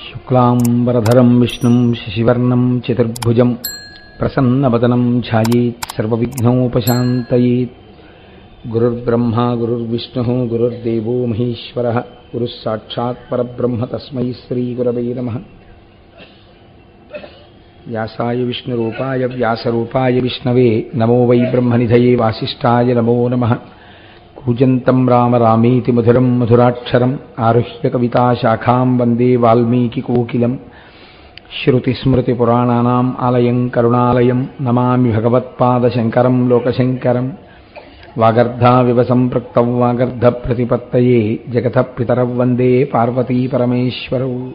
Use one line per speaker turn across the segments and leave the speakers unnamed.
శుక్లాంబరధరం విష్ణుం శశివర్ణం చతుర్భుజం ప్రసన్నవదనం ధ్యాయేత్ సర్వవిఘ్నోపశాంతయేత్. గురుర్బ్రహ్మా గురుర్విష్ణుః గురుర్దేవో మహేశ్వరః గురుః సాక్షాత్ పరబ్రహ్మ తస్మై శ్రీగురవే నమః. వ్యాసాయ విష్ణురూపాయ వ్యాసరూపాయ విష్ణవే నమో వై బ్రహ్మనిధయే వాసిష్ఠాయ నమో నమః. కూజంతం రామ రామేతి మధురం మధురాక్షరం ఆరుహ్య కవితాశాఖాం వందే వాల్మీకికోకిలం. శ్రుతిస్మృతిపురాణానాం ఆలయం కరుణాలయం నమామి భగవత్పాదశంకరం లోకశంకరం. వాగర్ధావివ సంపృక్తౌ వాగర్ధప్రతిపత్తయే జగతః పితరౌ వందే పార్వతీపరమేశ్వరౌ.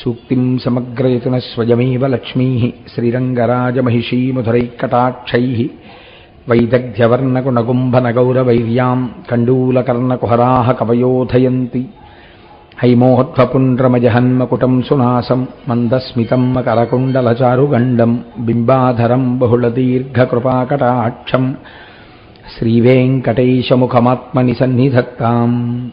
సూక్తిం సమగ్రయతున స్వయమేవ లక్ష్మీః శ్రీరంగరాజమహిషీ మధురైకటాక్షైః. వైదగ్ధ్యవర్ణకుణగుంభనగౌరవైర్యాం కండూలకర్ణకుహరాः కవయోధయంతి. హైమోహధ్వపుండ్రమజహన్మకుటం సునాసం మందస్మితం మకరకుండలచారుగండం బింబాధరం బహుళదీర్ఘకృపాకటాక్షం. శ్రీవేంకటేశముఖమాత్మని సన్నిధత్తాం.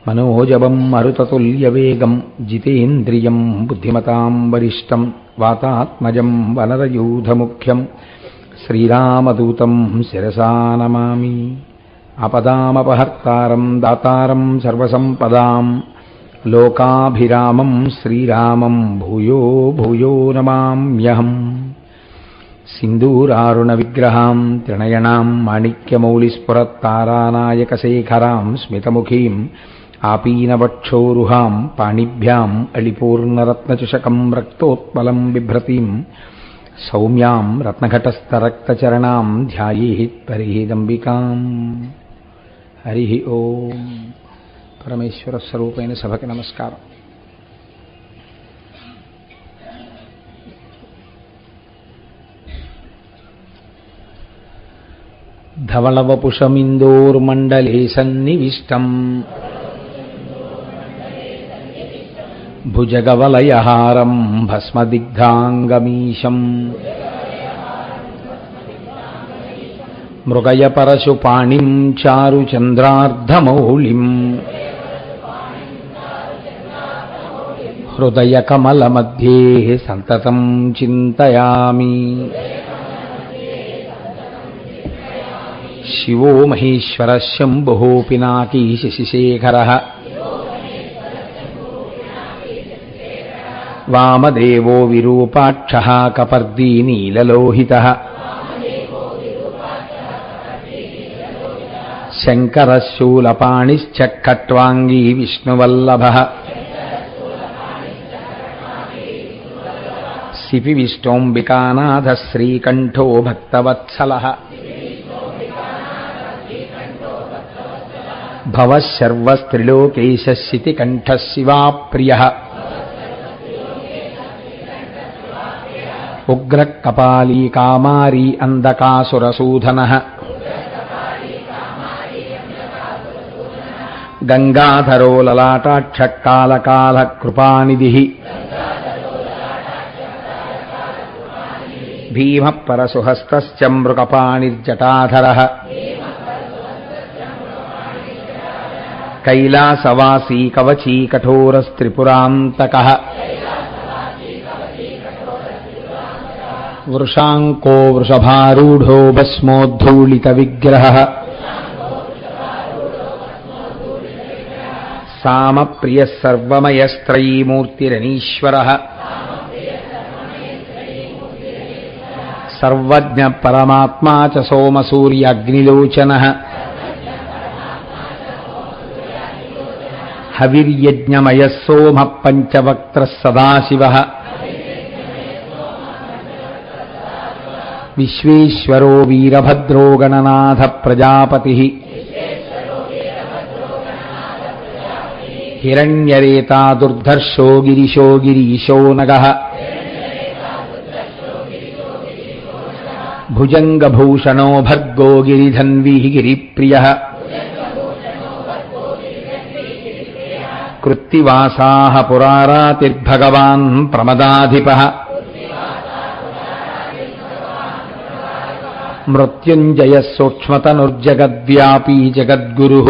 మనోజవం మరుతతుల్యవేగం జితేంద్రియం బుద్ధిమతాం వరిష్టం వాతాత్మజం వనరయూధముఖ్యం శ్రీరామదూతం శిరసా నమామి. ఆపదామపహర్తారం దాతారం సర్వసంపదాం లోకాభిరామం శ్రీరామం భూయో భూయో నమామ్యహం. సింధూరారుణ విగ్రహాం త్రినయనాం మాణిక్యమౌళిస్ఫురత్తారానాయకశేఖరాం స్మితముఖీం ఆపీనవక్షోరుహాం పాణిభ్యాం అళిపూర్ణరత్నచుషకం రక్తోత్పలం బిభ్రతీం సౌమ్యాం రత్నఘటస్థరక్తచరణాం ధ్యాయేత్ పరేదంబికాం. హరి ఓం. పరమేశ్వర స్వరూపైన సభకి నమస్కారం. ధవళవపుషమిందోర్మండలే సన్నివిష్టం భుజగవలయహారం భస్మదిగ్ధాంగమీశం. మృగయపరశుపాణిం చారుచంద్రార్ధమౌళిం హృదయకమలమధ్యే సంతతం చింతయామి. శివో మహేశ్వర శంభుః పినాకీ శశిశేఖరః. వామదేవో విరూపాక్షః కపర్దీ నీలలోహితః. శంకరः శూలపాణిశ్చ ఖట్వాంగీ విష్ణువల్లభః. సిపి విష్ణోంబికానాథः శ్రీకంఠో భక్తవత్సలः. భవః సర్వస్త్రిలోకేశः శితికంఠः శివాప్రియః. ఉగ్రః కపాలీ కామారీ అంధకాసురసూదనః. గంగాధరో లలాటాక్షః కాలకాలః కృపానిధిః. భీమః పరశుహస్తశ్చ మృగపాణిర్జటాధరః. కైలాసవాసీ కవచీ కఠోరస్త్రిపురాంతకః. వృషాంకో వృషభారూఢో భస్మోద్ధూళితవిగ్రహః. సామప్రియః సర్వమయస్త్రయీమూర్తిరనీశ్వరః. సర్వజ్ఞః పరమాత్మా చ సోమసూర్యాగ్నిలోచనః. హవిర్యజ్ఞమయః సోమః పంచవక్త్రः సదాశివః. విశ్వేశ్వరో వీరభద్రో గణనాథः ప్రజాపతిః. హిరణ్యరేతా దుర్ధర్షో గిరిశో గిరీశో నగః. భుజంగభూషణో భర్గో గిరిధన్వీ గిరిప్రియః. కృత్తివాసాః పురారాతిర్భగవాన్ ప్రమదాధిపః. మృత్యుంజయः సూక్ష్మతనుర్జగద్వ్యాపీ జగద్గురుః.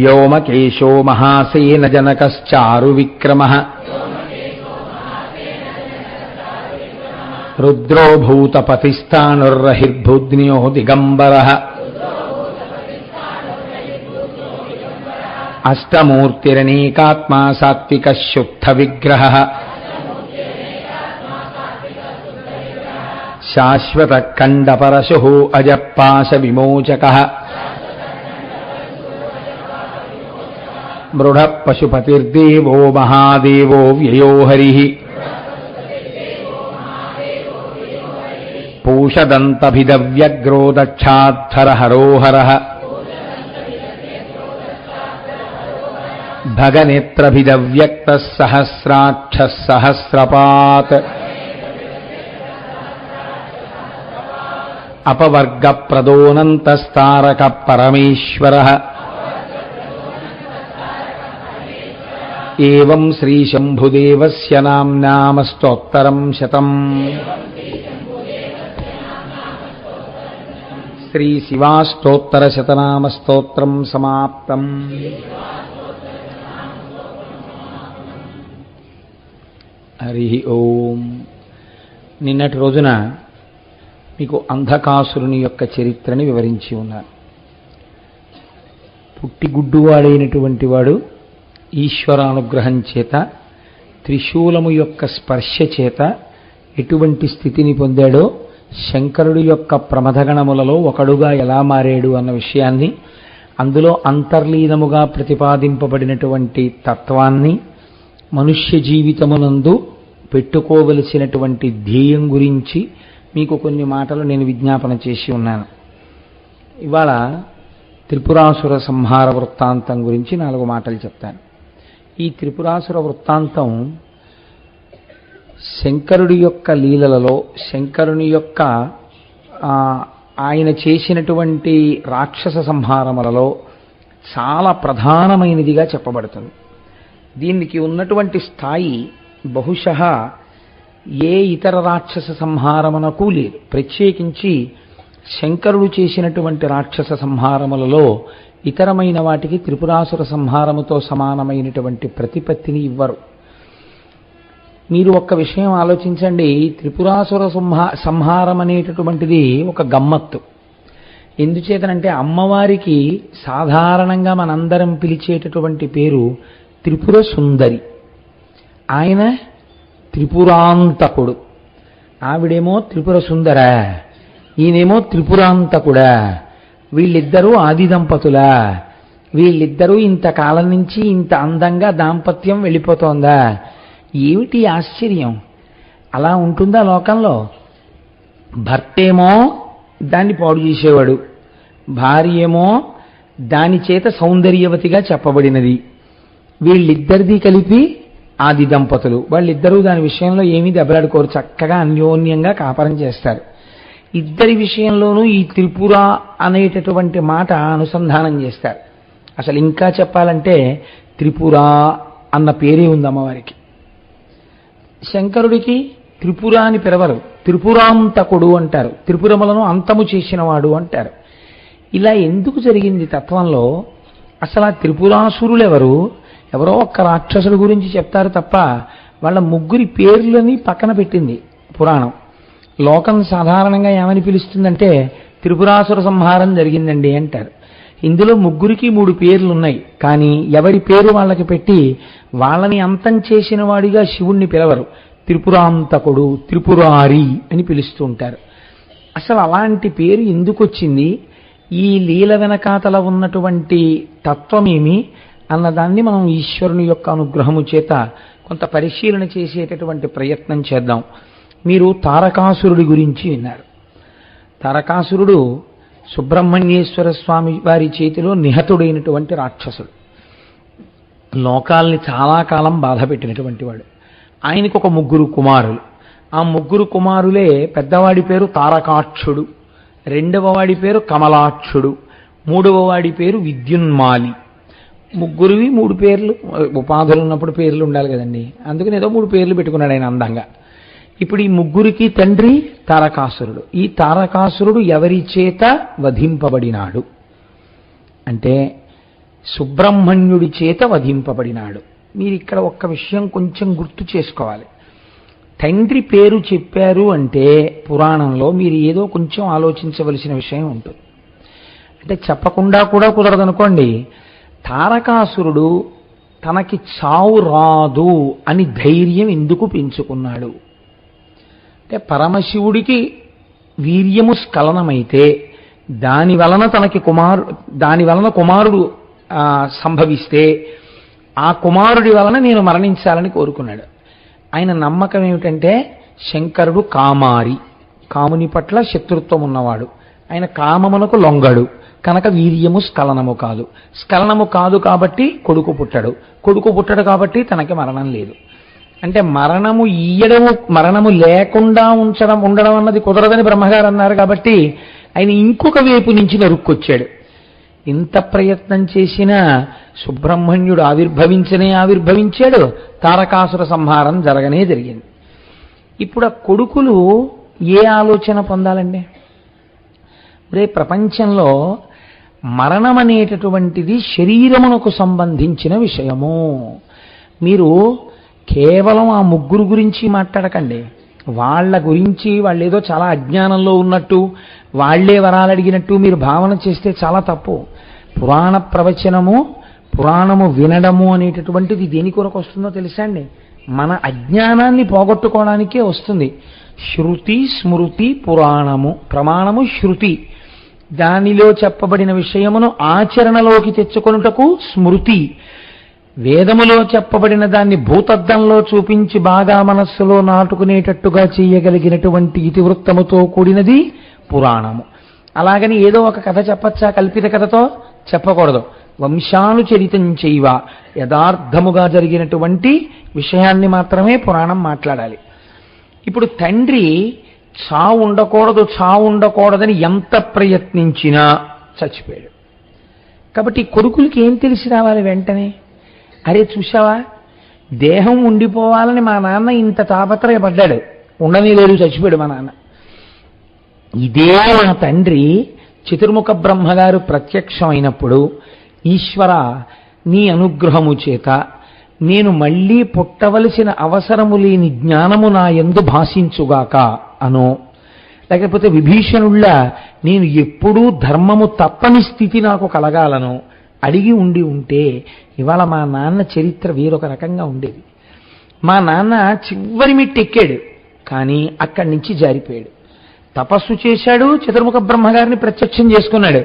వ్యోమకేశో మహాసేన జనకశ్చారు విక్రమః రుద్రో భూతపతిస్థానుర్రహిర్భూజ్ఞో దిగంబరః అష్టమూర్తిరనేకాత్మా సాత్వికః శుద్ధ విగ్రహః శాశ్వత ఖండపరశుః అజపాశ విమోచకః మృఢ పశుపతిర్దేవో మహాదేవో వ్యయో హరిః పూషదంతభిదవ్యగ్రో దక్షాద్ధరహరోహరః భగనేత్రభిదవ్యక్తః సహస్రాక్షః సహస్రపాత్ అపవర్గప్రదోనంతస్తారక పరమేశ్వరః ఏవం శ్రీశంభుదేవస్య నామ్నామస్తోత్తరం శతం శ్రీశివాష్టోత్తరశతనామస్తోత్రం సమాప్తం. హరి ఓం. నిన్నటి రోజున మీకు అంధకాసురుని యొక్క చరిత్రని వివరించి ఉన్నాను. పుట్టిగుడ్డువాడైనటువంటి వాడు ఈశ్వరానుగ్రహం చేత త్రిశూలము యొక్క స్పర్శ చేత ఎటువంటి స్థితిని పొందాడో, శంకరుడి యొక్క ప్రమథగణములలో ఒకడుగా ఎలా మారాడు అన్న విషయాన్ని, అందులో అంతర్లీనముగా ప్రతిపాదింపబడినటువంటి తత్వాన్ని, మనుష్య జీవితమునందు పెట్టుకోవలసినటువంటి ధ్యేయం గురించి మీకు కొన్ని మాటలు నేను విజ్ఞాపన చేసి ఉన్నాను. ఇవాళ త్రిపురాసుర సంహార వృత్తాంతం గురించి 4 మాటలు చెప్తాను. ఈ త్రిపురాసుర వృత్తాంతం శంకరుడి యొక్క లీలలలో, శంకరుని యొక్క ఆయన చేసినటువంటి రాక్షస సంహారములలో చాలా ప్రధానమైనదిగా చెప్పబడుతుంది. దీనికి ఉన్నటువంటి స్థాయి బహుశః ఏ ఇతర రాక్షస సంహారమునకు లేదు. ప్రత్యేకించి శంకరుడు చేసినటువంటి రాక్షస సంహారములలో ఇతరమైన వాటికి త్రిపురాసుర సంహారముతో సమానమైనటువంటి ప్రతిపత్తిని ఇవ్వరు. మీరు ఒక్క విషయం ఆలోచించండి. త్రిపురాసుర సంహారం అనేటటువంటిది ఒక గమ్మత్తు. ఎందుచేతనంటే అమ్మవారికి సాధారణంగా మనందరం పిలిచేటటువంటి పేరు త్రిపుర సుందరి. ఆయన త్రిపురాంతకుడు. ఆవిడేమో త్రిపుర సుందర, ఈయనేమో త్రిపురాంతకుడా. వీళ్ళిద్దరూ ఆది దంపతులా? వీళ్ళిద్దరూ ఇంతకాలం నుంచి ఇంత అందంగా దాంపత్యం వెళ్ళిపోతోందా? ఏమిటి ఆశ్చర్యం? అలా ఉంటుందా లోకంలో? భర్తేమో దాన్ని పాడు చేసేవాడు, భార్య ఏమో దాని చేత సౌందర్యవతిగా చెప్పబడినది. వీళ్ళిద్దరిది కలిపి ఆది దంపతులు. వాళ్ళిద్దరూ దాని విషయంలో ఏమీ దెబ్బలాడుకోరు, చక్కగా అన్యోన్యంగా కాపరం చేస్తారు. ఇద్దరి విషయంలోనూ ఈ త్రిపుర అనేటటువంటి మాట అనుసంధానం చేస్తారు. అసలు ఇంకా చెప్పాలంటే త్రిపుర అన్న పేరే ఉంది అమ్మవారికి. శంకరుడికి త్రిపుర అని పిలవరు, త్రిపురాంతకుడు అంటారు. త్రిపురములను అంతము చేసినవాడు అంటారు. ఇలా ఎందుకు జరిగింది తత్వంలో? అసలు ఆ త్రిపురాసురులెవరు? ఎవరో ఒక్క రాక్షసుల గురించి చెప్తారు తప్ప వాళ్ళ ముగ్గురి పేర్లని పక్కన పెట్టింది పురాణం. లోకం సాధారణంగా ఏమని పిలుస్తుందంటే త్రిపురాసుర సంహారం జరిగిందండి అంటారు. ఇందులో ముగ్గురికి 3 పేర్లు ఉన్నాయి. కానీ ఎవరి పేరు వాళ్ళకి పెట్టి వాళ్ళని అంతం చేసిన వాడిగా శివుణ్ణి పిలవరు. త్రిపురాంతకుడు, త్రిపురారి అని పిలుస్తూ ఉంటారు. అసలు అలాంటి పేరు ఎందుకు వచ్చింది? ఈ లీల వెనకాతల ఉన్నటువంటి తత్వమేమి అన్నదాన్ని మనం ఈశ్వరుని యొక్క అనుగ్రహము చేత కొంత పరిశీలన చేసేటటువంటి ప్రయత్నం చేద్దాం. మీరు తారకాసురుడి గురించి విన్నారు. తారకాసురుడు సుబ్రహ్మణ్యేశ్వర స్వామి వారి చేతిలో నిహతుడైనటువంటి రాక్షసుడు. లోకాల్ని చాలా కాలం బాధ పెట్టినటువంటి వాడు. ఆయనకు ఒక 3 కుమారులు. ఆ 3 కుమారులే పెద్దవాడి పేరు తారకాక్షుడు, రెండవ వాడి పేరు కమలాక్షుడు, మూడవ వాడి పేరు విద్యున్మాలి. ముగ్గురివి 3 పేర్లు. ఉపాధులు ఉన్నప్పుడు పేర్లు ఉండాలి కదండి, అందుకని ఏదో 3 పేర్లు పెట్టుకున్నాడు ఆయన అందంగా. ఇప్పుడు ఈ ముగ్గురికి తండ్రి తారకాసురుడు. ఈ తారకాసురుడు ఎవరి చేత వధింపబడినాడు అంటే సుబ్రహ్మణ్యుడి చేత వధింపబడినాడు. మీరు ఇక్కడ ఒక్క విషయం కొంచెం గుర్తు చేసుకోవాలి. తండ్రి పేరు చెప్పారు అంటే పురాణంలో మీరు ఏదో కొంచెం ఆలోచించవలసిన విషయం ఉంటుంది. అంటే చెప్పకుండా కూడా కుదరదనుకోండి. తారకాసురుడు తనకి చావు రాదు అని ధైర్యం ఎందుకు పెంచుకున్నాడు అంటే, పరమశివుడికి వీర్యము స్ఖలనమైతే దాని వలన కుమారుడు సంభవిస్తే ఆ కుమారుడి వలన నేను మరణించాలని కోరుకున్నాడు. ఆయన నమ్మకం ఏమిటంటే, శంకరుడు కామారి, కాముని పట్ల శత్రుత్వం ఉన్నవాడు, ఆయన కామమునకు లొంగడు కనుక వీర్యము స్ఖలనము కాదు. స్ఖలనము కాదు కాబట్టి కొడుకు పుట్టడు కాబట్టి తనకి మరణం లేదు. అంటే మరణము లేకుండా ఉండడం అన్నది కుదరదని బ్రహ్మగారు అన్నారు కాబట్టి ఆయన ఇంకొక వైపు నుంచి నరుక్కొచ్చాడు. ఇంత ప్రయత్నం చేసినా సుబ్రహ్మణ్యుడు ఆవిర్భవించాడు, తారకాసుర సంహారం జరిగింది. ఇప్పుడు ఆ కొడుకులు ఏ ఆలోచన పొందాలండి? ప్రపంచంలో మరణం అనేటటువంటిది శరీరమునకు సంబంధించిన విషయము. మీరు కేవలం ఆ ముగ్గురు గురించి మాట్లాడకండి. వాళ్ళ గురించి వాళ్ళేదో చాలా అజ్ఞానంలో ఉన్నట్టు, వాళ్లే వరాలు అడిగినట్టు మీరు భావన చేస్తే చాలా తప్పు. పురాణ ప్రవచనము, పురాణము వినడము అనేటటువంటిది దేని కొరకు వస్తుందో తెలుసా అండి? మన అజ్ఞానాన్ని పోగొట్టుకోవడానికే వస్తుంది. శృతి, స్మృతి, పురాణము. ప్రమాణము శృతి, దానిలో చెప్పబడిన విషయమును ఆచరణలోకి తెచ్చుకొనుటకు స్మృతి. వేదములో చెప్పబడిన దాన్ని భూతద్దంలో చూపించి బాగా మనస్సులో నాటుకునేటట్టుగా చేయగలిగినటువంటి ఇతివృత్తముతో కూడినది పురాణము. అలాగని ఏదో ఒక కథ చెప్పచ్చా? కల్పిత కథతో చెప్పకూడదు. వంశానుచరితం చేయవ, యథార్థముగా జరిగినటువంటి విషయాన్ని మాత్రమే పురాణం మాట్లాడాలి. ఇప్పుడు తండ్రి చావు ఉండకూడదని ఎంత ప్రయత్నించినా చచ్చిపోయాడు. కాబట్టి కొడుకులకి ఏం తెలిసి రావాలి వెంటనే? అరే చూసావా, దేహం ఉండిపోవాలని మా నాన్న ఇంత తాపత్రయపడ్డాడు, ఉండనే లేదు, చచ్చిపోయాడు మా నాన్న. ఇదే మా తండ్రి చతుర్ముఖ బ్రహ్మగారు ప్రత్యక్షమైనప్పుడు, ఈశ్వర నీ అనుగ్రహము చేత నేను మళ్లీ పుట్టవలసిన అవసరము లేని జ్ఞానము నా యందు భాషించుగాక అనో, లేకపోతే విభీషణుళ్ళ నేను ఎప్పుడూ ధర్మము తప్పని స్థితి నాకు కలగాలను అడిగి ఉంటే ఇవాళ మా నాన్న చరిత్ర వేరొక రకంగా ఉండేది. మా నాన్న చివరి మెట్టు ఎక్కాడు, కానీ అక్కడి నుంచి జారిపోయాడు. తపస్సు చేశాడు, చతుర్ముఖ బ్రహ్మగారిని ప్రత్యక్షం చేసుకున్నాడు.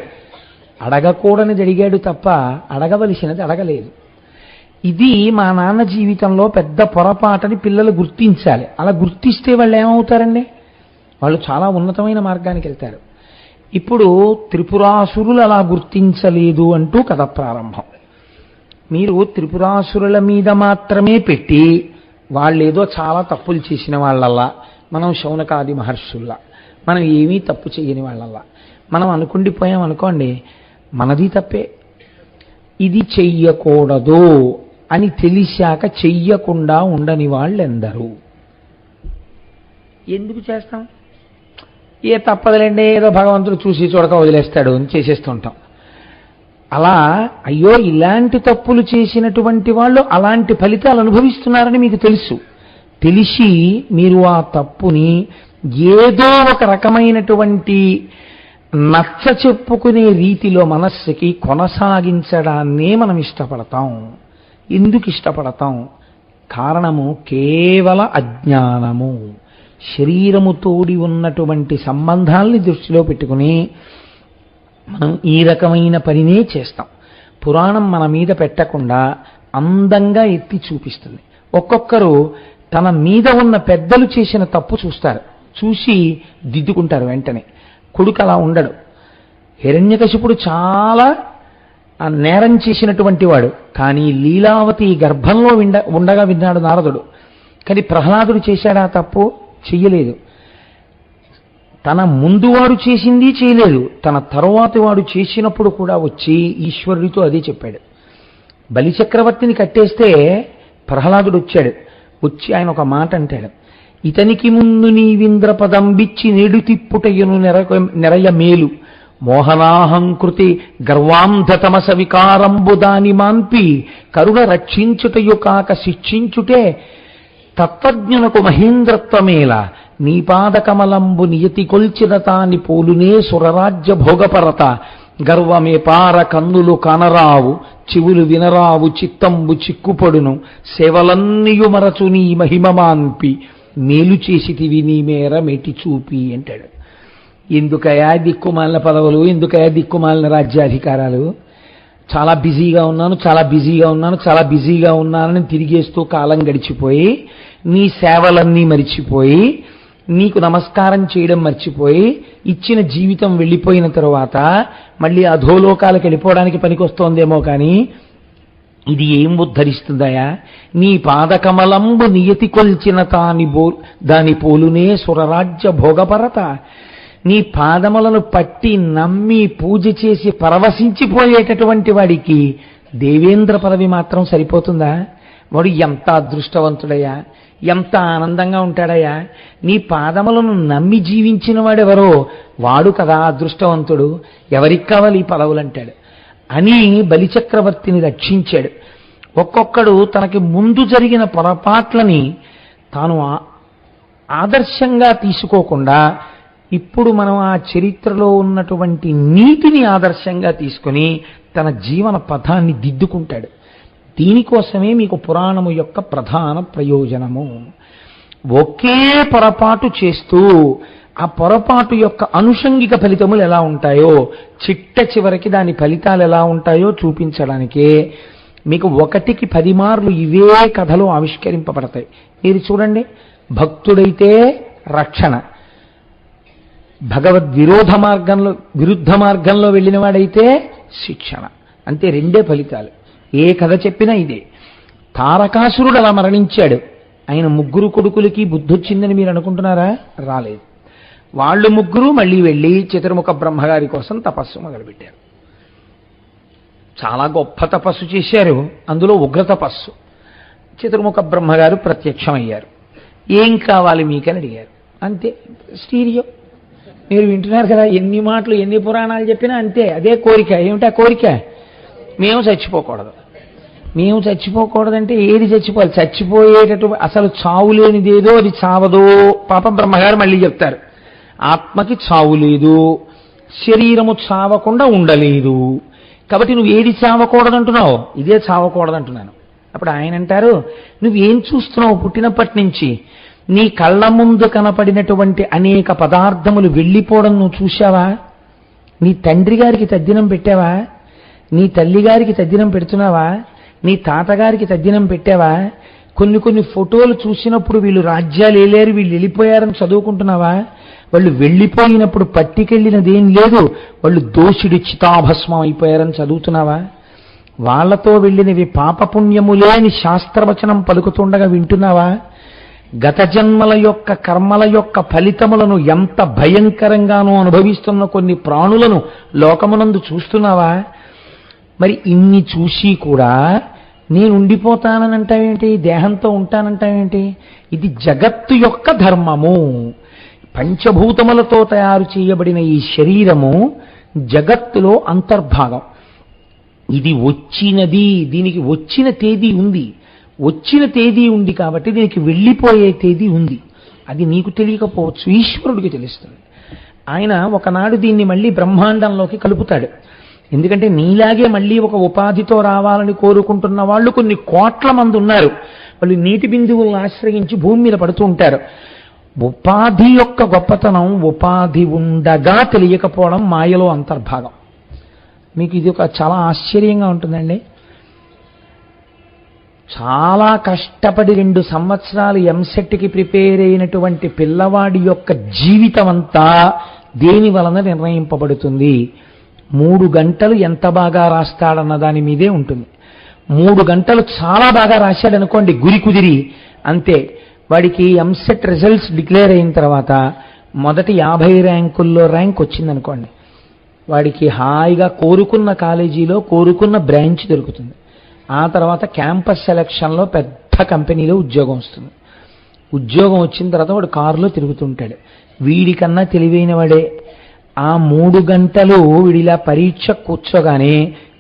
అడగకూడనిది అడిగాడు తప్ప అడగవలసినది అడగలేదు. ఇది మా నాన్న జీవితంలో పెద్ద పొరపాటని పిల్లలు గుర్తించాలి. అలా గుర్తిస్తే వాళ్ళు ఏమవుతారండి? వాళ్ళు చాలా ఉన్నతమైన మార్గానికి వెళ్తారు. ఇప్పుడు త్రిపురాసురులు అలా గుర్తించలేదు అంటూ కథ ప్రారంభం. మీరు త్రిపురాసురుల మీద మాత్రమే పెట్టి వాళ్ళేదో చాలా తప్పులు చేసిన వాళ్ళల్లా, మనం శౌనకాది మహర్షుల్లా, మనం ఏమీ తప్పు చేయని వాళ్ళల్లా మనం అనుకోండి, మనది తప్పే. ఇది చెయ్యకూడదు అని తెలిసాక చెయ్యకుండా ఉండని వాళ్ళెందరూ? ఎందుకు చేస్తాం? ఏ తప్పదులేండి, ఏదో భగవంతుడు చూసి చూడక వదిలేస్తాడు అని చేసేస్తుంటాం. అలా అయ్యో ఇలాంటి తప్పులు చేసినటువంటి వాళ్ళు అలాంటి ఫలితాలు అనుభవిస్తున్నారని మీకు తెలిసి మీరు ఆ తప్పుని ఏదో ఒక రకమైనటువంటి నచ్చ చెప్పుకునే రీతిలో మనస్సుకి కొనసాగించడాన్నే మనం ఇష్టపడతాం. ఎందుకు ఇష్టపడతాం? కారణము కేవల అజ్ఞానము. శరీరముతోడి ఉన్నటువంటి సంబంధాల్ని దృష్టిలో పెట్టుకుని మనం ఈ రకమైన పనినే చేస్తాం. పురాణం మన మీద పెట్టకుండా అందంగా ఎత్తి చూపిస్తుంది. ఒక్కొక్కరు తన మీద ఉన్న పెద్దలు చేసిన తప్పు చూస్తారు, చూసి దిద్దుకుంటారు వెంటనే. కొడుకు అలా ఉండడు. హిరణ్యకశిపుడు చాలా నేరం చేసినటువంటి వాడు, కానీ లీలావతి గర్భంలో ఉండగా విన్నాడు నారదుడు. కానీ ప్రహ్లాదుడు చేశాడా తప్పు? చెయ్యలేదు. తన ముందు వాడు చేసింది చేయలేదు, తన తరువాతి వాడు చేసినప్పుడు కూడా వచ్చి ఈశ్వరుడితో అదే చెప్పాడు. బలిచక్రవర్తిని కట్టేస్తే ప్రహ్లాదుడు వచ్చి ఆయన ఒక మాట అంటాడు, ఇతనికి ముందు నీవింద్ర పదంబిచ్చి నేడు తిప్పుటయ్యను నెరయ మేలు మోహనాహంకృతి గర్వాంధతమస వికారంబు దాని మాన్పి కరుణ రక్షించుటయు కాక శిక్షించుటే తత్వజ్ఞునకు మహేంద్రత్వమేల నీపాదకమలంబు నియతి కొల్చిన తాని పోలునే సురరాజ్య భోగపరత గర్వమే పార కన్నులు కనరావు చెవులు వినరావు చిత్తంబు చిక్కుపడును సేవలన్నీయు మరచు నీ మహిమమాన్పి మేలు చేసితివి నీ మేర మెటి చూపి అంటాడు. ఎందుకయా దిక్కుమాలిన పదవులు, ఎందుకయా దిక్కుమాలిన రాజ్యాధికారాలు? చాలా బిజీగా ఉన్నానని తిరిగేస్తూ కాలం గడిచిపోయి నీ సేవలన్నీ మరిచిపోయి నీకు నమస్కారం చేయడం మర్చిపోయి ఇచ్చిన జీవితం వెళ్ళిపోయిన తరువాత మళ్ళీ అధోలోకాలకు వెళ్ళిపోవడానికి పనికొస్తోందేమో కానీ ఇది ఏం ఉద్ధరిస్తుందయా? నీ పాదకమలంబు నియతి కొల్చిన దాని పోలునే సురరాజ్య భోగపరత. నీ పాదములను పట్టి నమ్మి పూజ చేసి పరవశించిపోయేటటువంటి వాడికి దేవేంద్ర పదవి మాత్రం సరిపోతుందా? వాడు ఎంత అదృష్టవంతుడయ్యా, ఎంత ఆనందంగా ఉంటాడయ్యా. నీ పాదములను నమ్మి జీవించిన వాడెవరో వాడు కదా అదృష్టవంతుడు. ఎవరికి కావాలి ఈ పదవులంటాడు అని బలిచక్రవర్తిని రక్షించాడు. ఒక్కొక్కడు తనకి ముందు జరిగిన పొరపాట్లని తాను ఆదర్శంగా తీసుకోకుండా ఇప్పుడు మనం ఆ చరిత్రలో ఉన్నటువంటి నీతిని ఆదర్శంగా తీసుకుని తన జీవన పథాన్ని దిద్దుకుంటాడు. దీనికోసమే మీకు పురాణము యొక్క ప్రధాన ప్రయోజనము. ఒకే పొరపాటు చేస్తూ ఆ పొరపాటు యొక్క అనుషంగిక ఫలితములు ఎలా ఉంటాయో, చిట్ట చివరికి దాని ఫలితాలు ఎలా ఉంటాయో చూపించడానికే మీకు 1కి 10 మార్లు ఇవే కథలు ఆవిష్కరింపబడతాయి. మీరు చూడండి, భక్తుడైతే రక్షణ, విరుద్ధ మార్గంలో వెళ్ళిన వాడైతే శిక్షణ. అంతే, 2 ఫలితాలు. ఏ కథ చెప్పినా ఇదే. తారకాసురుడు అలా మరణించాడు. ఆయన 3 కొడుకులకి బుద్ధొచ్చిందని మీరు అనుకుంటున్నారా? రాలేదు. వాళ్ళు 3 మళ్ళీ వెళ్ళి చతుర్ముఖ బ్రహ్మగారి కోసం తపస్సు మొదలుపెట్టారు. చాలా గొప్ప తపస్సు చేశారు. అందులో ఉగ్ర తపస్సు. చతుర్ముఖ బ్రహ్మగారు ప్రత్యక్షమయ్యారు. ఏం కావాలి మీకని అడిగారు. అంతే, స్టీరియో. మీరు వింటున్నారు కదా, ఎన్ని మాటలు ఎన్ని పురాణాలు చెప్పినా అంతే, అదే కోరిక. ఏమిటా కోరిక? మేము చచ్చిపోకూడదంటే ఏది చచ్చిపోవాలి? చచ్చిపోయేటట్టు అసలు చావు లేనిదేదో అది చావదో. పాపం బ్రహ్మగారు మళ్ళీ చెప్తారు, ఆత్మకి చావు లేదు, శరీరము చావకుండా ఉండలేదు. కాబట్టి నువ్వు ఏది చావకూడదంటున్నావు? ఇదే చావకూడదంటున్నాను. అప్పుడు ఆయన అంటారు, నువ్వేం చూస్తున్నావు? పుట్టినప్పటి నుంచి నీ కళ్ళ ముందు కనపడినటువంటి అనేక పదార్థములు వెళ్ళిపోవడం నువ్వు చూశావా? నీ తండ్రి గారికి తద్దినం పెట్టావా? నీ తల్లిగారికి తద్దినం పెడుతున్నావా? నీ తాతగారికి తద్దినం పెట్టావా? కొన్ని ఫోటోలు చూసినప్పుడు వీళ్ళు రాజ్యాలు ఏలేరు, వీళ్ళు వెళ్ళిపోయారని చదువుకుంటున్నావా? వాళ్ళు వెళ్ళిపోయినప్పుడు పట్టికెళ్ళినదేం లేదు, వాళ్ళు దోషుడి చితాభస్మం అయిపోయారని చదువుతున్నావా? వాళ్లతో వెళ్ళినవి పాపపుణ్యములే అని శాస్త్రవచనం పలుకుతుండగా వింటున్నావా? గత జన్మల యొక్క కర్మల యొక్క ఫలితములను ఎంత భయంకరంగానూ అనుభవిస్తున్న కొన్ని ప్రాణులను లోకమునందు చూస్తున్నావా? మరి ఇన్ని చూసి కూడా నేను ఉండిపోతానని అంటావేంటి? దేహంతో ఉంటానంటావేంటి? ఇది జగత్తు యొక్క ధర్మము. పంచభూతములతో తయారు చేయబడిన ఈ శరీరము జగత్తులో అంతర్భాగం. ఇది వచ్చినది, దీనికి వచ్చిన తేదీ ఉంది. వచ్చిన తేదీ ఉంది కాబట్టి దీనికి వెళ్ళిపోయే తేదీ ఉంది. అది నీకు తెలియకపోవచ్చు, ఈశ్వరుడికి తెలుస్తుంది. ఆయన ఒకనాడు దీన్ని మళ్ళీ బ్రహ్మాండంలోకి కలుపుతాడు. ఎందుకంటే నీలాగే మళ్ళీ ఒక ఉపాధితో రావాలని కోరుకుంటున్న వాళ్ళు కొన్ని కోట్ల మంది ఉన్నారు. వాళ్ళు నీటి బిందువులను ఆశ్రయించి భూమి మీద పడుతూ ఉంటారు. ఉపాధి యొక్క గొప్పతనం ఉపాధి ఉండగా తెలియకపోవడం మాయలో అంతర్భాగం. మీకు ఇది ఒక చాలా ఆశ్చర్యంగా ఉంటుందండి. చాలా కష్టపడి 2 సంవత్సరాలు ఎంసెట్కి ప్రిపేర్ అయినటువంటి పిల్లవాడి యొక్క జీవితం అంతా దేని వలన నిర్ణయింపబడుతుంది? 3 గంటలు ఎంత బాగా రాస్తాడన్న దాని మీదే ఉంటుంది. 3 గంటలు చాలా బాగా రాశాడనుకోండి, గురి కుదిరి అంతే. వాడికి ఎంసెట్ రిజల్ట్స్ డిక్లేర్ అయిన తర్వాత మొదటి 50 ర్యాంకుల్లో ర్యాంక్ వచ్చిందనుకోండి, వాడికి హాయిగా కోరుకున్న కాలేజీలో కోరుకున్న బ్రాంచ్ దొరుకుతుంది. ఆ తర్వాత క్యాంపస్ సెలక్షన్లో పెద్ద కంపెనీలో ఉద్యోగం వస్తుంది. ఉద్యోగం వచ్చిన తర్వాత వాడు కారులో తిరుగుతుంటాడు. వీడికన్నా తెలివైన వాడే ఆ 3 గంటలు వీడిలా పరీక్ష కూర్చోగానే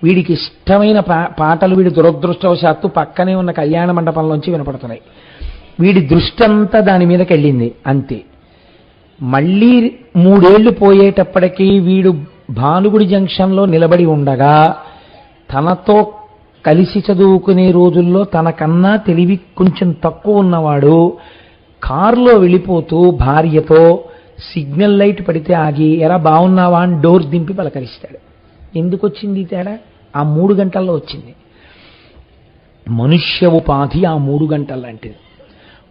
వీడికి ఇష్టమైన పాటలు వీడి దురదృష్టవశాత్తు పక్కనే ఉన్న కళ్యాణ మండపంలోంచి వినపడుతున్నాయి. వీడి దృష్టి అంతా దాని మీదకి వెళ్ళింది అంతే. మళ్ళీ 3 ఏళ్లు పోయేటప్పటికీ వీడు భానుగుడి జంక్షన్లో నిలబడి ఉండగా తనతో కలిసి చదువుకునే రోజుల్లో తనకన్నా తెలివి కొంచెం తక్కువ ఉన్నవాడు కారులో వెళ్ళిపోతూ భార్యతో సిగ్నల్ లైట్ పడితే ఆగి ఎరా బాగున్నావా అని డోర్ దింపి పలకరిస్తాడు. ఎందుకు వచ్చింది తేడా? ఆ 3 గంటల్లో వచ్చింది. మనుష్య ఉపాధి ఆ 3 గంటల లాంటిది.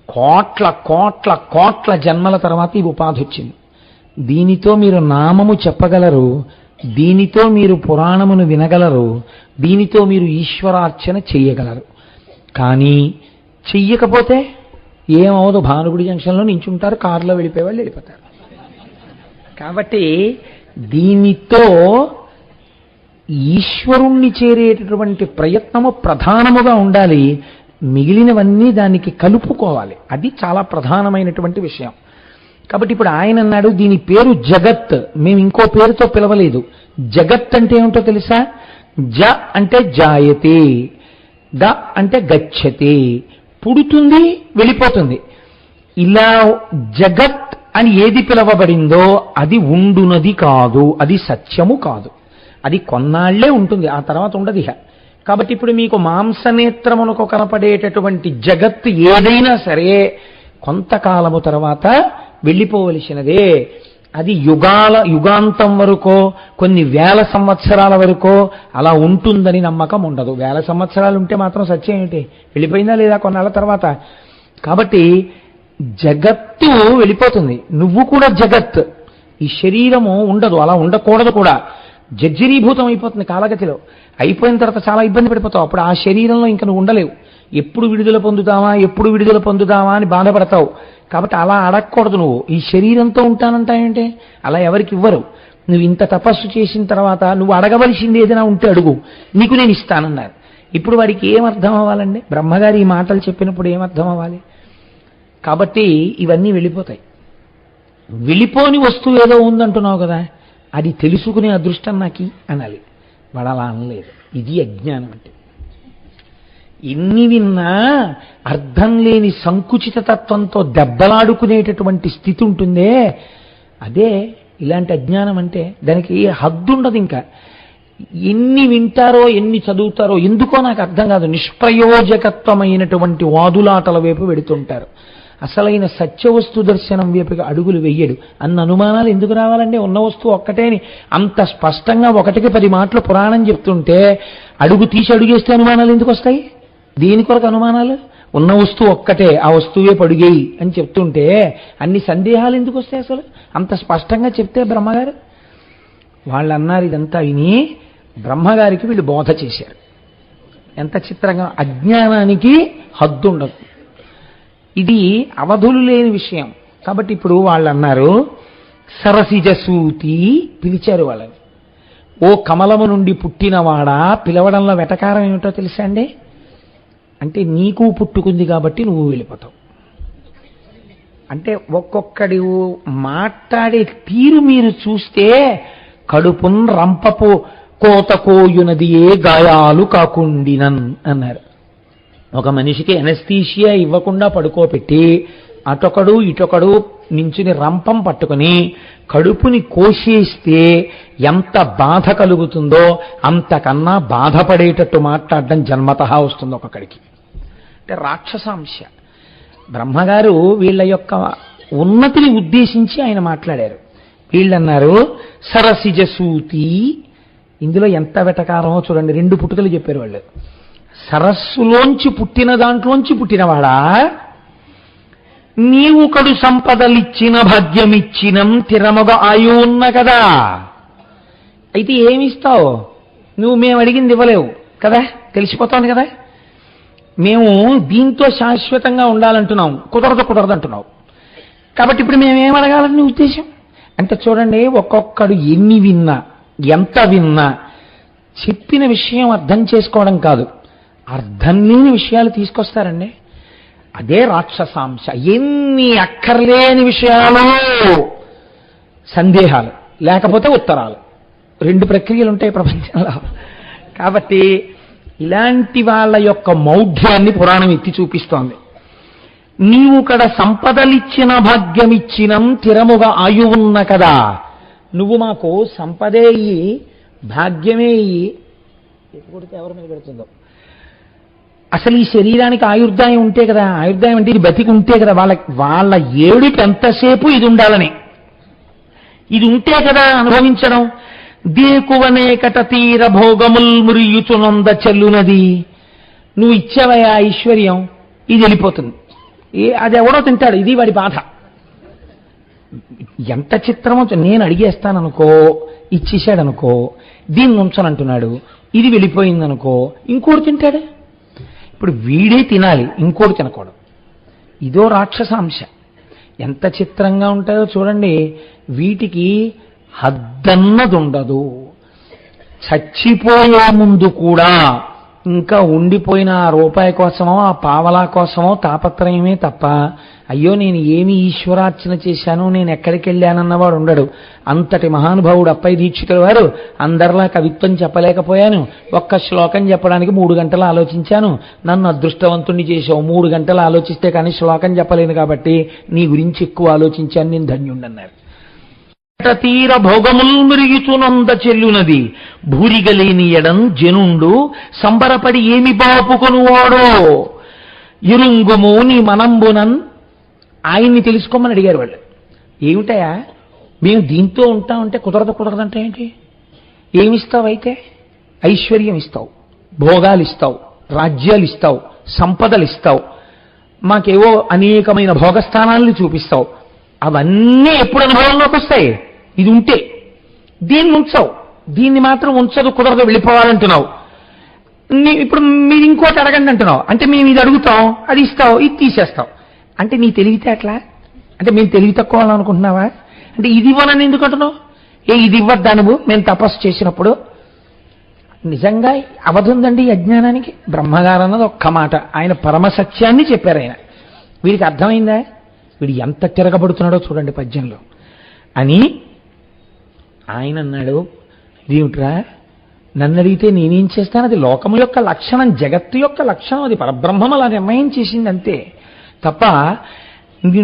కోట్ల కోట్ల కోట్ల జన్మల తర్వాత ఈ ఉపాధి వచ్చింది. దీనితో మీరు నామము చెప్పగలరు, దీనితో మీరు పురాణమును వినగలరు, దీనితో మీరు ఈశ్వరార్చన చెయ్యగలరు. కానీ చెయ్యకపోతే ఏమవదు, భానుగుడి జంక్షన్లో నించుంటారు, కారులో వెళ్ళిపోయేవాళ్ళు వెళ్ళిపోతారు. కాబట్టి దీనితో ఈశ్వరుణ్ణి చేరేటటువంటి ప్రయత్నము ప్రధానముగా ఉండాలి. మిగిలినవన్నీ దానికి కలుపుకోవాలి. అది చాలా ప్రధానమైనటువంటి విషయం. కాబట్టి ఇప్పుడు ఆయన అన్నాడు దీని పేరు జగత్, మేము ఇంకో పేరుతో పిలవలేదు. జగత్ అంటే ఏమిటో తెలుసా? జ అంటే జాయతే, గ అంటే గచ్చతే, పుడుతుంది వెళ్ళిపోతుంది. ఇలా జగత్ అని ఏది పిలవబడిందో అది ఉండునది కాదు, అది సత్యము కాదు. అది కొన్నాళ్లే ఉంటుంది, ఆ తర్వాత ఉండదు ఇహ. కాబట్టి ఇప్పుడు మీకు మాంసనేత్రమునకు కనపడేటటువంటి జగత్తు ఏదైనా సరే కొంతకాలము తర్వాత వెళ్ళిపోవలసినదే. అది యుగాంతం వరకో కొన్ని వేల సంవత్సరాల వరకో అలా ఉంటుందని నమ్మకం ఉండదు. 1000 సంవత్సరాలు ఉంటే మాత్రం సత్యం ఏమిటి? వెళ్ళిపోయిందా లేదా కొన్నాళ్ళ తర్వాత? కాబట్టి జగత్తు వెళ్ళిపోతుంది, నువ్వు కూడా జగత్. ఈ శరీరము ఉండదు, అలా ఉండకూడదు కూడా. జర్జరీభూతం అయిపోతుంది కాలగతిలో. అయిపోయిన తర్వాత చాలా ఇబ్బంది పడిపోతావు. అప్పుడు ఆ శరీరంలో ఇంకా నువ్వు ఉండలేవు. ఎప్పుడు విడుదల పొందుతావా అని బాధపడతావు. కాబట్టి అలా అడగకూడదు. నువ్వు ఈ శరీరంతో ఉంటానంటాయంటే అలా ఎవరికి ఇవ్వరు. నువ్వు ఇంత తపస్సు చేసిన తర్వాత నువ్వు అడగవలసింది ఏదైనా ఉంటే అడుగు, నీకు నేను ఇస్తానన్నారు. ఇప్పుడు వాడికి ఏమర్థం అవ్వాలండి? బ్రహ్మగారి ఈ మాటలు చెప్పినప్పుడు ఏమర్థం అవ్వాలి? కాబట్టి ఇవన్నీ వెళ్ళిపోతాయి. వెళ్ళిపోని వస్తువు ఏదో ఉందంటున్నావు కదా, అది తెలుసుకునే అదృష్టం నాకి అనాలి. వాడు అలా అనలేదు. ఇది అజ్ఞానం అంటే. ఎన్ని విన్నా అర్థం లేని సంకుచిత తత్వంతో దెబ్బలాడుకునేటటువంటి స్థితి ఉంటుందే, అదే ఇలాంటి అజ్ఞానం అంటే. దానికి హద్దు ఉండదు. ఇంకా ఎన్ని వింటారో ఎన్ని చదువుతారో ఎందుకో నాకు అర్థం కాదు. నిష్ప్రయోజకత్వమైనటువంటి వాదులాటల వైపు వెడుతుంటారు. అసలైన సత్యవస్తు దర్శనం వైపుగా అడుగులు వెయ్యడు. అన్న అనుమానాలు ఎందుకు రావాలండి? ఉన్న వస్తువు ఒక్కటే అని అంత స్పష్టంగా 1కి 10 మాటలు పురాణం చెప్తుంటే అడుగు తీసి అడుగేస్తే అనుమానాలు ఎందుకు వస్తాయి? దీని కొరకు అనుమానాలు? ఉన్న వస్తువు ఒక్కటే, ఆ వస్తువే పడుగేయి అని చెప్తుంటే అన్ని సందేహాలు ఎందుకు వస్తాయి? అసలు అంత స్పష్టంగా చెప్తే బ్రహ్మగారు వాళ్ళు అన్నారు. ఇదంతా విని బ్రహ్మగారికి వీళ్ళు బోధ చేశారు. ఎంత చిత్రంగా! అజ్ఞానానికి హద్దు ఉండదు. ఇది అవధులు లేని విషయం. కాబట్టి ఇప్పుడు వాళ్ళు అన్నారు సరసిజసూతి, పిలిచారు వాళ్ళని. ఓ కమలము నుండి పుట్టినవాడా, పిలవడంలో వెటకారం ఏమిటో తెలుసా అండి? అంటే నీకు పుట్టుకుంది కాబట్టి నువ్వు వెళ్ళిపోతావు. అంటే ఒక్కొక్కడి మాట్లాడే తీరు మీరు చూస్తే కడుపున్ రంపపు కోతకోయునది ఏ గాయాలు కాకుండినన్ అన్నారు. ఒక మనిషికి ఎనస్థీషియా ఇవ్వకుండా పడుకోబెట్టి అటొకడు ఇటొకడు నించుని రంపం పట్టుకుని కడుపుని కోసేస్తే ఎంత బాధ కలుగుతుందో అంతకన్నా బాధపడేటట్టు మాట్లాడడం జన్మతహా వస్తుంది ఒక్కొక్కడికి. అంటే రాక్షసాంశ. బ్రహ్మగారు వీళ్ళ యొక్క ఉన్నతిని ఉద్దేశించి ఆయన మాట్లాడారు. వీళ్ళన్నారు సరసిజసూతి. ఇందులో ఎంత వెటకారమో చూడండి. 2 పుట్టుకలు చెప్పారు వాళ్ళు. సరస్సులోంచి పుట్టిన దాంట్లోంచి పుట్టినవాడా, నీవు కడు సంపదలిచ్చిన భాగ్యమిచ్చినం తిరమగ ఆయు ఉన్న కదా. అయితే ఏమిస్తావు నువ్వు? మేము అడిగింది ఇవ్వలేవు కదా, తెలిసిపోతాను కదా. మేము దీంతో శాశ్వతంగా ఉండాలంటున్నాం, కుదరదు అంటున్నావు. కాబట్టి ఇప్పుడు మేమేం అడగాలని నీ ఉద్దేశం? అంటే చూడండి, ఒక్కొక్కడు ఎన్ని విన్నా ఎంత విన్నా చెప్పిన విషయం అర్థం చేసుకోవడం కాదు, అర్థం లేని విషయాలు తీసుకొస్తారండి. అదే రాక్షసాంశ. ఎన్ని అక్కర్లేని విషయాలు, సందేహాలు. లేకపోతే ఉత్తరాలు. 2 ప్రక్రియలు ఉంటాయి ప్రపంచంలో. కాబట్టి ఇలాంటి వాళ్ళ యొక్క మౌఢ్యాన్ని పురాణం ఎత్తి చూపిస్తోంది. నీవు కడ సంపదలిచ్చిన భాగ్యమిచ్చినం తిరముగా ఆయువున్న కదా, నువ్వు మాకు సంపదే భాగ్యమే కొడితే ఎవరి మీద పెడుతుందో. అసలు ఈ శరీరానికి ఆయుర్దాయం ఉంటే కదా, ఆయుర్దాయం అంటే ఇది బతికి ఉంటే కదా, వాళ్ళ ఏడుపు ఎంతసేపు ఇది ఉండాలని, ఇది ఉంటే కదా అనుభవించడం. దేకువనేకట తీర భోగముల్ మురియుచునంద చెల్లునది, నువ్వు ఇచ్చావయ్యా ఐశ్వర్యం, ఇది వెళ్ళిపోతుంది, అది ఎవడో తింటాడు, ఇది వాడి బాధ. ఎంత చిత్రమో. నేను అడిగేస్తాననుకో, ఇచ్చేసాడనుకో, దీన్ని ఉంచనంటున్నాడు, ఇది వెళ్ళిపోయిందనుకో, ఇంకోటి తింటాడు. ఇప్పుడు వీడే తినాలి, ఇంకోటి తినకూడదు. ఇదో రాక్షసాంశ. ఎంత చిత్రంగా ఉంటాయో చూడండి. వీటికి హద్దన్నది ఉండదు. చచ్చిపోయే ముందు కూడా ఇంకా ఉండిపోయిన ఆ రూపాయి కోసమో ఆ పావలా కోసమో తాపత్రయమే తప్ప, అయ్యో నేను ఏమి ఈశ్వరార్చన చేశాను, నేను ఎక్కడికి వెళ్ళానన్నవాడు ఉండడు. అంతటి మహానుభావుడు అప్పయ్య దీక్షితుల వారు, అందరిలా కవిత్వం చెప్పలేకపోయాను, ఒక్క శ్లోకం చెప్పడానికి 3 గంటలు ఆలోచించాను, నన్ను అదృష్టవంతుణ్ణి చేశావు, 3 గంటలు ఆలోచిస్తే కానీ శ్లోకం చెప్పలేను కాబట్టి నీ గురించి ఎక్కువ ఆలోచించాను, నేను ధన్యుండన్నారు. తీర భోగముల్ మిరుగుచునంద చెల్లునది, భూరిగలేని ఎడం జనుండు సంబరపడి ఏమి బాపుకొనువాడో, ఇరుంగుము నీ మనంబునన్. ఆయన్ని తెలుసుకోమని అడిగారు వాళ్ళు. ఏమిటయా మేము దీంతో ఉంటామంటే కుదరదంటే ఏంటి? ఏమిస్తావు అయితే? ఐశ్వర్యం ఇస్తావు, భోగాలు ఇస్తావు, రాజ్యాలు ఇస్తావు, సంపదలు ఇస్తావు, మాకేవో అనేకమైన భోగస్థానాలను చూపిస్తావు. అవన్నీ ఎప్పుడు అనుభవంలోకి వస్తాయి? ఇది ఉంటే. దీన్ని ఉంచావు, దీన్ని మాత్రం ఉంచదు, కుదరదు, వెళ్ళిపోవాలంటున్నావు. ఇప్పుడు మీరు ఇంకోటి అడగండి అంటున్నావు, అంటే మేము ఇది అడుగుతాం, అది ఇస్తావు, ఇది తీసేస్తావు. అంటే నీ తెలివితే అట్లా? అంటే మేము తెలివి తక్కువ అనుకుంటున్నావా? అంటే ఇది ఇవ్వనని ఎందుకు అంటున్నావు? ఇది ఇవ్వద్దా నువ్వు మేము తపస్సు చేసినప్పుడు? నిజంగా అవధుందండి ఈ అజ్ఞానానికి. బ్రహ్మగారు అన్నది ఒక్క మాట, ఆయన పరమసత్యాన్ని చెప్పారు. ఆయన వీడికి అర్థమైందా? వీడు ఎంత తిరగబడుతున్నాడో చూడండి పద్యంలో అని. ఆయన అన్నాడు, ఇదేమిట్రా నన్ను అడిగితే నేనేం చేస్తాను? అది లోకము యొక్క లక్షణం, జగత్తు యొక్క లక్షణం, అది పరబ్రహ్మం అలా నిర్ణయం చేసింది అంతే తప్ప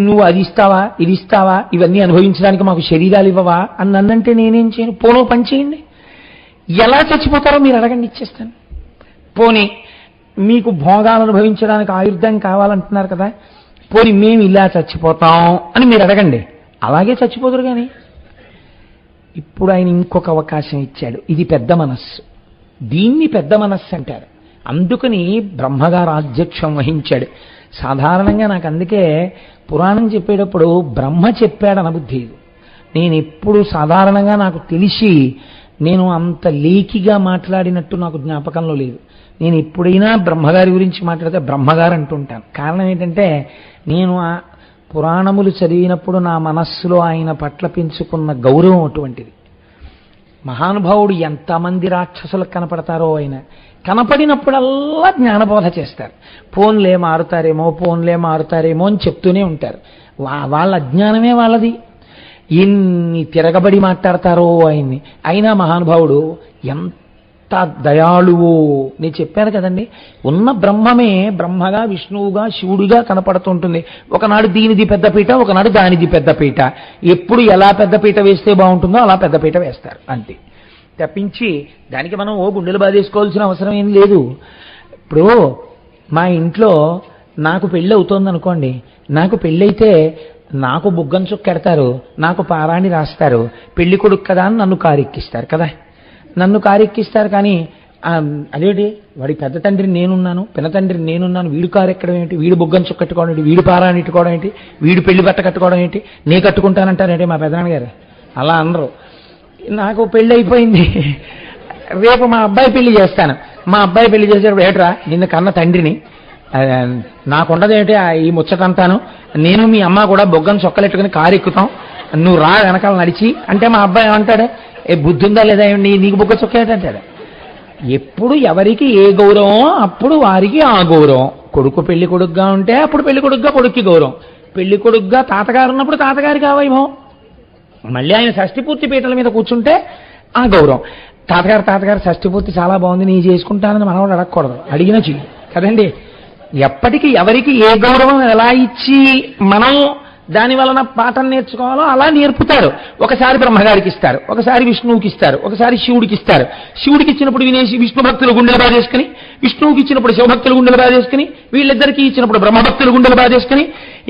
నువ్వు అది ఇస్తావా, ఇది ఇస్తావా, ఇవన్నీ అనుభవించడానికి మాకు శరీరాలు ఇవ్వవా అని నన్నంటే నేనేం చేయను. పోను పని చేయండి, ఎలా చచ్చిపోతారో మీరు అడగండి, ఇచ్చేస్తాను. పోనీ మీకు భోగాలు అనుభవించడానికి ఆయుర్దాయం కావాలంటున్నారు కదా, పోనీ మేము ఇలా చచ్చిపోతాం అని మీరు అడగండి, అలాగే చచ్చిపోతారు. కానీ ఇప్పుడు ఆయన ఇంకొక అవకాశం ఇచ్చాడు. ఇది పెద్ద మనస్సు, దీన్ని పెద్ద మనస్సు అంటారు. అందుకని బ్రహ్మగారు ఆధ్యక్షం వహించాడు. సాధారణంగా నాకు అందుకే పురాణం చెప్పేటప్పుడు బ్రహ్మ చెప్పాడు అనబుద్ధి. నేను ఎప్పుడు సాధారణంగా నాకు తెలిసి నేను అంత లేఖిగా మాట్లాడినట్టు నాకు జ్ఞాపకంలో లేదు. నేను ఎప్పుడైనా బ్రహ్మగారి గురించి మాట్లాడితే బ్రహ్మగారు అంటుంటాను. కారణం ఏంటంటే నేను ఆ పురాణములు చదివినప్పుడు నా మనస్సులో ఆయన పట్ల పెంచుకున్న గౌరవం అటువంటిది. మహానుభావుడు ఎంతమంది రాక్షసులకు కనపడతారో, ఆయన కనపడినప్పుడల్లా జ్ఞానబోధ చేస్తారు. ఫోన్లే మారుతారేమో అని చెప్తూనే ఉంటారు. వాళ్ళ అజ్ఞానమే వాళ్ళది. ఎన్ని తిరగబడి మాట్లాడతారో ఆయన్ని. అయినా మహానుభావుడు ఎంత దయాళువో. నేను చెప్పాను కదండి, ఉన్న బ్రహ్మమే బ్రహ్మగా, విష్ణువుగా, శివుడిగా కనపడుతుంటుంది. ఒకనాడు దీనిది పెద్దపీట, ఒకనాడు దానిది పెద్దపీట. ఎప్పుడు ఎలా పెద్దపీట వేస్తే బాగుంటుందో అలా పెద్దపీట వేస్తారు అంతే తప్పించి దానికి మనం గుండెలు బాధేసుకోవాల్సిన అవసరం ఏం లేదు. ఇప్పుడు మా ఇంట్లో నాకు పెళ్ళి అవుతోంది అనుకోండి, నాకు పెళ్ళైతే నాకు బుగ్గం చుక్కెడతారు, నాకు పారాణి రాస్తారు, పెళ్లి కొడుకు కదా అని నన్ను కారెక్కిస్తారు కదా, నన్ను కారెక్కిస్తారు. కానీ అదేంటి, వాడి పెద్ద తండ్రిని నేనున్నాను, పిన్న తండ్రిని నేనున్నాను, వీడు కారెక్కడం ఏంటి, వీడు బుగ్గం చుక్కట్టుకోవడం ఏంటి, వీడు పారాణి ఇట్టుకోవడం ఏంటి, వీడు పెళ్లి బట్ట కట్టుకోవడం ఏంటి, నే కట్టుకుంటానంటారేంటి మా పెద్దనాన్నగారు. అలా అనరు. నాకు పెళ్ళి అయిపోయింది, రేపు మా అబ్బాయి పెళ్లి చేస్తాను. మా అబ్బాయి పెళ్లి చేసేటప్పుడు ఏట్రా నిన్న కన్న తండ్రిని, నాకుండదేమిటి ఈ ముచ్చటంతాను, నేను మీ అమ్మ కూడా బొగ్గం చొక్కలెట్టుకుని కారు ఎక్కుతాం, నువ్వు రా వెనకాల నడిచి అంటే మా అబ్బాయి ఏమంటాడు, బుద్ధి ఉందా లేదా నీకు బొగ్గ చొక్క ఏంటంటాడు. ఎప్పుడు ఎవరికి ఏ గౌరవం అప్పుడు వారికి ఆ గౌరవం. కొడుకు పెళ్లి కొడుకుగా ఉంటే అప్పుడు పెళ్లి కొడుకుగా కొడుక్కి గౌరవం, పెళ్లి కొడుకుగా తాతగారు ఉన్నప్పుడు తాతగారికి ఆ వైభవం. మళ్ళీ ఆయన షష్ఠిపూర్తి పీటల మీద కూర్చుంటే ఆ గౌరవం. తాతగారు షష్ఠిపూర్తి చాలా బాగుంది, నీ చేసుకుంటానని మనవాడు అడగకూడదు, అడిగినా చెయ్యి కదండి. ఎప్పటికీ ఎవరికి ఏ గౌరవం ఎలా ఇచ్చి మనం దాని వలన పాఠం నేర్చుకోవాలో అలా నేర్పుతారు. ఒకసారి బ్రహ్మగారికి ఇస్తారు, ఒకసారి విష్ణువుకి ఇస్తారు, ఒకసారి శివుడికి ఇస్తారు. శివుడికి ఇచ్చినప్పుడు వినేసి విష్ణు భక్తులు గుండెలు బాధేసుకుని, విష్ణువుకి ఇచ్చినప్పుడు శివభక్తులు గుండెలు బాధేసుకుని, వీళ్ళిద్దరికీ ఇచ్చినప్పుడు బ్రహ్మభక్తులు గుండెలు బాధేసుకుని,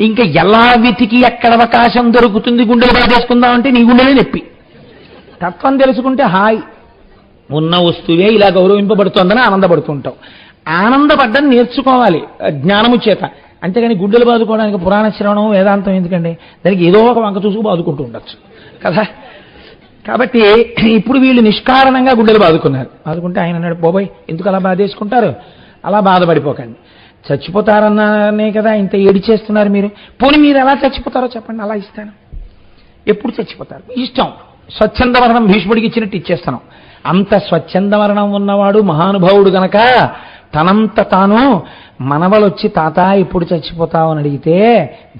ఇంకా ఎలా వెతికి ఎక్కడ అవకాశం దొరుకుతుంది గుండెలు బాధేసుకుందాం అంటే నీ గుండెలే నొప్పి. తత్వం తెలుసుకుంటే హాయ్, ఉన్న వస్తువే ఇలా గౌరవింపబడుతోందని ఆనందపడుతుంటాం. ఆనందపడ్డం నేర్చుకోవాలి జ్ఞానము చేత. అంతేగాని గుడ్డలు బాదుకోవడానికి పురాణ శ్రవణం వేదాంతం ఎందుకండి? దానికి ఏదో ఒక వంక చూసుకు బాదుకుంటూ ఉండొచ్చు కదా. కాబట్టి ఇప్పుడు వీళ్ళు నిష్కారణంగా గుడ్డలు బాదుకుంటే ఆయన అన్నాడు, బాబోయ్ ఎందుకు అలా బాధేసుకుంటారు, అలా బాధపడిపోకండి, చచ్చిపోతారన్నానే కదా ఇంత ఏడి చేస్తున్నారు మీరు, పోనీ మీరు ఎలా చచ్చిపోతారో చెప్పండి, అలా ఇస్తాను. ఎప్పుడు చచ్చిపోతారు ఇష్టం, స్వచ్ఛంద మరణం భీష్ముడికి ఇచ్చినట్టు ఇచ్చేస్తాను. అంత స్వచ్ఛంద మరణం ఉన్నవాడు మహానుభావుడు గనక తనంత తాను మనవలొచ్చి తాత ఎప్పుడు చచ్చిపోతావు అని అడిగితే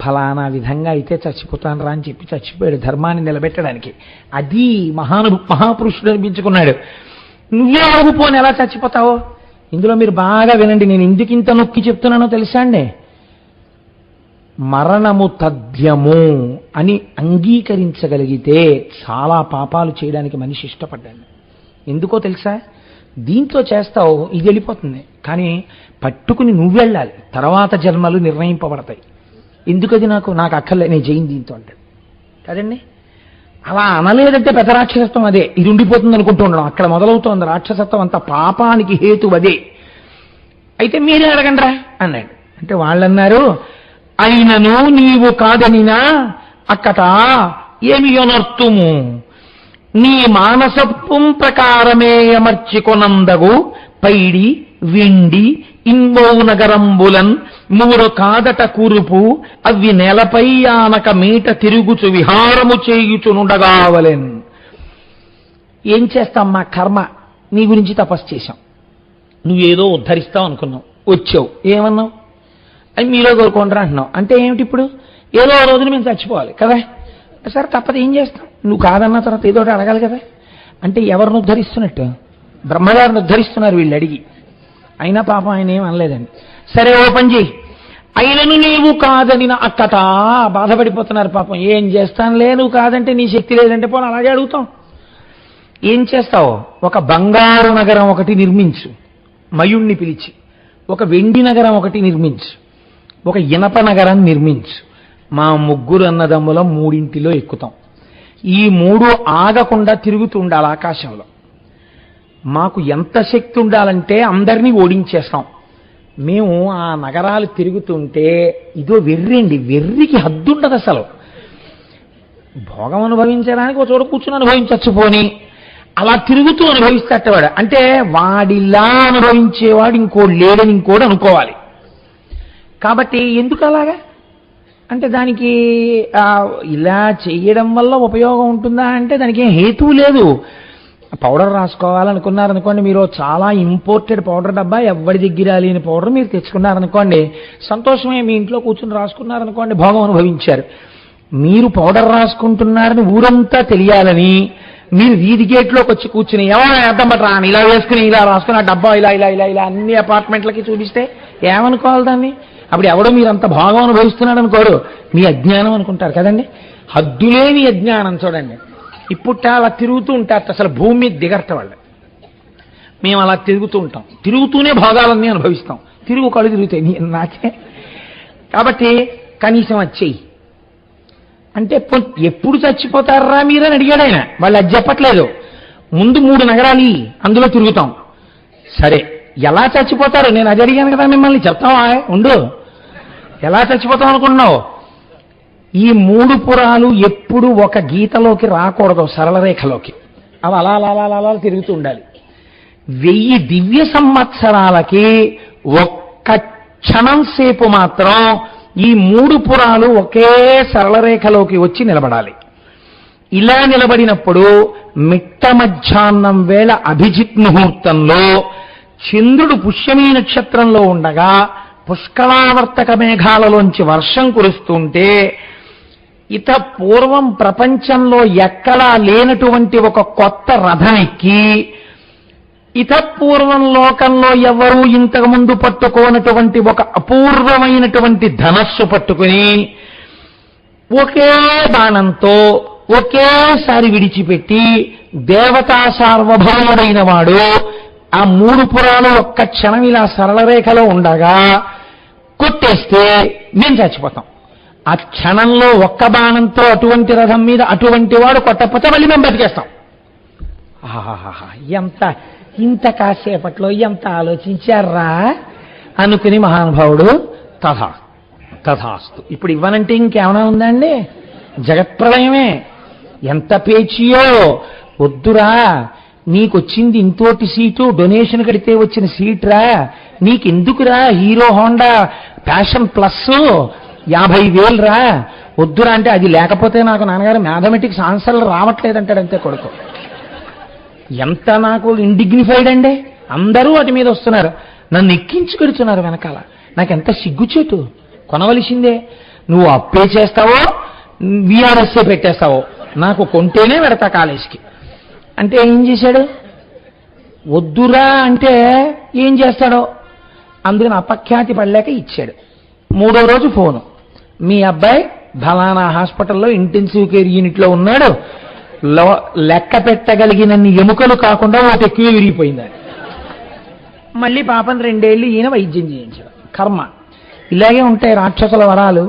ఫలానా విధంగా అయితే చచ్చిపోతాను రా అని చెప్పి చచ్చిపోయాడు ధర్మాన్ని నిలబెట్టడానికి. అది మహాపురుషుడు అనిపించుకున్నాడు. నువ్వే అడుగుపోని ఎలా చచ్చిపోతావో. ఇందులో మీరు బాగా వినండి, నేను ఎందుకు ఇంత నొక్కి చెప్తున్నానో తెలుసా అండి? మరణము తథ్యము అని అంగీకరించగలిగితే చాలా పాపాలు చేయడానికి మనిషి ఇష్టపడ్డాడు. ఎందుకో తెలుసా? దీంతో చేస్తావు ఇది వెళ్ళిపోతుంది, కానీ పట్టుకుని నువ్వు వెళ్ళాలి, తర్వాత జన్మలు నిర్ణయింపబడతాయి. ఎందుకది నాకు అక్కర్లే, నేను జైన్ దీంతో అంటాడు కదండి. అలా అనలేదంటే పెద్ద రాక్షసత్వం అదే, ఇది ఉండిపోతుంది అనుకుంటూ ఉండడం. అక్కడ మొదలవుతోంది రాక్షసత్వం, అంత పాపానికి హేతు అదే. అయితే మీరే అడగండిరా అన్నాడు. అంటే వాళ్ళన్నారు, అయినను నీవు కాదనినా అక్కట ఏమి యొనర్తుము, నీ మానసత్వం ప్రకారమే అమర్చికొనందగు పైడి వెండి ఇన్వౌ నగరంబులన్ మూడు కాదట కూరుపు అవి నెలపై ఆనక మీట తిరుగుచు విహారము చేయుచునుండగావలెన్. ఏం చేస్తాం, మా కర్మ, నీ గురించి తపస్సు చేశాం, నువ్వేదో ఉద్ధరిస్తావు అనుకున్నావు, వచ్చావు, ఏమన్నావు, అది మీలో కోరుకోండిరా అంటున్నావు. అంటే ఏమిటి ఇప్పుడు? ఏదో రోజున మేము చచ్చిపోవాలి కదా, సరే తప్పదు, ఏం చేస్తాం, నువ్వు కాదన్న తర్వాత ఏదో అడగాలి కదా. అంటే ఎవరిని ఉద్ధరిస్తున్నట్టు? బ్రహ్మగారిని ఉద్ధరిస్తున్నారు వీళ్ళు అడిగి. అయినా పాపం ఆయన ఏం అనలేదండి. సరే ఓ పని చేయి, అయినను నీవు కాదని అక్కట బాధపడిపోతున్నారు పాపం. ఏం చేస్తానులే, నువ్వు కాదంటే నీ శక్తి లేదంటే పోనీ అలాగే అడుగుతాం. ఏం చేస్తావు? ఒక బంగారు నగరం ఒకటి నిర్మించు, మయుణ్ణి పిలిచి, ఒక వెండి నగరం ఒకటి నిర్మించు, ఒక ఇనప నగరం నిర్మించు, మా ముగ్గురు అన్నదమ్ములం మూడింటిలో ఎక్కుతాం, ఈ మూడు ఆగకుండా తిరుగుతూ ఉండాలి ఆకాశంలో. మాకు ఎంత శక్తి ఉండాలంటే అందరినీ ఓడించేస్తాం. మేము ఆ నగరాలు తిరుగుతుంటే ఇదో వెర్రండి, వెర్రికి హద్దుండదు అసలు. భోగం అనుభవించడానికి ఒక చోట కూర్చుని అనుభవించచ్చు, పోని అలా తిరుగుతూ అనుభవిస్తేవాడు. అంటే వాడిలా అనుభవించేవాడు ఇంకోడు లేడని ఇంకోడు అనుకోవాలి. కాబట్టి ఎందుకు అలాగా అంటే దానికి ఇలా చేయడం వల్ల ఉపయోగం ఉంటుందా అంటే దానికి ఏం హేతువు లేదు. పౌడర్ రాసుకోవాలనుకున్నారనుకోండి, మీరు చాలా ఇంపోర్టెడ్ పౌడర్ డబ్బా, ఎవరి దగ్గర లేని పౌడర్ మీరు తెచ్చుకున్నారనుకోండి, సంతోషమే, మీ ఇంట్లో కూర్చుని రాసుకున్నారనుకోండి, భోగం అనుభవించారు. మీరు పౌడర్ రాసుకుంటున్నారని ఊరంతా తెలియాలని మీరు వీధి గేట్లోకి వచ్చి కూర్చుని ఏమైనా అర్థం పట్టరా అని ఇలా వేసుకుని ఇలా రాసుకుని ఆ డబ్బా ఇలా ఇలా ఇలా ఇలా అన్ని అపార్ట్మెంట్లకి చూపిస్తే ఏమనుకోవాలి దాన్ని? అప్పుడు ఎవడో మీరు అంత భాగం అనుభవిస్తున్నాడు అనుకోరు, మీ అజ్ఞానం అనుకుంటారు కదండి. హద్దులేని అజ్ఞానం చూడండి. ఇప్పుడు అలా తిరుగుతూ ఉంటారు, అసలు భూమి మీద దిగర్త వాళ్ళు. మేము అలా తిరుగుతూ ఉంటాం, తిరుగుతూనే భాగాలన్నీ అనుభవిస్తాం, తిరుగు కళ్ళు తిరుగుతాయి నాకే. కాబట్టి కనీసం వచ్చేయి అంటే ఎప్పుడు చచ్చిపోతారా మీరని అడిగాడు ఆయన. వాళ్ళు అది చెప్పట్లేదు. ముందు 3 నగరాలు అందులో తిరుగుతాం. సరే ఎలా చచ్చిపోతారు నేను అది అడిగాను కదా మిమ్మల్ని, చెప్తావా? ఉండు, ఎలా చచ్చిపోతాం అనుకుంటున్నావు? ఈ 3 పురాలు ఎప్పుడు ఒక గీతలోకి రాకూడదు, సరళ రేఖలోకి. అవి అలా అలా అలా అలా తిరుగుతూ ఉండాలి. 1000 దివ్య సంవత్సరాలకి ఒక్క క్షణం సేపు మాత్రం ఈ 3 పురాలు ఒకే సరళ రేఖలోకి వచ్చి నిలబడాలి. ఇలా నిలబడినప్పుడు మిట్ట మధ్యాహ్నం వేళ అభిజిత్ ముహూర్తంలో చంద్రుడు పుష్యమీ నక్షత్రంలో ఉండగా పుష్కళావర్తక మేఘాలలోంచి వర్షం కురుస్తుంటే ఇత పూర్వం ప్రపంచంలో ఎక్కడా లేనటువంటి ఒక కొత్త రథమెక్కి ఇత పూర్వం లోకంలో ఎవరూ ఇంతకుముందు పట్టుకోనటువంటి ఒక అపూర్వమైనటువంటి ధనస్సు పట్టుకుని ఒకే బాణంతో ఒకేసారి విడిచిపెట్టి దేవతా సార్వభౌముడైన వాడు ఆ 3 పురాలు ఒక్క క్షణం ఇలా సరళరేఖలో ఉండగా కొట్టేస్తే మేము చచ్చిపోతాం. ఆ క్షణంలో ఒక్క బాణంతో అటువంటి రథం మీద అటువంటి వాడు కొట్టకపోతే మళ్ళీ మేము బతికేస్తాం. ఇంత కాసేపట్లో ఎంత ఆలోచించారా అనుకుని మహానుభావుడు తథాస్తు. ఇప్పుడు ఇవ్వనంటే ఇంకేమైనా ఉందండి? జగత్ప్రళయమే. ఎంత పేచియో వద్దురా, నీకొచ్చింది ఇంతోటి సీటు, డొనేషన్ కడితే వచ్చిన సీట్రా, నీకెందుకురా హీరో హోండా ప్యాషన్ ప్లస్ 50,000 రా, వద్దురా అంటే అది లేకపోతే నాకు నాన్నగారు మ్యాథమెటిక్స్ ఆన్సర్లు రావట్లేదంటాడు అంతే కొడుకు. ఎంత నాకు ఇండిగ్నిఫైడ్ అండి. అందరూ వాటి మీద వస్తున్నారు, నన్ను ఎక్కించుకెడుతున్నారు వెనకాల. నాకెంత సిగ్గుచేటు. కొనవలసిందే. నువ్వు అప్పే చేస్తావో విఆర్ఎస్ఏ పెట్టేస్తావో, నాకు కొంటేనే పెడతా కాలేజీకి అంటే ఏం చేశాడు? వద్దురా అంటే ఏం చేస్తాడో అందుకని అపఖ్యాతి పడలేక ఇచ్చాడు. 3వ రోజు ఫోను, మీ అబ్బాయి ఫలానా హాస్పిటల్లో ఇంటెన్సివ్ కేర్ యూనిట్లో ఉన్నాడు, లెక్క పెట్టగలిగినన్ని ఎముకలు కాకుండా ఒకటి ఎక్కువ విరిగిపోయిందని. మళ్ళీ పాపం 2 ఏళ్ళు ఈయన వైద్యం చేయించాడు. కర్మ. ఇలాగే ఉంటాయి రాక్షసుల వరాలు.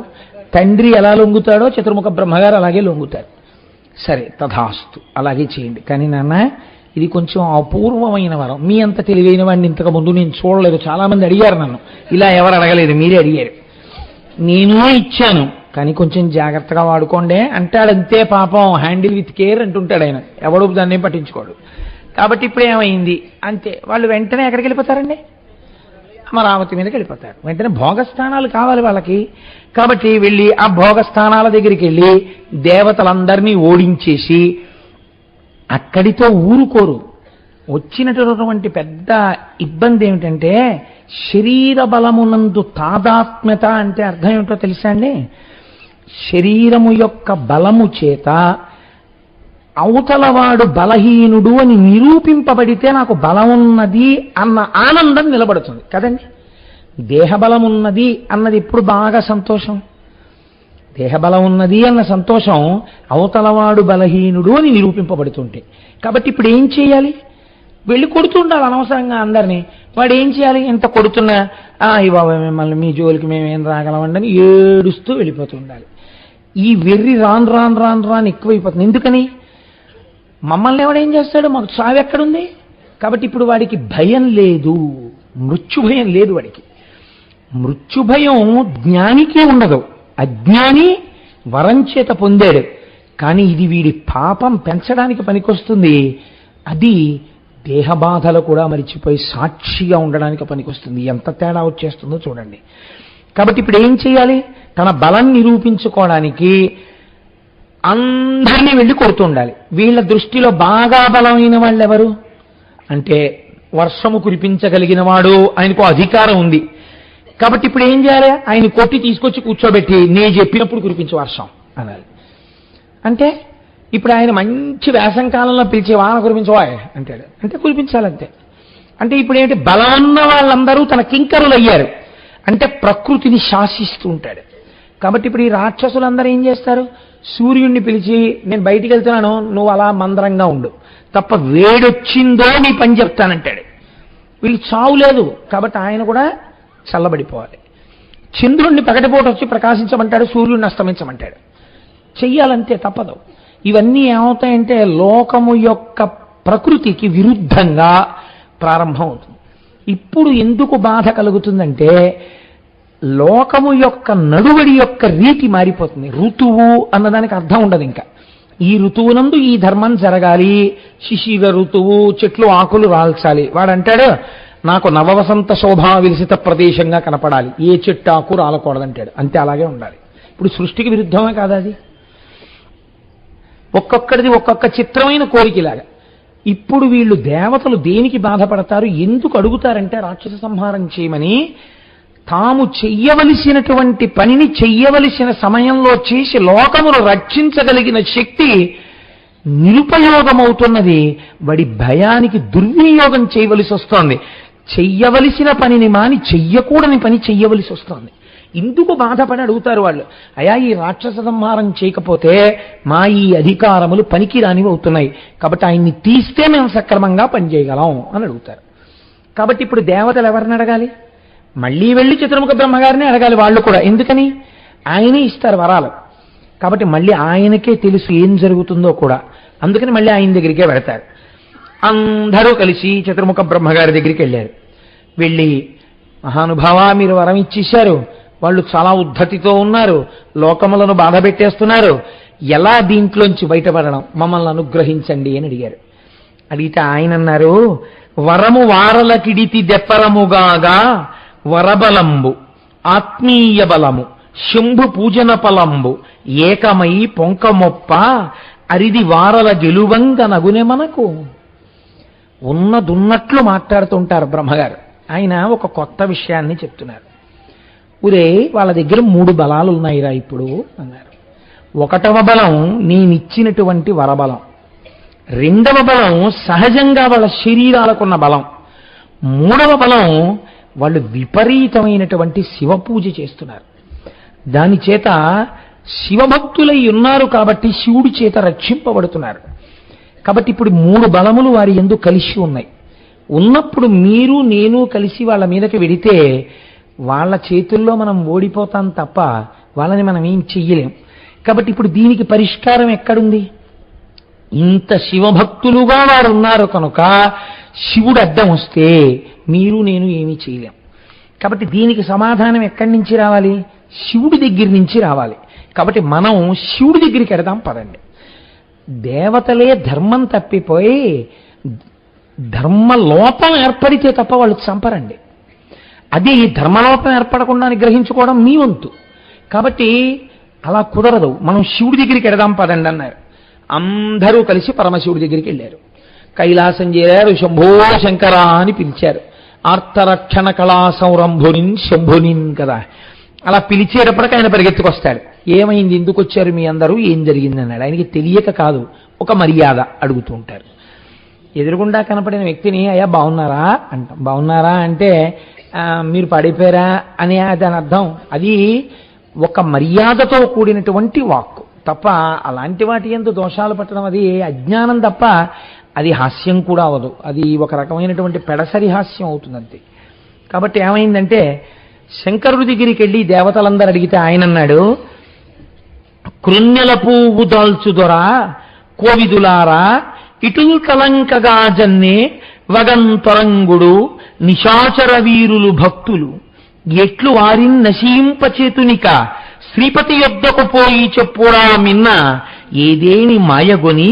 తండ్రి ఎలా లొంగుతాడో చతుర్ముఖ బ్రహ్మగారు అలాగే లొంగుతారు. సరే తథాస్తు, అలాగే చేయండి. కానీ నాన్న ఇది కొంచెం అపూర్వమైన వరం. మీ అంత తెలివైన వాడిని ఇంతకు ముందు నేను చూడలేదు. చాలా మంది అడిగారు నన్ను, ఇలా ఎవరు అడగలేదు, మీరే అడిగారు. నేను ఇచ్చాను, కానీ కొంచెం జాగ్రత్తగా వాడుకోండి అంటాడంతే. పాపం హ్యాండిల్ విత్ కేర్ అంటుంటాడు ఆయన, ఎవడు దాన్ని పట్టించుకోడు. కాబట్టి ఇప్పుడు ఏమైంది అంతే. వాళ్ళు వెంటనే ఎక్కడికి వెళ్ళిపోతారండి? అమరావతి మీదకి వెళ్ళిపోతారు. వెంటనే భోగస్థానాలు కావాలి వాళ్ళకి. కాబట్టి వెళ్ళి ఆ భోగస్థానాల దగ్గరికి వెళ్ళి దేవతలందరినీ ఓడించేసి అక్కడితో ఊరుకోరు. వచ్చినటువంటి పెద్ద ఇబ్బంది ఏమిటంటే శరీర బలమునందు తాదాత్మ్యత అంటే అర్థం ఏమిటో తెలుసా అండి? శరీరము యొక్క బలము చేత అవతలవాడు బలహీనుడు అని నిరూపింపబడితే నాకు బలం ఉన్నది అన్న ఆనందం నిలబడుతుంది కదండి. దేహబలం ఉన్నది అన్నది ఎప్పుడు బాగా సంతోషం. దేహబలం ఉన్నది అన్న సంతోషం అవతలవాడు బలహీనుడు అని నిరూపింపబడుతుంటే. కాబట్టి ఇప్పుడు ఏం చేయాలి? వెళ్ళి కొడుతుండాలి అనవసరంగా అందరినీ. వాడు ఏం చేయాలి? ఎంత కొడుతున్నా బాబా మిమ్మల్ని మీ జోలికి మేమేం రాగలమండి అని ఏడుస్తూ వెళ్ళిపోతూ ఉండాలి. ఈ వెర్రి రాను ఎక్కువైపోతుంది. ఎందుకని? మమ్మల్ని ఎవడేం చేస్తాడు, మాకు చావు ఎక్కడుంది? కాబట్టి ఇప్పుడు వాడికి భయం లేదు, మృత్యుభయం లేదు వాడికి. మృత్యుభయం జ్ఞానికే ఉండదు, అజ్ఞాని వరం చేత పొందాడు. కానీ ఇది వీడి పాపం పెంచడానికి పనికొస్తుంది. అది దేహబాధలు కూడా మరిచిపోయి సాక్షిగా ఉండడానికి పనికొస్తుంది. ఎంత తేడా వచ్చేస్తుందో చూడండి. కాబట్టి ఇప్పుడు ఏం చేయాలి? తన బలం నిరూపించుకోవడానికి అందరినీ వెళ్ళి కొడుతుండాలి. వీళ్ళ దృష్టిలో బాగా బలమైన వాళ్ళు ఎవరు అంటే వర్షము కురిపించగలిగిన వాడు, ఆయనకు అధికారం ఉంది. కాబట్టి ఇప్పుడు ఏం చేయాలి? ఆయన కొట్టి తీసుకొచ్చి కూర్చోబెట్టి నేను చెప్పినప్పుడు కురిపించే వర్షం అనాలి. అంటే ఇప్పుడు ఆయన మంచి వేసం కాలంలో పిలిచే వాన కురిపించవాయ్ అంటాడు, అంటే కురిపించాలంతే. అంటే ఇప్పుడు ఏంటి? బలం ఉన్న వాళ్ళందరూ తన కింకరులు అయ్యారు. అంటే ప్రకృతిని శాసిస్తూ ఉంటాడు. కాబట్టి ఇప్పుడు ఈ రాక్షసులందరూ ఏం చేస్తారు? సూర్యుడిని పిలిచి నేను బయటికి వెళ్తున్నాను, నువ్వు అలా మందరంగా ఉండు, తప్ప వేడొచ్చిందో నీ పని చెప్తానంటాడు. వీళ్ళకి చావు లేదు కాబట్టి ఆయన కూడా చల్లబడిపోవాలి. చంద్రుణ్ణి పగటిపూట వచ్చి ప్రకాశించమంటాడు, సూర్యుడిని అస్తమించమంటాడు. చెయ్యాలంతే, తప్పదు. ఇవన్నీ ఏమవుతాయంటే లోకము యొక్క ప్రకృతికి విరుద్ధంగా ప్రారంభం అవుతుంది. ఇప్పుడు ఎందుకు బాధ కలుగుతుందంటే లోకము యొక్క నడువడి యొక్క రీతి మారిపోతుంది. ఋతువు అన్నదానికి అర్థం ఉండదు. ఇంకా ఈ ఋతువునందు ఈ ధర్మం జరగాలి, శిశిర ఋతువు, చెట్లు ఆకులు రాల్చాలి. వాడంటాడు నాకు నవవసంత శోభా విలసిత ప్రదేశంగా కనపడాలి, ఏ చెట్టు ఆకు రాలకూడదంటాడు. అంతే, అలాగే ఉండాలి. ఇప్పుడు సృష్టికి విరుద్ధమే కాదా అది? ఒక్కొక్కడిది ఒక్కొక్క చిత్రమైన కోరికలాగా. ఇప్పుడు వీళ్ళు దేవతలు దేనికి బాధపడతారు, ఎందుకు అడుగుతారంటే రాక్షస సంహారం చేయమని తాము చెయ్యవలసినటువంటి పనిని చెయ్యవలసిన సమయంలో చేసి లోకమును రక్షించగలిగిన శక్తి నిరుపయోగమవుతున్నది. వాడి భయానికి దుర్వినియోగం చేయవలసి వస్తోంది. చెయ్యవలసిన పనిని మాని చెయ్యకూడని పని చెయ్యవలసి వస్తోంది. ఇందుకు బాధపడి అడుగుతారు వాళ్ళు, అయా ఈ రాక్షస సంహారం చేయకపోతే మా ఈ అధికారములు పనికిరానివి అవుతున్నాయి, కాబట్టి ఆయన్ని తీస్తే మేము సక్రమంగా పనిచేయగలం అని అడుగుతారు. కాబట్టి ఇప్పుడు దేవతలు ఎవరిని అడగాలి? మళ్ళీ వెళ్ళి చతుర్ముఖ బ్రహ్మగారిని అడగాలి వాళ్ళు కూడా. ఎందుకని? ఆయనే ఇస్తారు వరాలు. కాబట్టి మళ్ళీ ఆయనకే తెలుసు ఏం జరుగుతుందో కూడా. అందుకని మళ్ళీ ఆయన దగ్గరికే వెళతారు. అందరూ కలిసి చతుర్ముఖ బ్రహ్మగారి దగ్గరికి వెళ్ళారు. వెళ్ళి, మహానుభావ మీరు వరం ఇచ్చేశారు, వాళ్ళు చాలా ఉద్ధతితో ఉన్నారు, లోకములను బాధ పెట్టేస్తున్నారు, ఎలా దీంట్లోంచి బయటపడడం, మమ్మల్ని అనుగ్రహించండి అని అడిగారు. అడిగితే ఆయన అన్నారు, వరము వారలకిడితి దెప్పరముగాగా వరబలంబు ఆత్మీయ బలము శంభు పూజన ఫలంబు ఏకమై పొంకమొప్ప అరిది వారల గెలువంగ నగునే మనకు. ఉన్నదున్నట్లు మాట్లాడుతుంటారు బ్రహ్మగారు. ఆయన ఒక కొత్త విషయాన్ని చెప్తున్నారు. ఊరే వాళ్ళ దగ్గర 3 బలాలు ఉన్నాయిరా ఇప్పుడు అన్నారు. 1వ బలం నేనిచ్చినటువంటి వరబలం, 2వ బలం సహజంగా వాళ్ళ శరీరాలకున్న బలం, 3వ బలం వాళ్ళు విపరీతమైనటువంటి శివ పూజ చేస్తున్నారు. దాని చేత శివభక్తులై ఉన్నారు కాబట్టి శివుడి చేత రక్షింపబడుతున్నారు. కాబట్టి ఇప్పుడు 3 బలములు వారి యందు కలిసి ఉన్నాయి. ఉన్నప్పుడు మీరు నేను కలిసి వాళ్ళ మీదకి వెడితే వాళ్ళ చేతుల్లో మనం ఓడిపోతాం తప్ప వాళ్ళని మనం ఏం చెయ్యలేం. కాబట్టి ఇప్పుడు దీనికి పరిష్కారం ఎక్కడుంది? ఇంత శివభక్తులుగా వారు ఉన్నారు కనుక శివుడు అడ్డం వస్తే మీరు నేను ఏమీ చేయలేం. కాబట్టి దీనికి సమాధానం ఎక్కడి నుంచి రావాలి? శివుడి దగ్గర నుంచి రావాలి. కాబట్టి మనం శివుడి దగ్గరికి ఎడదాం పదండి. దేవతలే ధర్మం తప్పిపోయి ధర్మలోపం ఏర్పడితే తప్ప వాళ్ళు చంపరండి. అది ధర్మలోపం ఏర్పడకుండా గ్రహించుకోవడం మీ వంతు. కాబట్టి అలా కుదరదు. మనం శివుడి దగ్గరికి ఎడదాం పదండి అన్నారు. అందరూ కలిసి పరమశివుడి దగ్గరికి వెళ్ళారు. కైలాసం చేరారు. శంభో శంకర అని పిలిచారు. ఆర్తరక్షణ కళా సంరంభునిన్ శంభునిన్ కదా. అలా పిలిచేటప్పటికి ఆయన పరిగెత్తుకొస్తాడు. ఏమైంది, ఎందుకు వచ్చారు మీ అందరూ, ఏం జరిగింది అన్నాడు. ఆయనకి తెలియక కాదు, ఒక మర్యాద అడుగుతూ ఉంటారు. ఎదురుగుండా కనపడిన వ్యక్తిని అయ్యా బాగున్నారా అంటాం. బాగున్నారా అంటే మీరు పడిపోయారా అని దాని అర్థం. అది ఒక మర్యాదతో కూడినటువంటి వాక్కు తప్ప అలాంటి వాటి యందు దోషాలు పట్టడం అది అజ్ఞానం తప్ప అది హాస్యం కూడా అవదు. అది ఒక రకమైనటువంటి పెడసరి హాస్యం అవుతుంది అంతే. కాబట్టి ఏమైందంటే శంకరుడి దగ్గరికి వెళ్ళి దేవతలందరూ అడిగితే ఆయన అన్నాడు, కృణ్యల పువ్వు దాల్చుదొరా కోవిదులారా ఇటుల్ కలంకగా జన్నే వగంతొరంగుడు నిశాచర వీరులు భక్తులు ఎట్లు వారిని నశింపచేతునిక శ్రీపతి యొద్దకు పోయి చెప్పుడా మిన్న ఏదేని మాయగొని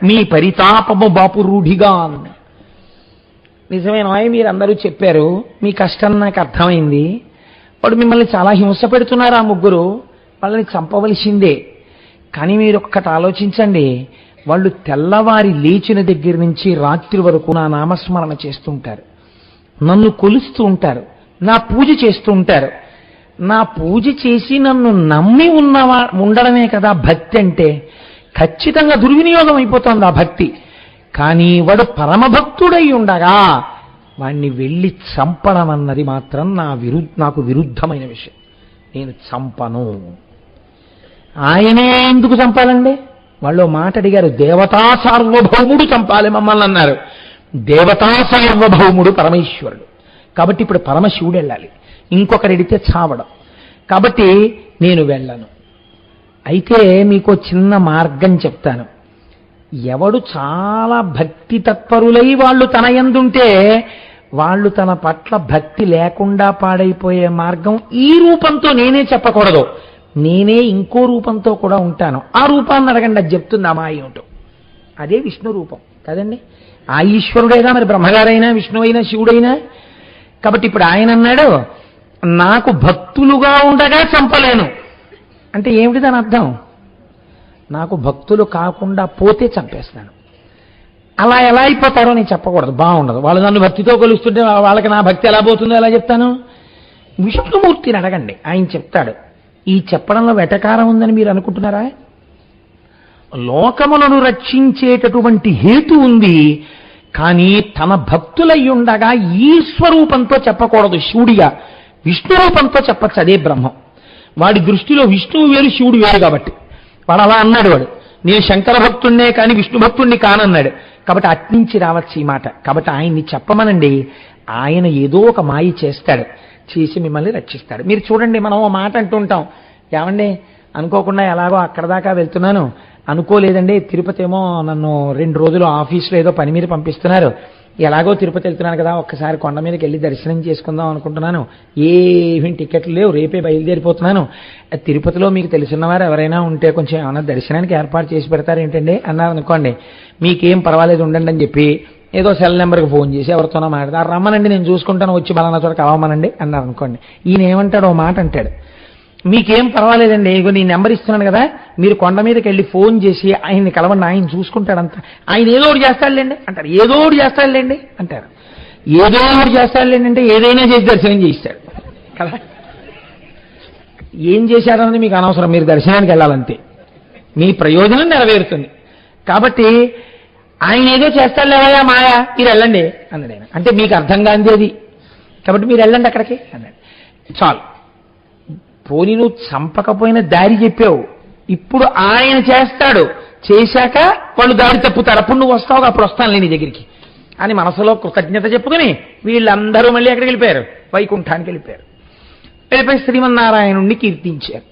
మీ పరితాపము బాపు రూఢిగా. నిజమేనా? మీరందరూ చెప్పారు, మీ కష్టం నాకు అర్థమైంది. వాడు మిమ్మల్ని చాలా హింస పెడుతున్నారు. ఆ 3 వాళ్ళని చంపవలసిందే. కానీ మీరు ఒక్కటి ఆలోచించండి, వాళ్ళు తెల్లవారి లేచిన దగ్గర నుంచి రాత్రి వరకు నా నామస్మరణ చేస్తుంటారు, నన్ను కొలుస్తూ ఉంటారు, నా పూజ చేస్తూ ఉంటారు. నా పూజ చేసి నన్ను నమ్మి ఉండడమే కదా భక్తి అంటే. ఖచ్చితంగా దుర్వినియోగం అయిపోతుంది ఆ భక్తి. కానీ వాడు పరమభక్తుడై ఉండగా వాణ్ణి వెళ్ళి చంపడం అన్నది మాత్రం నాకు విరుద్ధమైన విషయం. నేను చంపను. ఆయనే ఎందుకు చంపాలండి? వాళ్ళు మాట అడిగారు, దేవతా సార్వభౌముడు చంపాలి మమ్మల్ని అన్నారు. దేవతా సార్వభౌముడు పరమేశ్వరుడు. కాబట్టి ఇప్పుడు పరమశివుడు వెళ్ళాలి, ఇంకొకరెడితే చావడం. కాబట్టి నేను వెళ్ళను. అయితే మీకు చిన్న మార్గం చెప్తాను. ఎవడు చాలా భక్తి తత్పరులై వాళ్ళు తన యందుంటే వాళ్ళు తన పట్ల భక్తి లేకుండా పాడైపోయే మార్గం ఈ రూపంతో నేనే చెప్పకూడదు, నేనే ఇంకో రూపంతో కూడా ఉంటాను. ఆ రూపాన్ని అడగండి, అది చెప్తుంది అమ్మా ఏమిటో. అదే విష్ణు రూపం కదండి. ఆ ఈశ్వరుడేగా మరి బ్రహ్మగారైనా విష్ణువైనా శివుడైనా. కాబట్టి ఇప్పుడు ఆయన అన్నాడు, నాకు భక్తులుగా ఉండగా చంపలేను అంటే ఏమిటి దాని అర్థం? నాకు భక్తులు కాకుండా పోతే చంపేస్తాను. అలా ఎలా అయిపోతారో నేను చెప్పకూడదు, బాగుండదు. వాళ్ళు నన్ను భక్తితో కొలుస్తుంటే వాళ్ళకి నా భక్తి ఎలా పోతుందో ఎలా చెప్తాను? విష్ణుమూర్తిని అడగండి, ఆయన చెప్తాడు. ఈ చెప్పడంలో వెటకారం ఉందని మీరు అనుకుంటున్నారా? లోకములను రక్షించేటటువంటి హేతు ఉంది, కానీ తన భక్తులయ్యుండగా ఈ స్వరూపంతో చెప్పకూడదు. శివుడిగా విష్ణు రూపంతో చెప్పచ్చు, అదే బ్రహ్మం. వాడి దృష్టిలో విష్ణువు వేరు, శివుడు వేరు. కాబట్టి వాడు అలా అన్నాడు. వాడు నేను శంకర భక్తుడినే కానీ విష్ణు భక్తుడిని కానన్నాడు. కాబట్టి అట్నుంచి రావచ్చు ఈ మాట. కాబట్టి ఆయన్ని చెప్పమనండి, ఆయన ఏదో ఒక మాయ చేస్తాడు, చేసి మిమ్మల్ని రక్షిస్తాడు. మీరు చూడండి, మనం ఓ మాట అంటూ ఉంటాం, ఏమండి అనుకోకుండా ఎలాగో అక్కడ దాకా వెళ్తున్నాను, అనుకోలేదండి తిరుపతి ఏమో నన్ను 2 రోజులు ఆఫీస్లో ఏదో పని మీద పంపిస్తున్నారు, ఎలాగో తిరుపతి వెళ్తున్నాను కదా, ఒక్కసారి కొండ మీదకి వెళ్ళి దర్శనం చేసుకుందాం అనుకుంటున్నాను, ఏమీ టికెట్లు లేవు, రేపే బయలుదేరిపోతున్నాను, తిరుపతిలో మీకు తెలిసినవారు ఎవరైనా ఉంటే కొంచెం ఏమైనా దర్శనానికి ఏర్పాటు చేసి పెడతారు ఏంటండి అన్నారు అనుకోండి, మీకేం పర్వాలేదు ఉండండి అని చెప్పి ఏదో సెల్ నెంబర్కి ఫోన్ చేసి ఎవరితోనో మాట్లాడతారు, రమ్మనండి నేను చూసుకుంటాను, వచ్చి బలానా చోట కలవమనండి అన్నారు అనుకోండి. ఈయన ఏమంటాడు, ఓ మాట అంటాడు, మీకేం పర్వాలేదండి, ఇగో నీ నెంబర్ ఇస్తున్నాను కదా, మీరు కొండ మీదకి వెళ్ళి ఫోన్ చేసి ఆయన్ని కలవండి, ఆయన చూసుకుంటాడంత, ఆయన ఏదో ఒకటి చేస్తాడులేండి అంటారు. ఏదో ఒకటి చేస్తాడులేండి అంటారు. ఏదో ఒకటి చేస్తాడులేండి అంటే ఏదైనా చేసి దర్శనం చేయిస్తాడు కదా. ఏం చేశారన్నది మీకు అనవసరం, మీరు దర్శనానికి వెళ్ళాలంతే, మీ ప్రయోజనం నెరవేరుతుంది. కాబట్టి ఆయన ఏదో చేస్తాడులేవయ్యా మాయా, మీరు వెళ్ళండి అన్నాడు ఆయన. అంటే మీకు అర్థం కాంది అది, కాబట్టి మీరు వెళ్ళండి అక్కడికి అన్నాడు. చాలు, పోనీ నువ్వు చంపకపోయిన దారి చెప్పావు, ఇప్పుడు ఆయన చేస్తాడు, చేశాక వాళ్ళు దారి తప్పుతారు, అప్పుడు నువ్వు వస్తావు, అప్పుడు వస్తానులే నీ దగ్గరికి అని మనసులో కృతజ్ఞత చెప్పుకుని వీళ్ళందరూ మళ్ళీ ఎక్కడికి వెళ్ళిపోయారు, వైకుంఠానికి వెళ్ళిపోయారు. వెళ్ళిపోయి శ్రీమన్నారాయణుణ్ణి కీర్తించారు.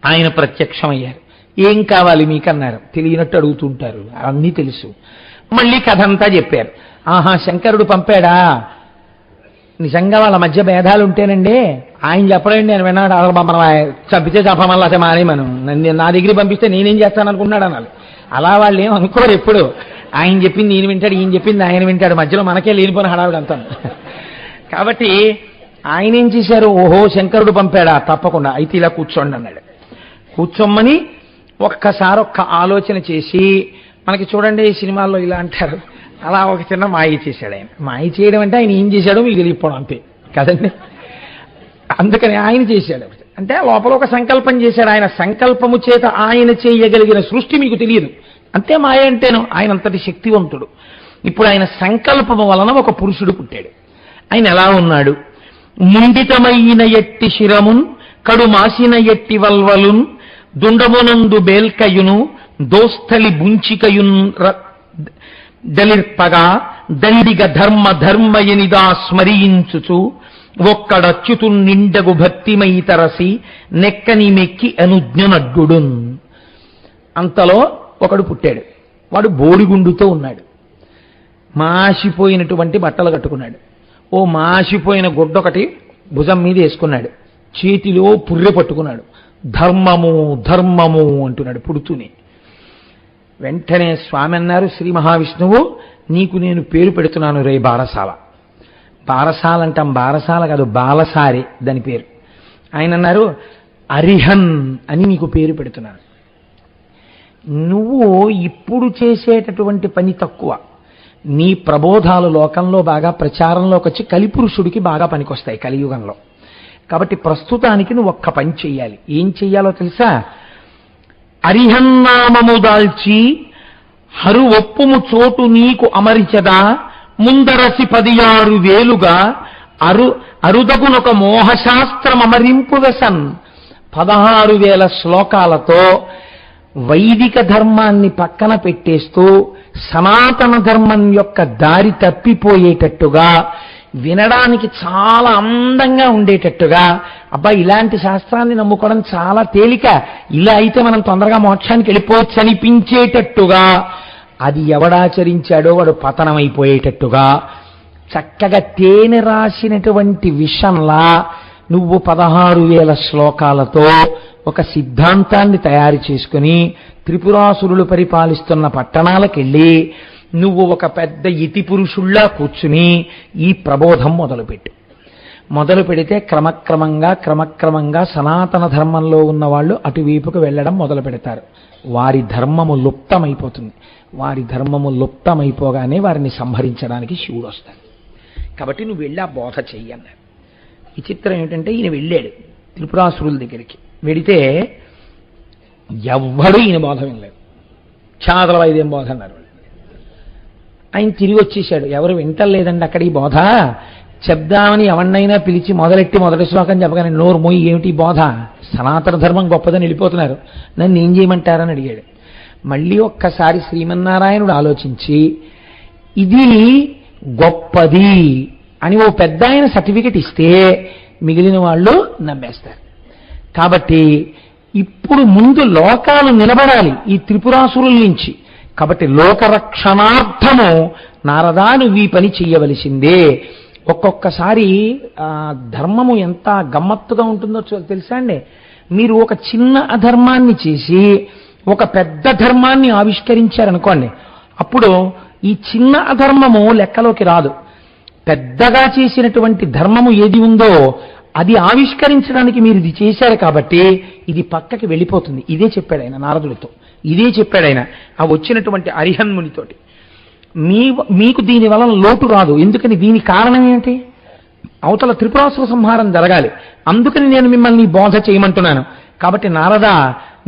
ఆయన ప్రత్యక్షమయ్యారు. ఏం కావాలి మీకన్నారు, తెలియనట్టు అడుగుతుంటారు, అన్నీ తెలుసు. మళ్ళీ కథ అంతా చెప్పారు. ఆహా, శంకరుడు పంపాడా, నిజంగా వాళ్ళ మధ్య భేదాలు ఉంటేనండి ఆయన చెప్పడండి నేను విన్నాడు, మనం చంపితే చంపమల్లా అసలు మానేమను, నా దగ్గరికి పంపిస్తే నేనేం చేస్తాను అనుకున్నాడు అనాలి. అలా వాళ్ళు ఏం అనుకోరు ఎప్పుడు. ఆయన చెప్పింది ఈయన వింటాడు, ఈయన చెప్పింది ఆయన వింటాడు, మధ్యలో మనకే లేనిపోయిన హడావిడి అంతా. కాబట్టి ఆయన ఏం చేశారు, ఓహో శంకరుడు పంపాడా, తప్పకుండా అయితే ఇలా కూర్చోండి అన్నాడు. కూర్చోమ్మని ఒక్కసారి ఆలోచన చేసి, మనకి చూడండి ఈ సినిమాల్లో ఇలా అంటారు, అలా ఒక చిన్న మాయ చేశాడు ఆయన. మాయ చేయడం అంటే ఆయన ఏం చేశాడో మీకు తెలియకపోవడం అంతే కదండి. అందుకని ఆయన చేశాడు అంటే లోపల ఒక సంకల్పం చేశాడు. ఆయన సంకల్పము చేత ఆయన చేయగలిగిన సృష్టి మీకు తెలియదు, అంతే మాయ అంటేను. ఆయన అంతటి శక్తివంతుడు. ఇప్పుడు ఆయన సంకల్పము వలన ఒక పురుషుడు పుట్టాడు. ఆయన ఎలా ఉన్నాడు, ముండితమైన ఎట్టి శిరమున్ కడు మాసిన ఎట్టి వల్వలున్ దుండమునందు బేల్కయును దోస్థలి బుంచికయున్ దలిర్పగా దండిగ ధర్మ ధర్మయనిదా స్మరించుచు ఒక్కడచ్యుతు నిండగు భక్తిమై తరసి నెక్కని మెక్కి అనుజ్ఞనడ్డుడున్. అంతలో ఒకడు పుట్టాడు. వాడు బోడిగుండుతో ఉన్నాడు, మాసిపోయినటువంటి బట్టలు కట్టుకున్నాడు, ఓ మాసిపోయిన గుడ్డొకటి భుజం మీద వేసుకున్నాడు, చేతిలో పుర్రె పట్టుకున్నాడు, ధర్మము ధర్మము అంటున్నాడు పుడుతూనే. వెంటనే స్వామి అన్నారు, శ్రీ మహావిష్ణువు నీకు నేను పేరు పెడుతున్నాను రే బారసాల. బారసాల అంటాం, బారసాల కాదు బాలసారి దాని పేరు. ఆయన అన్నారు అరిహన్ అని నీకు పేరు పెడుతున్నాను. నువ్వు ఇప్పుడు చేసేటటువంటి పని తక్కువ, నీ ప్రబోధాలు లోకంలో బాగా ప్రచారంలోకి వచ్చి కలిపురుషుడికి బాగా పనికొస్తాయి కలియుగంలో. కాబట్టి ప్రస్తుతానికి నువ్వు ఒక్క పని చెయ్యాలి. ఏం చెయ్యాలో తెలుసా, అరిహన్నామము దాల్చి హరు ఒప్పుము చోటు నీకు అమరిచదా ముందరసి 16 వేలుగా అరుదగునొక మోహశాస్త్రం అమరింపు వెసన్. 16,000 శ్లోకాలతో వైదిక ధర్మాన్ని పక్కన పెట్టేస్తూ సనాతన ధర్మం యొక్క దారి తప్పిపోయేటట్టుగా, వినడానికి చాలా అందంగా ఉండేటట్టుగా, అబ్బా ఇలాంటి శాస్త్రాన్ని నమ్ముకోవడం చాలా తేలిక, ఇలా అయితే మనం తొందరగా మోక్షానికి వెళ్ళిపోవచ్చు అనిపించేటట్టుగా, అది ఎవడాచరించాడో వాడు పతనమైపోయేటట్టుగా, చక్కగా తేనె రాసినటువంటి విషంలా నువ్వు 16,000 శ్లోకాలతో ఒక సిద్ధాంతాన్ని తయారు చేసుకుని త్రిపురాసురులు పరిపాలిస్తున్న పట్టణాలకెళ్ళి నువ్వు ఒక పెద్ద ఇతి పురుషుల్లా కూర్చుని ఈ ప్రబోధం మొదలుపెట్టు. మొదలు పెడితే క్రమక్రమంగా సనాతన ధర్మంలో ఉన్న వాళ్ళు అటువైపుకు వెళ్ళడం మొదలు పెడతారు. వారి ధర్మము లుప్తమైపోతుంది. వారి ధర్మము లుప్తమైపోగానే వారిని సంహరించడానికి శివుడు వస్తాడు. కాబట్టి నువ్వు వెళ్ళి ఆ బోధ చెయ్యన్నారు. విచిత్రం ఏమిటంటే ఈయన వెళ్ళాడు త్రిపురాసురుల దగ్గరికి. వెడితే ఎవ్వడూ ఈయన బోధ వినలేదు. చాదల వైద్యం బోధ అన్నారు. ఆయన తిరిగి వచ్చేసాడు. ఎవరు వింటలేదండి అక్కడ ఈ బోధ, చెప్దామని ఎవరినైనా పిలిచి మొదలెట్టి మొదటి శ్లోకం చెప్పగానే నోరు మోయి ఏమిటి బోధ, సనాతన ధర్మం గొప్పదని వెళ్ళిపోతున్నారు, నన్ను ఏం చేయమంటారని అడిగాడు. మళ్ళీ ఒక్కసారి శ్రీమన్నారాయణుడు ఆలోచించి ఇది గొప్పది అని ఓ పెద్ద ఆయన సర్టిఫికెట్ ఇస్తే మిగిలిన వాళ్ళు నమ్మేస్తారు. కాబట్టి ఇప్పుడు ముందు లోకాలు నిలబడాలి ఈ త్రిపురాసురుల నుంచి. కాబట్టి లోకరక్షణార్థము నారదాను ఈ పని చెయ్యవలసిందే. ఒక్కొక్కసారి ధర్మము ఎంత గమ్మత్తుగా ఉంటుందో తెలుసా అండి. మీరు ఒక చిన్న అధర్మాన్ని చేసి ఒక పెద్ద ధర్మాన్ని ఆవిష్కరించారనుకోండి, అప్పుడు ఈ చిన్న అధర్మము లెక్కలోకి రాదు. పెద్దగా చేసినటువంటి ధర్మము ఏది ఉందో అది ఆవిష్కరించడానికి మీరు ఇది చేశారు కాబట్టి ఇది పక్కకి వెళ్ళిపోతుంది. ఇదే చెప్పాడు ఆయన నారదుడితో, ఇదే చెప్పాడు ఆయన ఆ వచ్చినటువంటి అరిహన్మునితోటి. మీకు దీని వలన లోటు రాదు. ఎందుకని? దీని కారణం ఏంటి? అవతల త్రిపురాసుర సంహారం జరగాలి. అందుకని నేను మిమ్మల్ని బోధ చేయమంటున్నాను. కాబట్టి నారద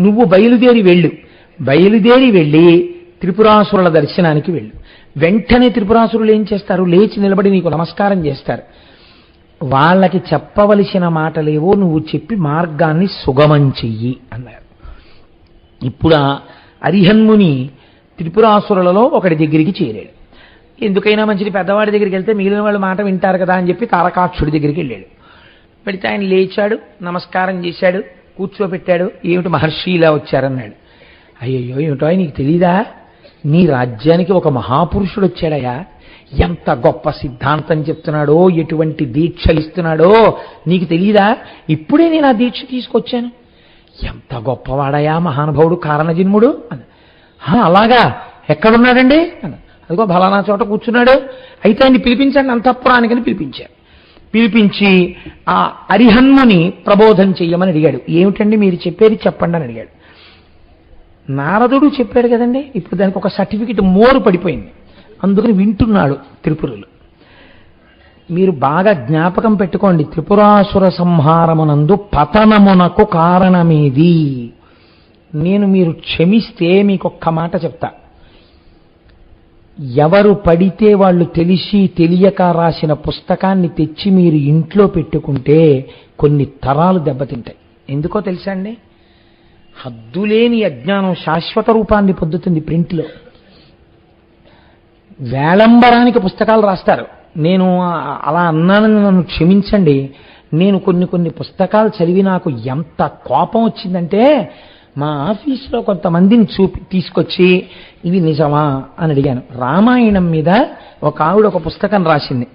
నువ్వు బయలుదేరి వెళ్ళి త్రిపురాసురుల దర్శనానికి వెళ్ళు. వెంటనే త్రిపురాసురులు ఏం చేస్తారు? లేచి నిలబడి నీకు నమస్కారం చేస్తారు. వాళ్ళకి చెప్పవలసిన మాటలేవో నువ్వు చెప్పి మార్గాన్ని సుగమం చెయ్యి అన్నారు. ఇప్పుడు అరిహన్ముని త్రిపురాసురులలో ఒకటి దగ్గరికి చేరాడు. ఎందుకైనా మంచిది పెద్దవాడి దగ్గరికి వెళ్తే మిగిలిన వాళ్ళు మాట వింటారు కదా అని చెప్పి తారకాక్షుడి దగ్గరికి వెళ్ళాడు. వెళితే ఆయన లేచాడు, నమస్కారం చేశాడు, కూర్చోబెట్టాడు. ఏమిటి మహర్షి ఇలా వచ్చారన్నాడు. అయ్యయ్యో ఏమిటో నీకు తెలీదా, నీ రాజ్యానికి ఒక మహాపురుషుడు వచ్చాడయా, ఎంత గొప్ప సిద్ధాంతం చెప్తున్నాడో, ఎటువంటి దీక్షలు ఇస్తున్నాడో నీకు తెలీదా? ఇప్పుడే నేను ఆ దీక్ష తీసుకొచ్చాను. ఎంత గొప్పవాడయా మహానుభావుడు కారణజన్ముడు అని. అలాగా, ఎక్కడున్నాడండి అని. అదిగో బలానా చోట కూర్చున్నాడు. అయితే ఆయన్ని పిలిపించండి అంతఃపురానికని పిలిపించారు. పిలిపించి ఆ అరిహన్ముని ప్రబోధం చెయ్యమని అడిగాడు. ఏమిటండి మీరు చెప్పేది చెప్పండి అని అడిగాడు. నారదుడు చెప్పాడు కదండి, ఇప్పుడు దానికి ఒక సర్టిఫికెట్ మోరు పడిపోయింది. అందుకని వింటున్నాడు త్రిపురులు. మీరు బాగా జ్ఞాపకం పెట్టుకోండి, త్రిపురాసుర సంహారమునందు పతనమునకు కారణమేది. నేను మీరు క్షమిస్తే మీకు ఒక్క మాట చెప్తా. ఎవరు పడితే వాళ్ళు తెలిసి తెలియక రాసిన పుస్తకాన్ని తెచ్చి మీరు ఇంట్లో పెట్టుకుంటే కొన్ని తరాలు దెబ్బతింటాయి. ఎందుకో తెలుసా అండి? హద్దులేని అజ్ఞానం శాశ్వత రూపాన్ని పొందుతుంది ప్రింట్లో. వేళంబరానికి పుస్తకాలు రాస్తారు. నేను అలా అన్నానని నన్ను క్షమించండి. నేను కొన్ని పుస్తకాలు చదివి నాకు ఎంత కోపం వచ్చిందంటే, మా ఆఫీసులో కొంతమందిని తీసుకొచ్చి ఇవి నిజమా అని అడిగాను. రామాయణం మీద ఒక ఆవిడ ఒక పుస్తకం రాసింది.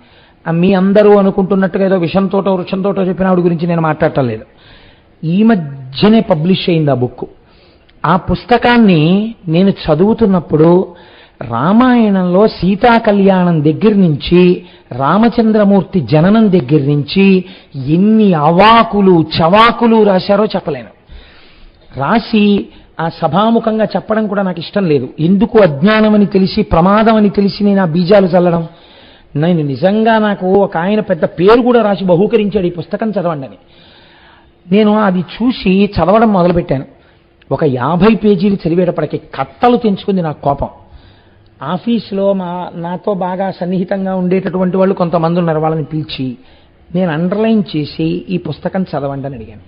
మీ అందరూ అనుకుంటున్నట్టుగా ఏదో విషంతోటో వృక్షంతోటో చెప్పిన ఆవిడ గురించి నేను మాట్లాడటం లేదు. ఈ మధ్యనే పబ్లిష్ అయింది ఆ బుక్. ఆ పుస్తకాన్ని నేను చదువుతున్నప్పుడు రామాయణంలో సీతా కళ్యాణం దగ్గర నుంచి రామచంద్రమూర్తి జననం దగ్గర నుంచి ఎన్ని అవాకులు చవాకులు రాశారో చెప్పలేను. రాసి ఆ సభాముఖంగా చెప్పడం కూడా నాకు ఇష్టం లేదు. ఎందుకు అజ్ఞానమని తెలిసి ప్రమాదం అని తెలిసి నేను ఆ బీజాలు చల్లడం. నేను నిజంగా నాకు ఒక ఆయన పెద్ద పేరు కూడా రాసి బహూకరించాడు ఈ పుస్తకం చదవండి అని. నేను అది చూసి చదవడం మొదలుపెట్టాను. ఒక 50 పేజీలు చదివేటప్పటికి కట్టలు తెంచుకుంది నాకు కోపం. ఆఫీసులో నాతో బాగా సన్నిహితంగా ఉండేటటువంటి వాళ్ళు కొంతమంది ఉన్నారు. వాళ్ళని పిలిచి నేను అండర్లైన్ చేసి ఈ పుస్తకం చదవండి అని అడిగాను.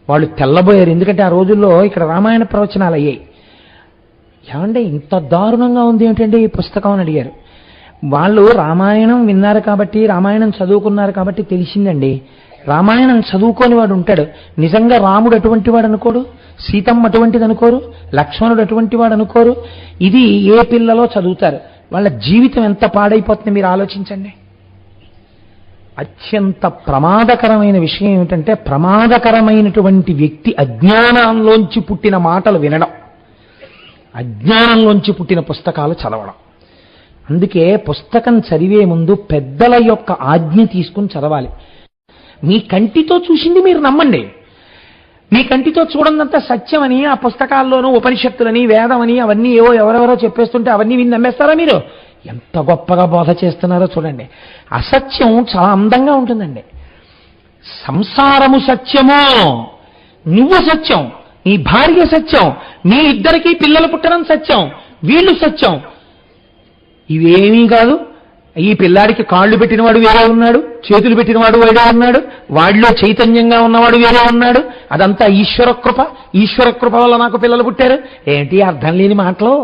వాళ్ళు తెల్లబోయారు. ఎందుకంటే ఆ రోజుల్లో ఇక్కడ రామాయణ ప్రవచనాలు అయ్యాయి. ఏమంటే ఇంత దారుణంగా ఉంది ఏమిటంటే ఈ పుస్తకం అని అడిగారు. వాళ్ళు రామాయణం విన్నారు కాబట్టి, రామాయణం చదువుకున్నారు కాబట్టి తెలిసిందండి. రామాయణం చదువుకోని వాడు ఉంటాడు. నిజంగా రాముడు అటువంటి వాడు అనుకోడు, సీతమ్మ అటువంటిది అనుకోరు, లక్ష్మణుడు అటువంటి వాడు అనుకోరు. ఇది ఏ పిల్లలో చదువుతారు. వాళ్ళ జీవితం ఎంత పాడైపోతుంది మీరు ఆలోచించండి. అత్యంత ప్రమాదకరమైన విషయం ఏమిటంటే, ప్రమాదకరమైనటువంటి వ్యక్తి అజ్ఞానంలోంచి పుట్టిన మాటలు వినడం, అజ్ఞానంలోంచి పుట్టిన పుస్తకాలు చదవడం. అందుకే పుస్తకం చదివే ముందు పెద్దల యొక్క ఆజ్ఞ తీసుకుని చదవాలి. మీ కంటితో చూసింది మీరు నమ్మండి. మీ కంటితో చూడనంత సత్యమని ఆ పుస్తకాల్లోనూ ఉపనిషత్తులని వేదమని అవన్నీ ఏవో ఎవరెవరో చెప్పేస్తుంటే అవన్నీ విని నమ్మేస్తారా మీరు? ఎంత గొప్పగా బోధ చేస్తున్నారో చూడండి. అసత్యం చాలా అందంగా ఉంటుందండి. సంసారము సత్యమో, నువ్వు సత్యం, నీ భార్య సత్యం, మీ ఇద్దరికీ పిల్లలు పుట్టడం సత్యం, వీళ్ళు సత్యం. ఇవేమీ కాదు. ఈ పిల్లాడికి కాళ్ళు పెట్టినవాడు వేరే ఉన్నాడు, చేతులు పెట్టినవాడు వేరే ఉన్నాడు, వాడిలో చైతన్యంగా ఉన్నవాడు వేరే ఉన్నాడు. అదంతా ఈశ్వర కృప. ఈశ్వర కృప వల్ల నాకు పిల్లలు పుట్టారు. ఏంటి అర్థం లేని మాటలు?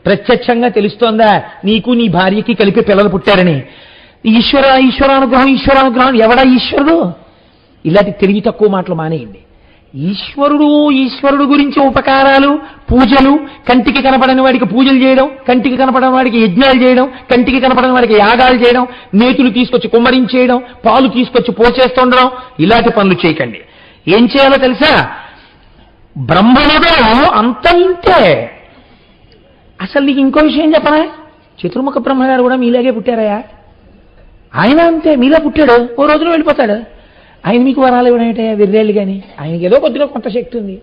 ప్రత్యక్షంగా తెలుస్తోందా నీకు నీ భార్యకి కలిపి పిల్లలు పుట్టారని? ఈశ్వరానుగ్రహం ఎవడా ఈశ్వరుడు? ఇలాంటి తెలివి తక్కువ మాటలు మానేయండి. ఈశ్వరుడు గురించి ఉపకారాలు, పూజలు, కంటికి కనపడని వాడికి పూజలు చేయడం, కంటికి కనపడని వాడికి యజ్ఞాలు చేయడం, కంటికి కనపడని వాడికి యాగాలు చేయడం, నేతులు తీసుకొచ్చి కుమ్మరించేయడం, పాలు తీసుకొచ్చి పోచేస్తుండడం, ఇలాంటి పనులు చేయకండి. ఏం చేయాలో తెలుసా? బ్రహ్మనదో అంత ఇంతే. అసలు నీకు ఇంకో విషయం చెప్పనా? చతుర్ముఖ బ్రహ్మగారు కూడా మీలాగే పుట్టారయా. ఆయన అంతే, మీలా పుట్టాడు, ఓ రోజులో వెళ్ళిపోతాడు. ఆయన మీకు వరాలు ఇవ్వడమేటే వెర్రేళ్ళు కానీ. ఆయనకి ఏదో కొద్దిగా కొంత శక్తి ఉంది,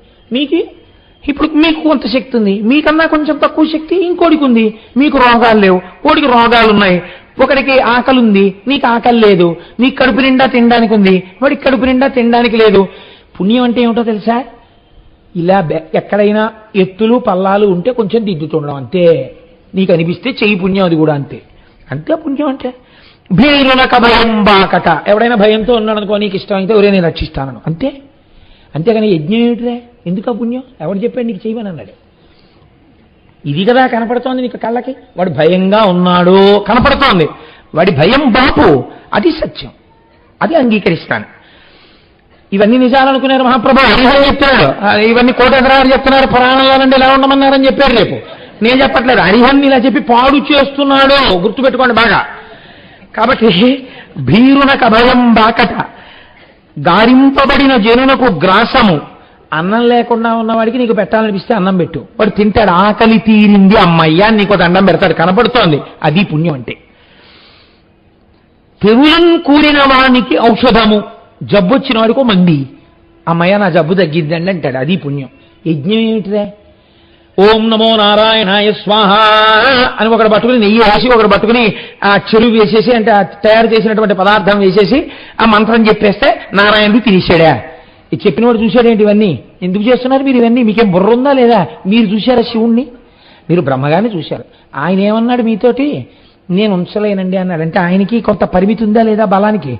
ఇప్పుడు మీకు కొంత శక్తి ఉంది, మీకన్నా కొంచెం తక్కువ శక్తి ఇంకోడికి ఉంది. మీకు రోగాలు లేవు, ఓడికి రోగాలు ఉన్నాయి. ఒకడికి ఆకలి ఉంది, నీకు ఆకలి లేదు. నీకు కడుపు నిండా తినడానికి ఉంది, వాడికి కడుపు నిండా తినడానికి లేదు. పుణ్యం అంటే ఏమిటో తెలుసా? ఇలా ఎక్కడైనా ఎత్తులు పల్లాలు ఉంటే కొంచెం దిద్దుతుండడం అంతే. నీకు అనిపిస్తే చెయ్యి పుణ్యం, అది కూడా అంతే. అంతే పుణ్యం అంటే. భీరునక భయం బాకట. ఎవడైనా భయంతో ఉన్నాడు అనుకో, నీకు ఇష్టం అయితే ఒరే నేను రక్షిస్తాను అంతే. అంతేగాని యజ్ఞం ఏమిటిరే, ఎందుకు ఆ పుణ్యం? ఎవడు చెప్పాడు నీకు చేయమని అన్నాడు? ఇది కదా కనపడుతోంది నీకు కళ్ళకి. వాడు భయంగా ఉన్నాడు కనపడుతోంది, వాడి భయం బాపు, అది సత్యం, అది అంగీకరిస్తాను. ఇవన్నీ నిజాలనుకున్నారు మహాప్రభు. హరిహర చెప్తున్నాడు, ఇవన్నీ కోటేశ్వరారు చెప్తున్నారు, పురాణంలో నుండి ఎలా ఉండమన్నారని చెప్పారు. రేపు నేను చెప్పట్లేదు, హరిహన్ని ఇలా చెప్పి పాడు చేస్తున్నాడు, గుర్తుపెట్టుకోండి బాగా. కాబట్టి భీరునక భయం బాకట, గారింపబడిన జనునకు గ్రాసము. అన్నం లేకుండా ఉన్నవాడికి నీకు పెట్టాలనిపిస్తే అన్నం పెట్టు, వాడు తింటాడు. ఆకలి తీరింది అమ్మయ్యా నీకు దండం పెడతాడు, కనపడుతోంది, అది పుణ్యం అంటే. తెరులం కూడిన వానికి ఔషధము. జబ్బు వచ్చిన వాడికో మంది, అమ్మయ్య నా జబ్బు తగ్గిద్దండి అంటాడు, అది పుణ్యం. యజ్ఞం ఏమిటిదే? ఓం నమో నారాయణాయ స్వాహ అని ఒకడు పట్టుకుని నెయ్యి వేసి, ఒకడు పట్టుకుని ఆ చెరువు వేసేసి, అంటే తయారు చేసినటువంటి పదార్థం వేసేసి ఆ మంత్రం చెప్పేస్తే నారాయణుడు తినేసాడా? ఇది చెప్పినవాడు చూశాడేంటి? ఇవన్నీ ఎందుకు చేస్తున్నారు మీరు? ఇవన్నీ మీకేం బుర్ర ఉందా లేదా? మీరు చూశారా శివుణ్ణి? మీరు బ్రహ్మగారిని చూశారు. ఆయన ఏమన్నాడు మీతోటి? నేను ఉంచలేనండి అన్నాడు. అంటే ఆయనకి కొంత పరిమితి ఉందా లేదా బలానికి?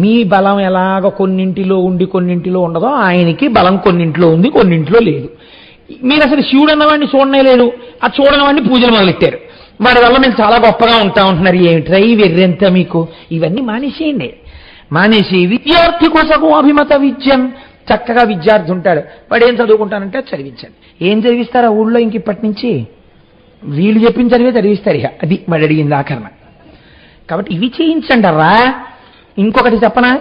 మీ బలం ఎలాగ కొన్నింటిలో ఉండి కొన్నింటిలో ఉండదో, ఆయనకి బలం కొన్నింటిలో ఉంది కొన్నింటిలో లేదు. మీరు అసలు శివుడు అన్నవాడిని చూడనే లేదు, ఆ చూడని వాడిని పూజలు మొదలెట్టారు. వాడి వల్ల మేము చాలా గొప్పగా ఉంటా ఉంటున్నారు. ఏమిట్రా ఈ వెర్రెంత మీకు? ఇవన్నీ మానేసేయండి. మానేసి విద్యార్థి కోసము అభిమత విద్యం. చక్కగా విద్యార్థి ఉంటాడు, వాడు ఏం చదువుకుంటానంటే చదివించండి. ఏం చదివిస్తారా ఊళ్ళో ఇంక ఇప్పటి నుంచి? వీళ్ళు చెప్పిన చదివే చదివిస్తారు. ఇక అది వాడు అడిగింది ఆకరణ. కాబట్టి ఇవి చేయించండి రా. ఇంకొకటి చెప్పనా?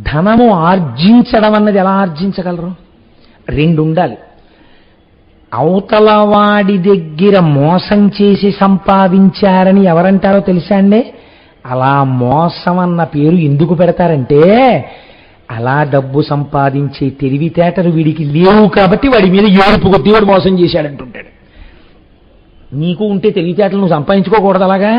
ధనము ఆర్జించడం అన్నది ఎలా ఆర్జించగలరు? రెండు ఉండాలి. అవతల వాడి దగ్గర మోసం చేసి సంపాదించారని ఎవరంటారో తెలుసా అండి? అలా మోసం అన్న పేరు ఎందుకు పెడతారంటే, అలా డబ్బు సంపాదించే తెలివితేటలు వీడికి లేవు కాబట్టి వాడి మీద ఏడుపు కొద్ది వాడు మోసం చేశాడంటుంటాడు. నీకు ఉంటే తెలివితేటలు నువ్వు సంపాదించుకోకూడదు, అలాగా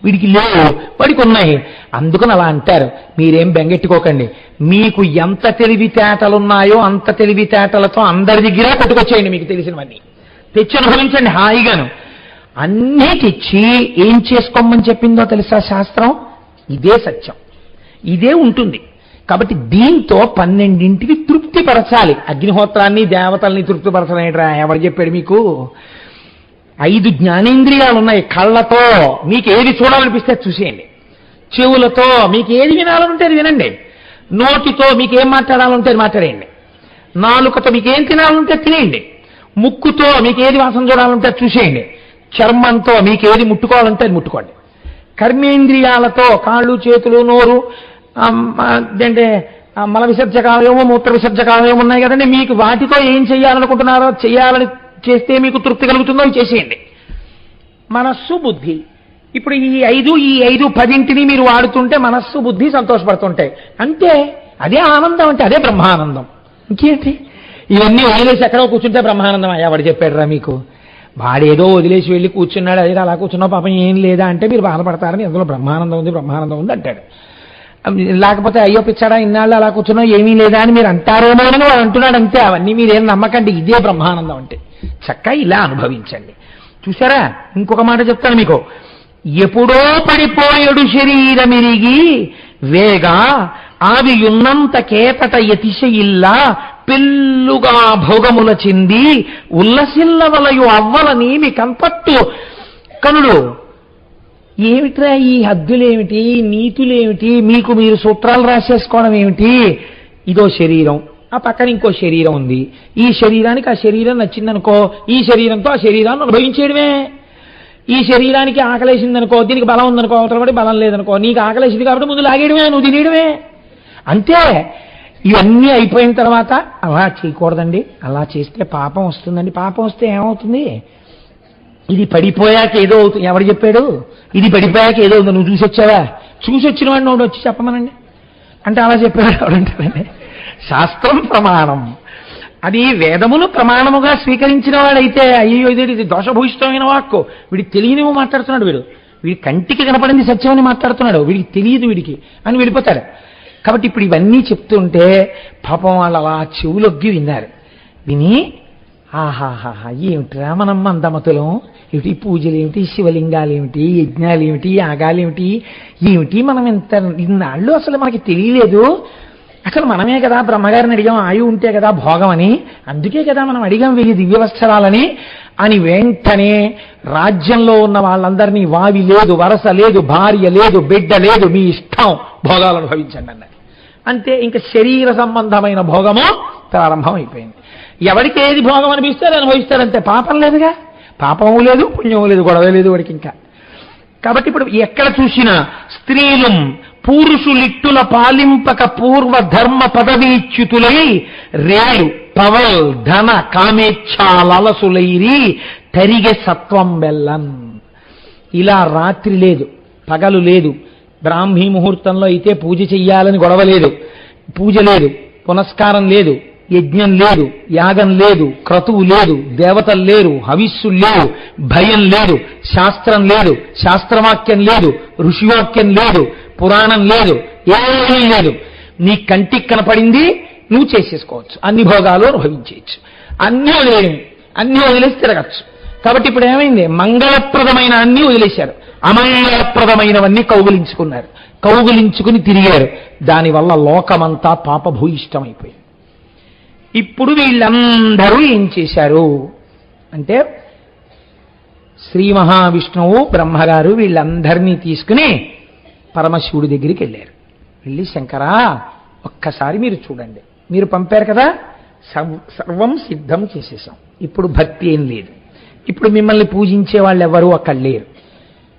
వీడికి లేవు, వాడికి ఉన్నాయి, అందుకని అలా అంటారు. మీరేం బెంగెట్టుకోకండి. మీకు ఎంత తెలివితేటలున్నాయో అంత తెలివితేటలతో అందరి దగ్గర కొట్టుకొచ్చేయండి. మీకు తెలిసినవన్నీ తెచ్చి అనుభవించండి హాయిగాను. అన్నీ తెచ్చి ఏం చేసుకోమని చెప్పిందో తెలుసా శాస్త్రం? ఇదే సత్యం, ఇదే ఉంటుంది. కాబట్టి దీంతో 12ంటికి తృప్తిపరచాలి. అగ్నిహోత్రాన్ని దేవతల్ని తృప్తిపరచలేట్రా ఎవరు చెప్పాడు మీకు? 5 జ్ఞానేంద్రియాలు ఉన్నాయి. కళ్ళతో మీకు ఏది చూడాలనిపిస్తే చూసేయండి, చెవులతో మీకు ఏది వినాలనుంటే అది వినండి, నోటితో మీకు ఏం మాట్లాడాలంటే అది మాట్లాడేయండి, నాలుకతో మీకు ఏం తినాలంటే తినేయండి, ముక్కుతో మీకు ఏది వాసన చూడాలంటే అది చూసేయండి, చర్మంతో మీకు ఏది ముట్టుకోవాలంటే అది ముట్టుకోండి, కర్మేంద్రియాలతో కాళ్ళు చేతులు నోరు అంటే మల విసర్జకాలయము మూత్ర విసర్జకాలయం ఉన్నాయి కదండి, మీకు వాటితో ఏం చేయాలనుకుంటున్నారో చేయాలని చేస్తే మీకు తృప్తి కలుగుతుందో అవి చేసేయండి. మనస్సు బుద్ధి, ఇప్పుడు ఈ 10ంటిని మీరు వాడుతుంటే మనస్సు బుద్ధి సంతోషపడుతుంటాయి. అంటే అదే ఆనందం, అంటే అదే బ్రహ్మానందం. ఇంకేంటి? ఇవన్నీ వదిలేసి ఎక్కడో కూర్చుంటే బ్రహ్మానందం ఎవడు చెప్పాడురా మీకు? వాడేదో వదిలేసి వెళ్ళి కూర్చున్నాడు, అదే అలా కూర్చున్నావు పాపం ఏం లేదా అంటే మీరు బాధపడతారని, అందులో బ్రహ్మానందం ఉంది బ్రహ్మానందం ఉంది అంటాడు. లేకపోతే అయ్యో పిచ్చాడా ఇన్నాళ్ళు అలా కూర్చున్నా ఏమీ లేదా అని మీరు అంటారేమో అని వాడు అంటున్నాడు అంతే. అవన్నీ మీరేం నమ్మకండి. ఇదే బ్రహ్మానందం అంటే. చక్కగా ఇలా అనుభవించండి. చూసారా, ఇంకొక మాట చెప్తాను మీకు. ఎప్పుడో పడిపోయేడు శరీరమిరిగి వేగా ఆవియున్నంత కేతట యతిశయిల్లా పెళ్ళుగా భోగముల చెంది ఉల్లసిల్లవలయు అవ్వలనేమి కన్పట్టు కనుడు. ఏమిట్రా ఈ హద్దులేమిటి, నీతులేమిటి, మీకు మీరు సూత్రాలు రాసేసుకోవడం ఏమిటి? ఇదో శరీరం, ఆ పక్కన ఇంకో శరీరం ఉంది. ఈ శరీరానికి ఆ శరీరం నచ్చిందనుకో, ఈ శరీరంతో ఆ శరీరాన్ని అనుభవించేయడమే. ఈ శరీరానికి ఆకలేసిందనుకో, దీనికి బలం ఉందనుకో, అవతల పడి బలం లేదనుకో, నీకు ఆకలేసింది కాబట్టి ముందు లాగేయడమే, నువ్వు తినేయడమే అంతే. ఇవన్నీ అయిపోయిన తర్వాత అలా చేయకూడదండి, అలా చేస్తే పాపం వస్తుందండి. పాపం వస్తే ఏమవుతుంది? ఇది పడిపోయాక ఏదో అవుతుంది. ఎవరు చెప్పాడు? ఇది పడిపోయాక ఏదో అవుతుంది. నువ్వు చూసొచ్చావా? చూసొచ్చిన వాడిని ఒకటి వచ్చి చెప్పమనండి అంటే అలా చెప్పేవాడు ఎవడంటారండి? శాస్త్రం ప్రమాణం. అది వేదమును ప్రమాణముగా స్వీకరించిన వాడైతే అయ్యో ఇది దోషభూయిష్టమైన వాక్కు, వీడికి తెలియనివో మాట్లాడుతున్నాడు, వీడి కంటికి కనపడింది సత్యమని మాట్లాడుతున్నాడు, వీడికి తెలియదు వీడికి అని వెళ్ళిపోతాడు. కాబట్టి ఇప్పుడు ఇవన్నీ చెప్తుంటే పాపం వాళ్ళు అలా చెవులొగ్గి విన్నారు. విని ఆహాహాహా ఏమిట్రా మనం మందమతులం, ఏమిటి పూజలు ఏమిటి, శివలింగాలు ఏమిటి, యజ్ఞాలు ఏమిటి, యాగాలు ఏమిటి, ఏమిటి మనం ఇన్నాళ్ళు అసలు మనకి తెలియలేదు. అసలు మనమే కదా బ్రహ్మగారిని అడిగాం ఆయువు ఉంటే కదా భోగం అని, అందుకే కదా మనం అడిగాం 1000 దివ్యవత్సరాలని అని. వెంటనే రాజ్యంలో ఉన్న వాళ్ళందరినీ వావి లేదు, వరస లేదు, భార్య లేదు, బిడ్డ లేదు, మీ ఇష్టం భోగాలు అనుభవించండి అన్నారు. అంతే, ఇంకా శరీర సంబంధమైన భోగము ప్రారంభం అయిపోయింది. ఎవరికి ఏది భోగం అనిపిస్తే అనుభవిస్తాడంతే. పాపం లేదుగా, పాపము లేదు, పుణ్యము లేదు, గొడవ లేదు వాడికి ఇంకా. కాబట్టి ఇప్పుడు ఎక్కడ చూసినా స్త్రీలు పురుషులిట్టుల పాలింపక పూర్వ ధర్మ పదవీచ్యుతులై రేలు పవల్ ధన కామేచ్ఛాలసులైరి తరిగే సత్వం బెల్లన్. ఇలా రాత్రి లేదు, పగలు లేదు, బ్రాహ్మీ ముహూర్తంలో అయితే పూజ చెయ్యాలని గొడవ లేదు, పూజ లేదు, పునస్కారం లేదు, యజ్ఞం లేదు, యాగం లేదు, క్రతువు లేదు, దేవతలు లేరు, హవిస్సులు లేవు, భయం లేదు, శాస్త్రం లేదు, శాస్త్రవాక్యం లేదు, ఋషివాక్యం లేదు, పురాణం లేదు, ఏమీ లేదు. నీ కంటికి కనపడింది నువ్వు చేసేసుకోవచ్చు, అన్ని భోగాలు అనుభవించేయచ్చు, అన్నీ వదిలేసి తిరగచ్చు. కాబట్టి ఇప్పుడు ఏమైంది? మంగళప్రదమైన అన్నీ వదిలేశారు, అమంగళప్రదమైనవన్నీ కౌగులించుకున్నారు, కౌగులించుకుని తిరిగారు. దానివల్ల లోకమంతా పాపభూయిష్టమైపోయింది. ఇప్పుడు వీళ్ళందరూ ఏం చేశారు అంటే శ్రీ మహావిష్ణువు బ్రహ్మగారు వీళ్ళందరినీ తీసుకుని పరమశివుడి దగ్గరికి వెళ్ళారు. వెళ్ళి శంకరా ఒక్కసారి మీరు చూడండి, మీరు పంపారు కదా, సర్వం సిద్ధం చేసేసాం, ఇప్పుడు భక్తి ఏం లేదు, ఇప్పుడు మిమ్మల్ని పూజించే వాళ్ళు ఎవరు అక్కడ లేరు.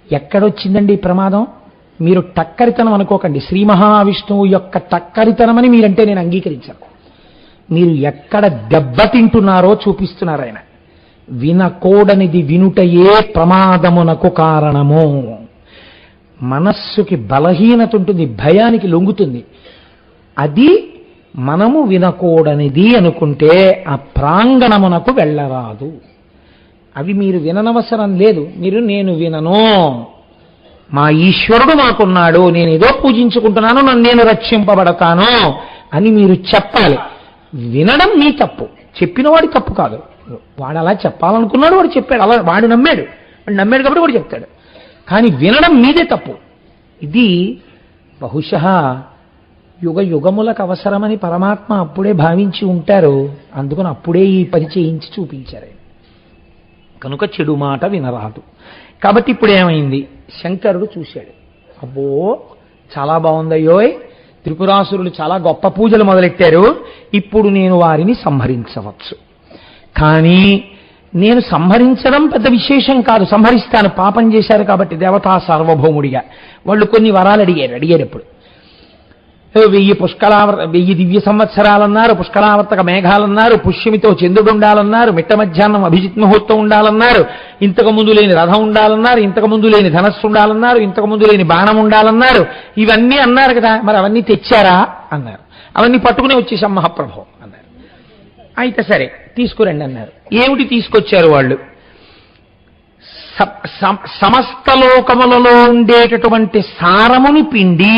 ఎక్కడొచ్చిందండి ఈ ప్రమాదం? మీరు టక్కరితనం అనుకోకండి, శ్రీ మహావిష్ణువు యొక్క టక్కరితనమని మీరంటే నేను అంగీకరించాను. మీరు ఎక్కడ దెబ్బతింటున్నారో చూపిస్తున్నారు ఆయన. వినకూడనిది వినుటయే ప్రమాదమునకు కారణము. మనస్సుకి బలహీనత ఉంటుంది, భయానికి లొంగుతుంది. అది మనము వినకూడనిది అనుకుంటే ఆ ప్రాంగణమునకు వెళ్ళరాదు. అవి మీరు విననవసరం లేదు. మీరు నేను వినను, మా ఈశ్వరుడు మాకున్నాడు, నేను ఏదో పూజించుకుంటున్నాను, నన్ను నేను రక్షింపబడతాను అని మీరు చెప్పాలి. వినడం నీ తప్పు, చెప్పినవాడి తప్పు కాదు. వాడు అలా చెప్పాలనుకున్నాడు, వాడు చెప్పాడు, అలా వాడు నమ్మాడు కాబట్టి వాడు చెప్తాడు. కానీ వినడం మీదే తప్పు. ఇది బహుశः యుగ యుగములకు అవసరమని పరమాత్మ అప్పుడే భావించి ఉంటారు. అందుకని అప్పుడే ఈ పని చేయించి చూపించారు. కనుక చెడు మాట వినరాదు. కాబట్టి ఇప్పుడు ఏమైంది? శంకరుడు చూశాడు, అబ్బో చాలా బాగుందయ్యోయ్, త్రిపురాసురులు చాలా గొప్ప పూజలు మొదలెట్టారు, ఇప్పుడు నేను వారిని సంహరించవచ్చు. కానీ నేను సంహరించడం పెద్ద విశేషం కాదు, సంహరిస్తాను, పాపం చేశారు కాబట్టి దేవతా సార్వభౌముడిగా. వాళ్ళు కొన్ని వరాలు అడిగారు. ఎప్పుడు 1000 దివ్య సంవత్సరాలన్నారు, పుష్కరావర్తక మేఘాలన్నారు, పుష్యమితో చంద్రుడు ఉండాలన్నారు, మిట్ట మధ్యాహ్నం అభిజిత్ ముహూర్తం ఉండాలన్నారు, ఇంతకు ముందు లేని రథం ఉండాలన్నారు, ఇంతకు ముందు లేని ధనస్సు ఉండాలన్నారు, ఇంతకు ముందు లేని బాణం ఉండాలన్నారు. ఇవన్నీ అన్నారు కదా, మరి అవన్నీ తెచ్చారా అన్నారు. అవన్నీ పట్టుకునే వచ్చేసాం మహాప్రభు అన్నారు. అయితే సరే తీసుకురండి అన్నారు. ఏమిటి తీసుకొచ్చారు వాళ్ళు? సమస్త లోకములలో ఉండేటటువంటి సారమును పిండి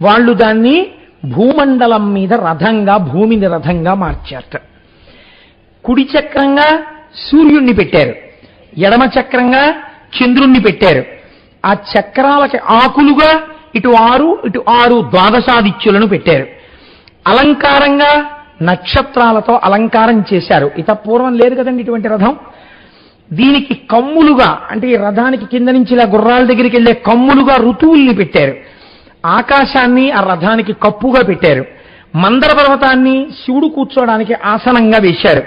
వాళ్ళు దాన్ని భూమండలం మీద రథంగా, భూమిని రథంగా మార్చారట. కుడి చక్రంగా సూర్యుణ్ణి పెట్టారు, ఎడమ చక్రంగా చంద్రుణ్ణి పెట్టారు. ఆ చక్రాలకి ఆకులుగా ఇటు 6 ఇటు 6 ద్వాదశాదిత్యులను పెట్టారు. అలంకారంగా నక్షత్రాలతో అలంకారం చేశారు. ఇత పూర్వం లేదు కదండి ఇటువంటి రథం. దీనికి కమ్ములుగా, అంటే ఈ రథానికి కింద నుంచి ఇలా గుర్రాల దగ్గరికి వెళ్ళే కమ్ములుగా ఋతువుల్ని పెట్టారు. ఆకాశాన్ని ఆ రథానికి కప్పుగా పెట్టారు. మందర పర్వతాన్ని శివుడు కూర్చోడానికి ఆసనంగా వేశారు.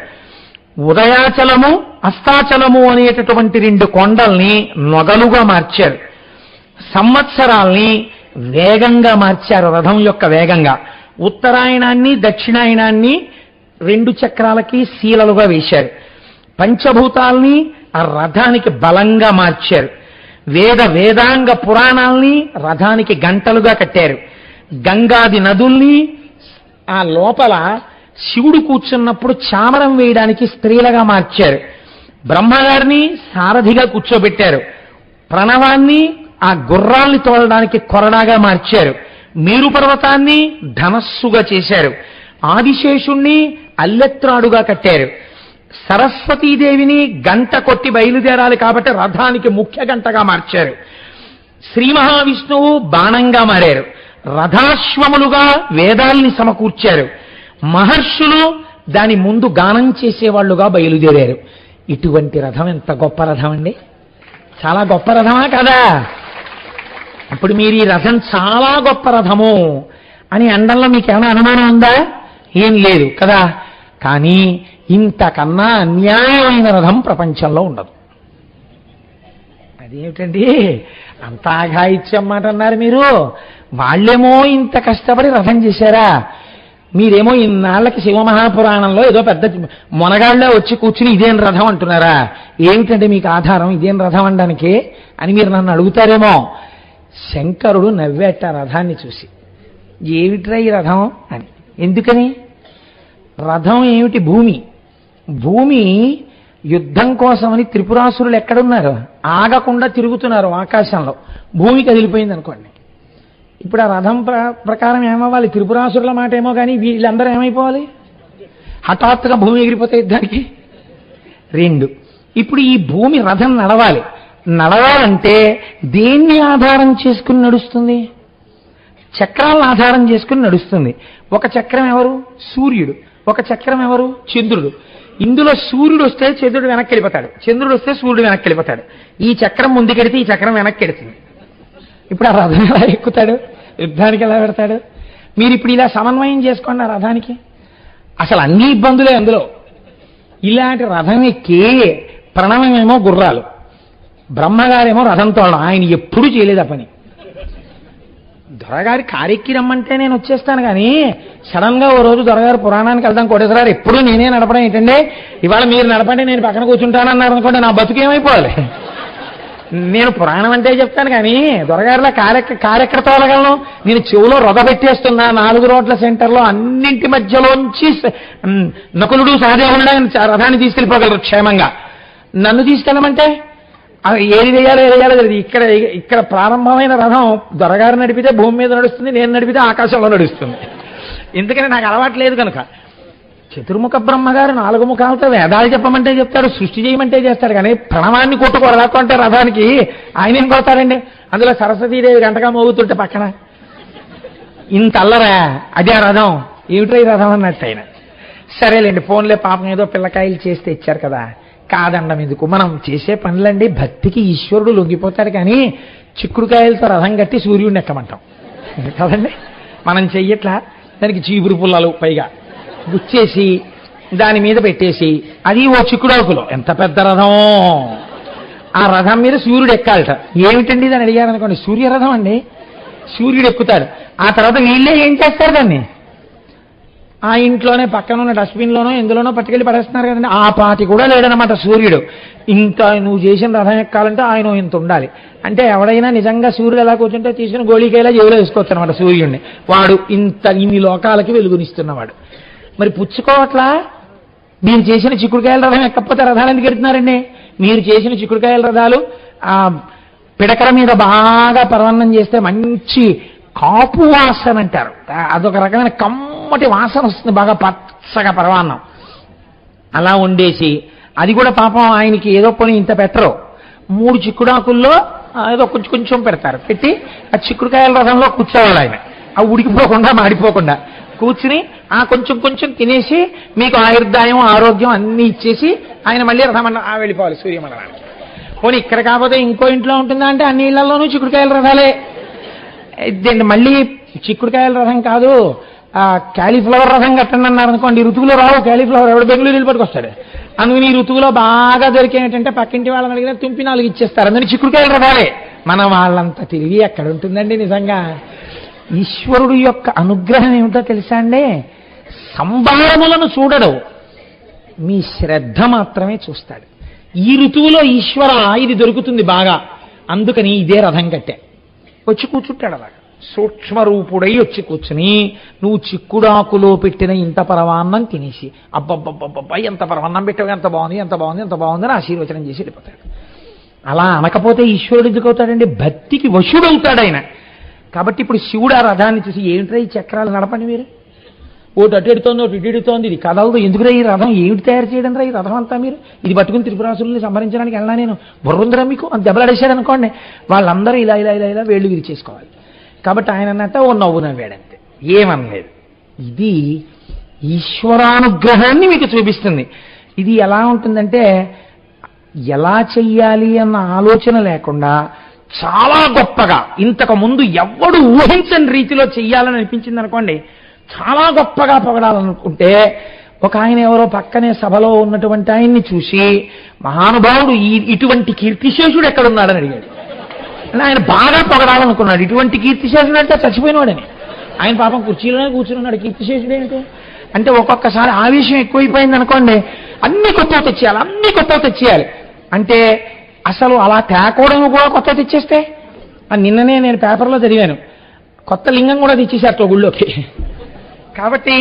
ఉదయాచలము, అస్తాచలము అనేటటువంటి 2 కొండల్ని నొగలుగా మార్చారు. సంవత్సరాల్ని వేగంగా మార్చారు, రథం యొక్క వేగంగా. ఉత్తరాయణాన్ని, దక్షిణాయనాన్ని 2 చక్రాలకి శీలలుగా వేశారు. పంచభూతాల్ని ఆ రథానికి బలంగా మార్చారు. వేదాంగ పురాణాల్ని రథానికి గంటలుగా కట్టారు. గంగాది నదుల్ని ఆ లోపల శివుడు కూర్చున్నప్పుడు చామరం వేయడానికి స్త్రీలుగా మార్చారు. బ్రహ్మగారిని సారథిగా కూర్చోబెట్టారు. ప్రణవాన్ని ఆ గుర్రాల్ని తోలడానికి కొరడాగా మార్చారు. మేరు పర్వతాన్ని ధనస్సుగా చేశారు. ఆదిశేషుణ్ణి అల్లెత్రాడుగా కట్టారు. సరస్వతీదేవిని గంట కొట్టి బయలుదేరాలి కాబట్టి రథానికి ముఖ్య గంటగా మార్చారు. శ్రీ మహావిష్ణువు బాణంగా మారారు. రథాశ్వములుగా వేదాల్ని సమకూర్చారు. మహర్షులు దాని ముందు గానం చేసేవాళ్లుగా బయలుదేరారు. ఇటువంటి రథం ఎంత గొప్ప రథం అండి! చాలా గొప్ప రథమా కదా? అప్పుడు మీరు ఈ రథం చాలా గొప్ప రథము అని అనడంలో మీకు ఏమైనా అనుమానం ఉందా? ఏం లేదు కదా. కానీ ఇంతకన్నా అన్యాయమైన రథం ప్రపంచంలో ఉండదు. అదేమిటండి అంత ఆఘాయిత్యం మాట అన్నారు మీరు? వాళ్ళేమో ఇంత కష్టపడి రథం చేశారా? మీరేమో ఇన్నాళ్లకి శివమహాపురాణంలో ఏదో పెద్ద మొనగాళ్ళే వచ్చి కూర్చుని ఇదేం రథం అంటున్నారా? ఏమిటంటే మీకు ఆధారం ఇదేం రథం అనడానికి అని మీరు నన్ను అడుగుతారేమో. శంకరుడు నవ్వేట రథాన్ని చూసి, ఏమిట్రా ఈ రథం అని. ఎందుకని? రథం ఏమిటి? భూమి. భూమి యుద్ధం కోసమని త్రిపురాసురులు ఎక్కడున్నారు? ఆగకుండా తిరుగుతున్నారు ఆకాశంలో. భూమి కదిలిపోయింది అనుకోండి. ఇప్పుడు ఆ రథం ప్రకారం ఏమవ్వాలి? త్రిపురాసురుల మాట ఏమో కానీ వీళ్ళందరూ ఏమైపోవాలి? హఠాత్తుగా భూమి ఎగిరిపోతే యుద్ధానికి. 2. ఇప్పుడు ఈ భూమి రథం నడవాలి. నడవాలంటే దేన్ని ఆధారం చేసుకుని నడుస్తుంది? చక్రాలను ఆధారం చేసుకుని నడుస్తుంది. ఒక చక్రం ఎవరు? సూర్యుడు. ఒక చక్రం ఎవరు? చంద్రుడు. ఇందులో సూర్యుడు వస్తే చంద్రుడు వెనక్కి వెళ్ళిపోతాడు, చంద్రుడు వస్తే సూర్యుడు వెనక్కి వెళ్ళిపోతాడు. ఈ చక్రం ముందుకెడితే ఈ చక్రం వెనక్కి వెడుతుంది. ఇప్పుడు ఆ రథం ఎలా ఎక్కుతాడు? యుద్ధానికి ఎలా పెడతాడు? మీరు ఇప్పుడు ఇలా సమన్వయం చేసుకోండి ఆ రథానికి. అసలు అన్ని ఇబ్బందులే అందులో. ఇలాంటి రథం ఎక్కి ప్రణవమేమో గుర్రాలు, బ్రహ్మగారేమో రథం తోడడం. ఆయన ఎప్పుడు చేయలేదు ఆ పని. దొరగారి కారెక్కి రమ్మంటే నేను వచ్చేస్తాను కానీ సడన్ గా ఓ రోజు దొరగారు పురాణానికి వెళ్దాం కోటేశ్వరారు ఎప్పుడు నేనే నడపడం ఏంటంటే, ఇవాళ మీరు నడపండి నేను పక్కన కూర్చుంటానన్నారు అనుకోండి, నా బతుకేమైపోవాలి. నేను పురాణం అంటే చెప్తాను కానీ దొరగారిలో కారెక్కడ తోలగలను? నేను చెవులో రొద పెట్టేస్తున్నా 4 రోడ్ల సెంటర్లో అన్నింటి మధ్యలోంచి నకులుడు సహదేవుడు రథాన్ని తీసుకెళ్ళిపోగలరు క్షేమంగా. నన్ను తీసుకెళ్ళమంటే ఏది వేయాలో తెలియదు. ఇక్కడ ప్రారంభమైన రథం దొరగారు నడిపితే భూమి మీద నడుస్తుంది, నేను నడిపితే ఆకాశంలో నడుస్తుంది. ఎందుకని నాకు అలవాటు లేదు కనుక. చతుర్ముఖ బ్రహ్మగారు 4 ముఖాలతో వేదాలు చెప్పమంటే చెప్తాడు, సృష్టి చేయమంటే చేస్తాడు. కానీ ప్రణవాన్ని కొట్టుకోరదాకు అంటే రథానికి ఆయన ఏం కొడతాడండి? అందులో సరస్వతీదేవి గంటగా మోగుతుంటే పక్కన ఇంత అల్లరా. అదే రథం. ఏమిటో ఈ రథం అన్నట్టు ఆయన. సరేలేండి ఫోన్లే, పాపం ఏదో పిల్లకాయలు చేస్తే ఇచ్చారు కదా, కాదండం ఎందుకు? మనం చేసే పనులండి భక్తికి ఈశ్వరుడు లొంగిపోతాడు. కానీ చిక్కుడుకాయలతో రథం కట్టి సూర్యుడిని ఎక్కమంటాం కదండి. మనం చెయ్యట్లా. దానికి చీపురు పుల్లలు పైగా గుచ్చేసి దాని మీద పెట్టేసి, అది ఓ చిక్కుడాకులో ఎంత పెద్ద రథం. ఆ రథం మీద సూర్యుడు ఎక్కాలట. ఏమిటండి దాన్ని అడిగారనుకోండి, సూర్యరథం అండి. సూర్యుడు ఎక్కుతాడు. ఆ తర్వాత వీళ్ళే ఏం చేస్తారు? దాన్ని ఆ ఇంట్లోనే పక్కన ఉన్న డస్ట్బిన్లోనో ఎందులోనో పట్టుకెళ్ళి పడేస్తున్నారు కదండి. ఆ పాటి కూడా లేడనమాట సూర్యుడు. ఇంత నువ్వు చేసిన రథం ఎక్కాలంటే ఆయన ఇంత ఉండాలి. అంటే ఎవడైనా నిజంగా సూర్యుడు ఎలా కూర్చుంటే తీసుకుని గోళీకాయలా జేబులో వేసుకోవచ్చు అనమాట సూర్యుడిని. వాడు ఇన్ని లోకాలకి వెలుగునిస్తున్నవాడు. మరి పుచ్చుకోవట్లా? మీరు చేసిన చిక్కుడుకాయల రథం ఎక్కకపోతే రథాలు ఎందుకు ఎడుతున్నారండి? మీరు చేసిన చిక్కుడుకాయల రథాలు ఆ పిడకల మీద బాగా పరవన్నం చేస్తే మంచి కాపు వాసన అంటారు. అదొక రకమైన కమ్మటి వాసన వస్తుంది, బాగా పచ్చగా పరవాన్నం అలా వండేసి, అది కూడా పాపం ఆయనకి ఏదో పని ఇంత పెట్టరు, 3 చిక్కుడాకుల్లో ఏదో కొంచెం కొంచెం పెడతారు, పెట్టి ఆ చిక్కుడుకాయల రథంలో కూర్చోవాలి ఆయన, అవి ఉడికిపోకుండా మాడిపోకుండా కూర్చుని ఆ కొంచెం కొంచెం తినేసి మీకు ఆయుర్దాయం ఆరోగ్యం అన్నీ ఇచ్చేసి ఆయన మళ్ళీ రథమండలం వెళ్ళిపోవాలి సూర్యమండలానికి. పోనీ ఇక్కడ కాకపోతే ఇంకో ఇంట్లో ఉంటుందా అంటే అన్ని ఇళ్లలోనూ చిక్కుడుకాయల రథాలే. మళ్ళీ చిక్కుడుకాయల రథం కాదు, క్యాలీఫ్లవర్ రథం కట్టండి అన్నారు అనుకోండి, ఋతువులో రావు క్యాలీఫ్లవర్, ఎవడు బెంగళూరు వెళ్ళి పట్టుకొస్తాడు. అందుకని ఈ ఋతువులో బాగా దొరికేటంటే పక్కింటి వాళ్ళని అడిగినా తుంపి 4 ఇచ్చేస్తారు. అందుకని చిక్కుడుకాయల రథాలే. మనం వాళ్ళంత తెలివి ఎక్కడ ఉంటుందండి నిజంగా. ఈశ్వరుడు యొక్క అనుగ్రహం ఏమిటో తెలుసా అండి, సంభారములను చూడడు, మీ శ్రద్ధ మాత్రమే చూస్తాడు. ఈ ఋతువులో ఈశ్వర ఇది దొరుకుతుంది బాగా, అందుకని ఇదే రథం కట్టే వచ్చి కూర్చుంటాడు. అలాగా సూక్ష్మరూపుడై వచ్చి కూర్చుని నువ్వు చిక్కుడాకులో పెట్టిన ఇంత పరమాన్నం తినేసి అబ్బబ్బబ్బబ్బా ఎంత పరమాన్నం పెట్టావు, ఎంత బాగుంది ఎంత బాగుంది ఎంత బాగుంది అని ఆశీర్వచనం చేసి వెళ్ళిపోతాడు. అలా అనకపోతే ఈశ్వరుడు ఎందుకు అవుతాడండి, భక్తికి వశుడవుతాడు ఆయన. కాబట్టి ఇప్పుడు శివుడు ఆ రథాన్ని చూసి ఏంట్రా ఈ చక్రాలు నడపండి మీరు, ఒకటి అటు ఎడుతోంది ఒకటి ఇటు ఎడుతోంది, ఇది కదలదు, ఎందుకురా ఈ రథం ఏమిటి తయారు చేయడం రా ఈ రథం అంతా, మీరు ఇది పట్టుకుని త్రిపురాసుల్ని సంహరించడానికి వెళ్ళినా నేను బుర్రుందిరా మీకు అని దెబ్బలాడేశాడు అనుకోండి, వాళ్ళందరూ ఇలా ఇలా ఇలా ఇలా వేళ్ళు విరిచేసుకోవాలి. కాబట్టి ఆయన అన్నట్ట ఓ నవ్వు నవ్వాడంతే, ఏమనలేదు. ఇది ఈశ్వరానుగ్రహాన్ని మీకు చూపిస్తుంది. ఇది ఎలా ఉంటుందంటే ఎలా చెయ్యాలి అన్న ఆలోచన లేకుండా చాలా గొప్పగా ఇంతకు ముందు ఎవ్వడు ఊహించని రీతిలో చెయ్యాలని అనిపించింది అనుకోండి, చాలా గొప్పగా పొగడాలనుకుంటే ఒక ఆయన ఎవరో పక్కనే సభలో ఉన్నటువంటి ఆయన్ని చూసి మహానుభావుడు ఇటువంటి కీర్తిశేషుడు ఎక్కడున్నాడని అడిగాడు. ఆయన బాగా పొగడాలనుకున్నాడు, ఇటువంటి కీర్తిశేషుడు అంటే చచ్చిపోయినవాడని. ఆయన పాపం కుర్చీలోనే కూర్చుని ఉన్నాడు, కీర్తిశేషుడు ఏంటి అంటే ఒక్కొక్కసారి ఆవేశం ఎక్కువైపోయింది అనుకోండి, అన్ని కొత్తవి తెచ్చేయాలి అన్ని కొత్తవి తెచ్చేయాలి అంటే అసలు అలా తేకూడదు కూడా కొత్త తెచ్చేస్తే. నిన్ననే నేను పేపర్లో చదివాను, కొత్త లింగం కూడా తెచ్చేసారు గుళ్ళోకి. కాబట్టి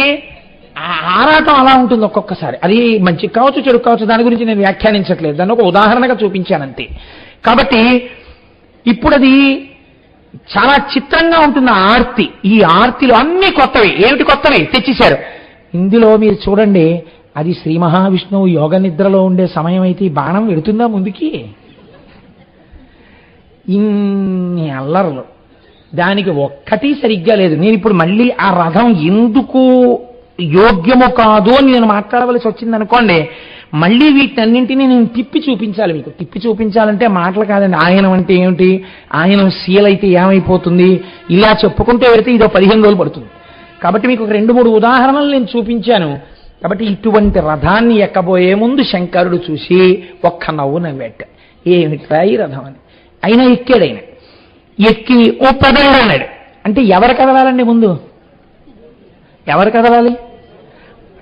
ఆ ఆరాటం అలా ఉంటుంది ఒక్కొక్కసారి. అది మంచి కావచ్చు చెడు కావచ్చు, దాని గురించి నేను వ్యాఖ్యానించట్లేదు, దాన్ని ఒక ఉదాహరణగా చూపించానంతే. కాబట్టి ఇప్పుడు అది చాలా చిత్రంగా ఉంటుంది ఆ ఆర్తి. ఈ ఆర్తిలో అన్ని కొత్తవి, ఏమిటి కొత్తవి తెచ్చేశారు. ఇందులో మీరు చూడండి, అది శ్రీ మహావిష్ణువు యోగ నిద్రలో ఉండే సమయం అయితే ఈ బాణం వెడుతుందా ముందుకి, ఇన్ని అల్లర్లు, దానికి ఒక్కటి సరిగ్గా లేదు. నేను ఇప్పుడు మళ్ళీ ఆ రథం ఎందుకు యోగ్యము కాదు అని నేను మాట్లాడవలసి వచ్చింది అనుకోండి, మళ్ళీ వీటన్నింటినీ నేను తిప్పి చూపించాలి మీకు. తిప్పి చూపించాలంటే మాటలు కాదండి, ఆయనం అంటే ఏమిటి, ఆయనం సీలైతే ఏమైపోతుంది, ఇలా చెప్పుకుంటే వెళితే ఇదో 15 రోజులు పడుతుంది. కాబట్టి మీకు ఒక 2-3 ఉదాహరణలు నేను చూపించాను. కాబట్టి ఇటువంటి రథాన్ని ఎక్కబోయే ముందు శంకరుడు చూసి ఒక్క నవ్వు నవ్వేట, ఏమిట్రా ఈ రథం అని. అయినా ఎక్కాడు. ఆయన ఎక్కి ఓ పదండి అన్నాడు. అంటే ఎవరు కదలాలండి ముందు, ఎవరు కదలాలి?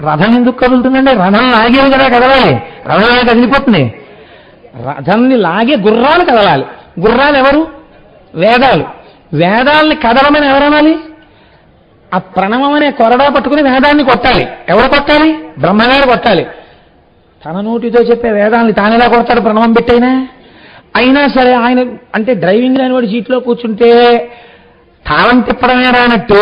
రథం ఎందుకు కదులుతుందండి, రథం లాగేవి కదా కదలాలి, రథం కదిలిపోతుంది. రథాన్ని లాగే గుర్రాలు కదలాలి. గుర్రాలు ఎవరు? వేదాలు. వేదాలని కదలమని ఎవరనాలి? ఆ ప్రణవం అనే కొరడా పట్టుకుని వేదాన్ని కొట్టాలి. ఎవరు కొట్టాలి? బ్రహ్మగారు కొట్టాలి. తన నోటితో చెప్పే వేదాన్ని తానెలా కొడతాడు ప్రణవం పెట్టైనా? అయినా సరే ఆయన అంటే డ్రైవింగ్ లేని వాడి సీట్లో కూర్చుంటే తాళం తిప్పడమే రానట్టు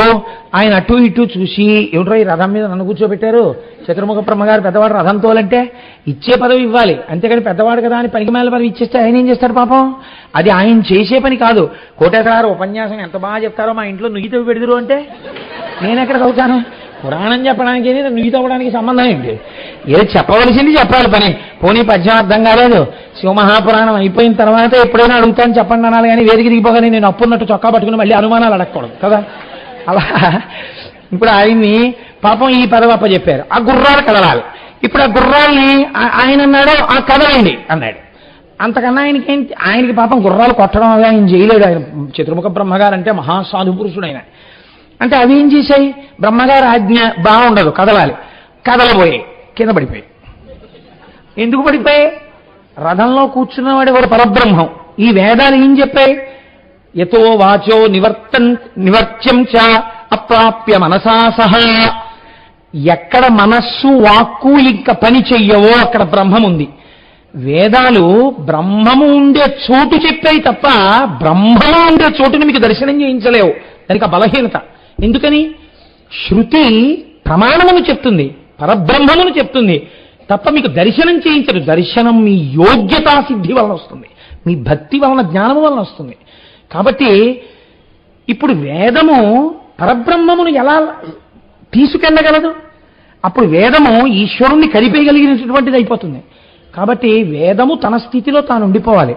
ఆయన అటు ఇటు చూసి ఏమిటో ఈ రథం మీద నన్ను కూర్చోబెట్టారు, చతుర్ముఖ బ్రహ్మగారు పెద్దవాడు రథం తోలంటే ఇచ్చే పదవి ఇవ్వాలి, అంతేకాని పెద్దవాడు కదా అని పనికి మేల పదవి ఇచ్చేస్తే ఆయన ఏం చేస్తాడు పాపం? అది ఆయన చేసే పని కాదు. కోటేశ్వరారు ఉపన్యాసం ఎంత బాగా చెప్తారో, మా ఇంట్లో నుయ్యి తవ్వి పెడదురు అంటే నేను ఎక్కడ చదువుతాను? పురాణం చెప్పడానికి నుయ్యి తవ్వడానికి సంబంధం ఏంటి? ఏదో చెప్పవలసింది చెప్పాలి పని. పోనీ పద్యం అర్థం కాలేదు, శివమహాపురాణం అయిపోయిన తర్వాత ఎప్పుడైనా అడుగుతాను చెప్పండి అనాలి, కానీ వేదిక దిగిపోగానే నేను అప్పున్నట్టు చొక్కా పట్టుకుని మళ్ళీ అనుమానాలు అడగకూడదు కదా. అలా ఇప్పుడు ఆయన్ని పాపం ఈ పదవి అప్పచెప్పారు, ఆ గుర్రాలు కదలాలి. ఇప్పుడు ఆ గుర్రాల్ని ఆయన అన్నాడు ఆ కదలండి అన్నాడు. అంతకన్నా ఆయనకి పాపం గుర్రాలు కొట్టడం అవి ఆయన చేయలేడు. ఆయన చతుర్ముఖ బ్రహ్మగారు అంటే మహాసాధు పురుషుడు ఆయన. అంటే అవి ఏం చేశాయి? బ్రహ్మగారు ఆజ్ఞ బాగుండదు, కదలాలి. కదలబోయాయి, కింద పడిపోయాయి. ఎందుకు పడిపోయాయి? రథంలో కూర్చున్నవాడు ఎవరు? పరబ్రహ్మం. ఈ వేదాలు ఏం చెప్పాయి? యతో వాచో నివర్త్యం చ అప్రాప్య మనసా సహా. ఎక్కడ మనస్సు వాక్కు ఇంకా పని చెయ్యవో అక్కడ బ్రహ్మం ఉంది. వేదాలు బ్రహ్మము ఉండే చోటు చెప్పాయి తప్ప బ్రహ్మము ఉండే చోటుని మీకు దర్శనం చేయించలేవు. దానికి ఆ బలహీనత. ఎందుకని? శృతి ప్రమాణమును చెప్తుంది, పరబ్రహ్మమును చెప్తుంది తప్ప మీకు దర్శనం చేయించదు. దర్శనం మీ యోగ్యతా సిద్ధి వలన వస్తుంది, మీ భక్తి వలన, జ్ఞానము వలన వస్తుంది. కాబట్టి ఇప్పుడు వేదము పరబ్రహ్మమును ఎలా తీసుకెళ్ళగలదు? అప్పుడు వేదము ఈశ్వరుణ్ణి కలిపేయగలిగినటువంటిది అయిపోతుంది. కాబట్టి వేదము తన స్థితిలో తాను ఉండిపోవాలి.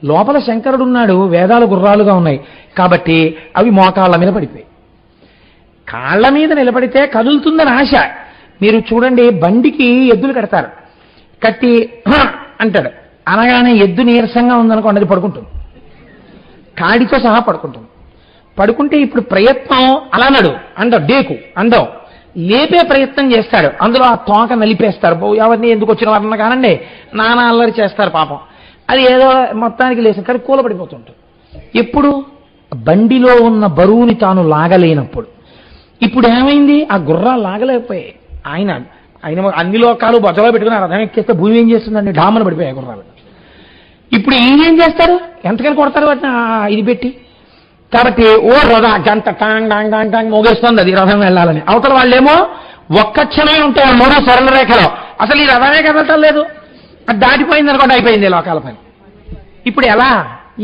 లోపల శంకరుడు ఉన్నాడు, వేదాలు గుర్రాలుగా ఉన్నాయి కాబట్టి అవి మోకాళ్ళ మీద పడిపోయి. కాళ్ళ మీద నిలబడితే కదులుతుందని ఆశ. మీరు చూడండి, బండికి ఎద్దులు కడతారు, కట్టి అంటాడు, అనగానే ఎద్దు నీరసంగా ఉందనుకోండి, అది పడుకుంటుంది, కాడితో సహా పడుకుంటుంది. పడుకుంటే ఇప్పుడు ప్రయత్నం అలా నడు అండవు, డేకు అందం లేపే ప్రయత్నం చేస్తాడు, అందులో ఆ తోక నలిపేస్తారు. ఎవరిని ఎందుకు వచ్చిన వారన్నా కానండి, నానా అల్లరి చేస్తారు పాపం. అది ఏదో మొత్తానికి లేసిన కానీ కూలబడిపోతుంటుంది. ఎప్పుడు? బండిలో ఉన్న బరువుని తాను లాగలేనప్పుడు. ఇప్పుడు ఏమైంది? ఆ గుర్రాలు లాగలేకపోయాయి. ఆయన అన్ని లోకాలు బొజ్జలో పెట్టుకుని రథం ఎక్కేస్తే భూమి ఏం చేస్తుందండి? డామను పడిపోయాయి గుర్రాలు. ఇప్పుడు ఏం చేస్తారు? ఎంతకని కొడతారు వాటిని ఇది పెట్టి. కాబట్టి ఓ రథ గంట టాంగ్ డాంగ్ డాంగ్ టాంగ్ మోగేస్తుంది అది రథం వెళ్ళాలని. అవతల వాళ్ళేమో ఒక్క క్షణమే ఉంటాయి మూడో సరళ రేఖలో, అసలు ఈ రథమే కదలటం లేదు, అది దాటిపోయింది అనుకోండి, అయిపోయింది లోకాల పని. ఇప్పుడు ఎలా?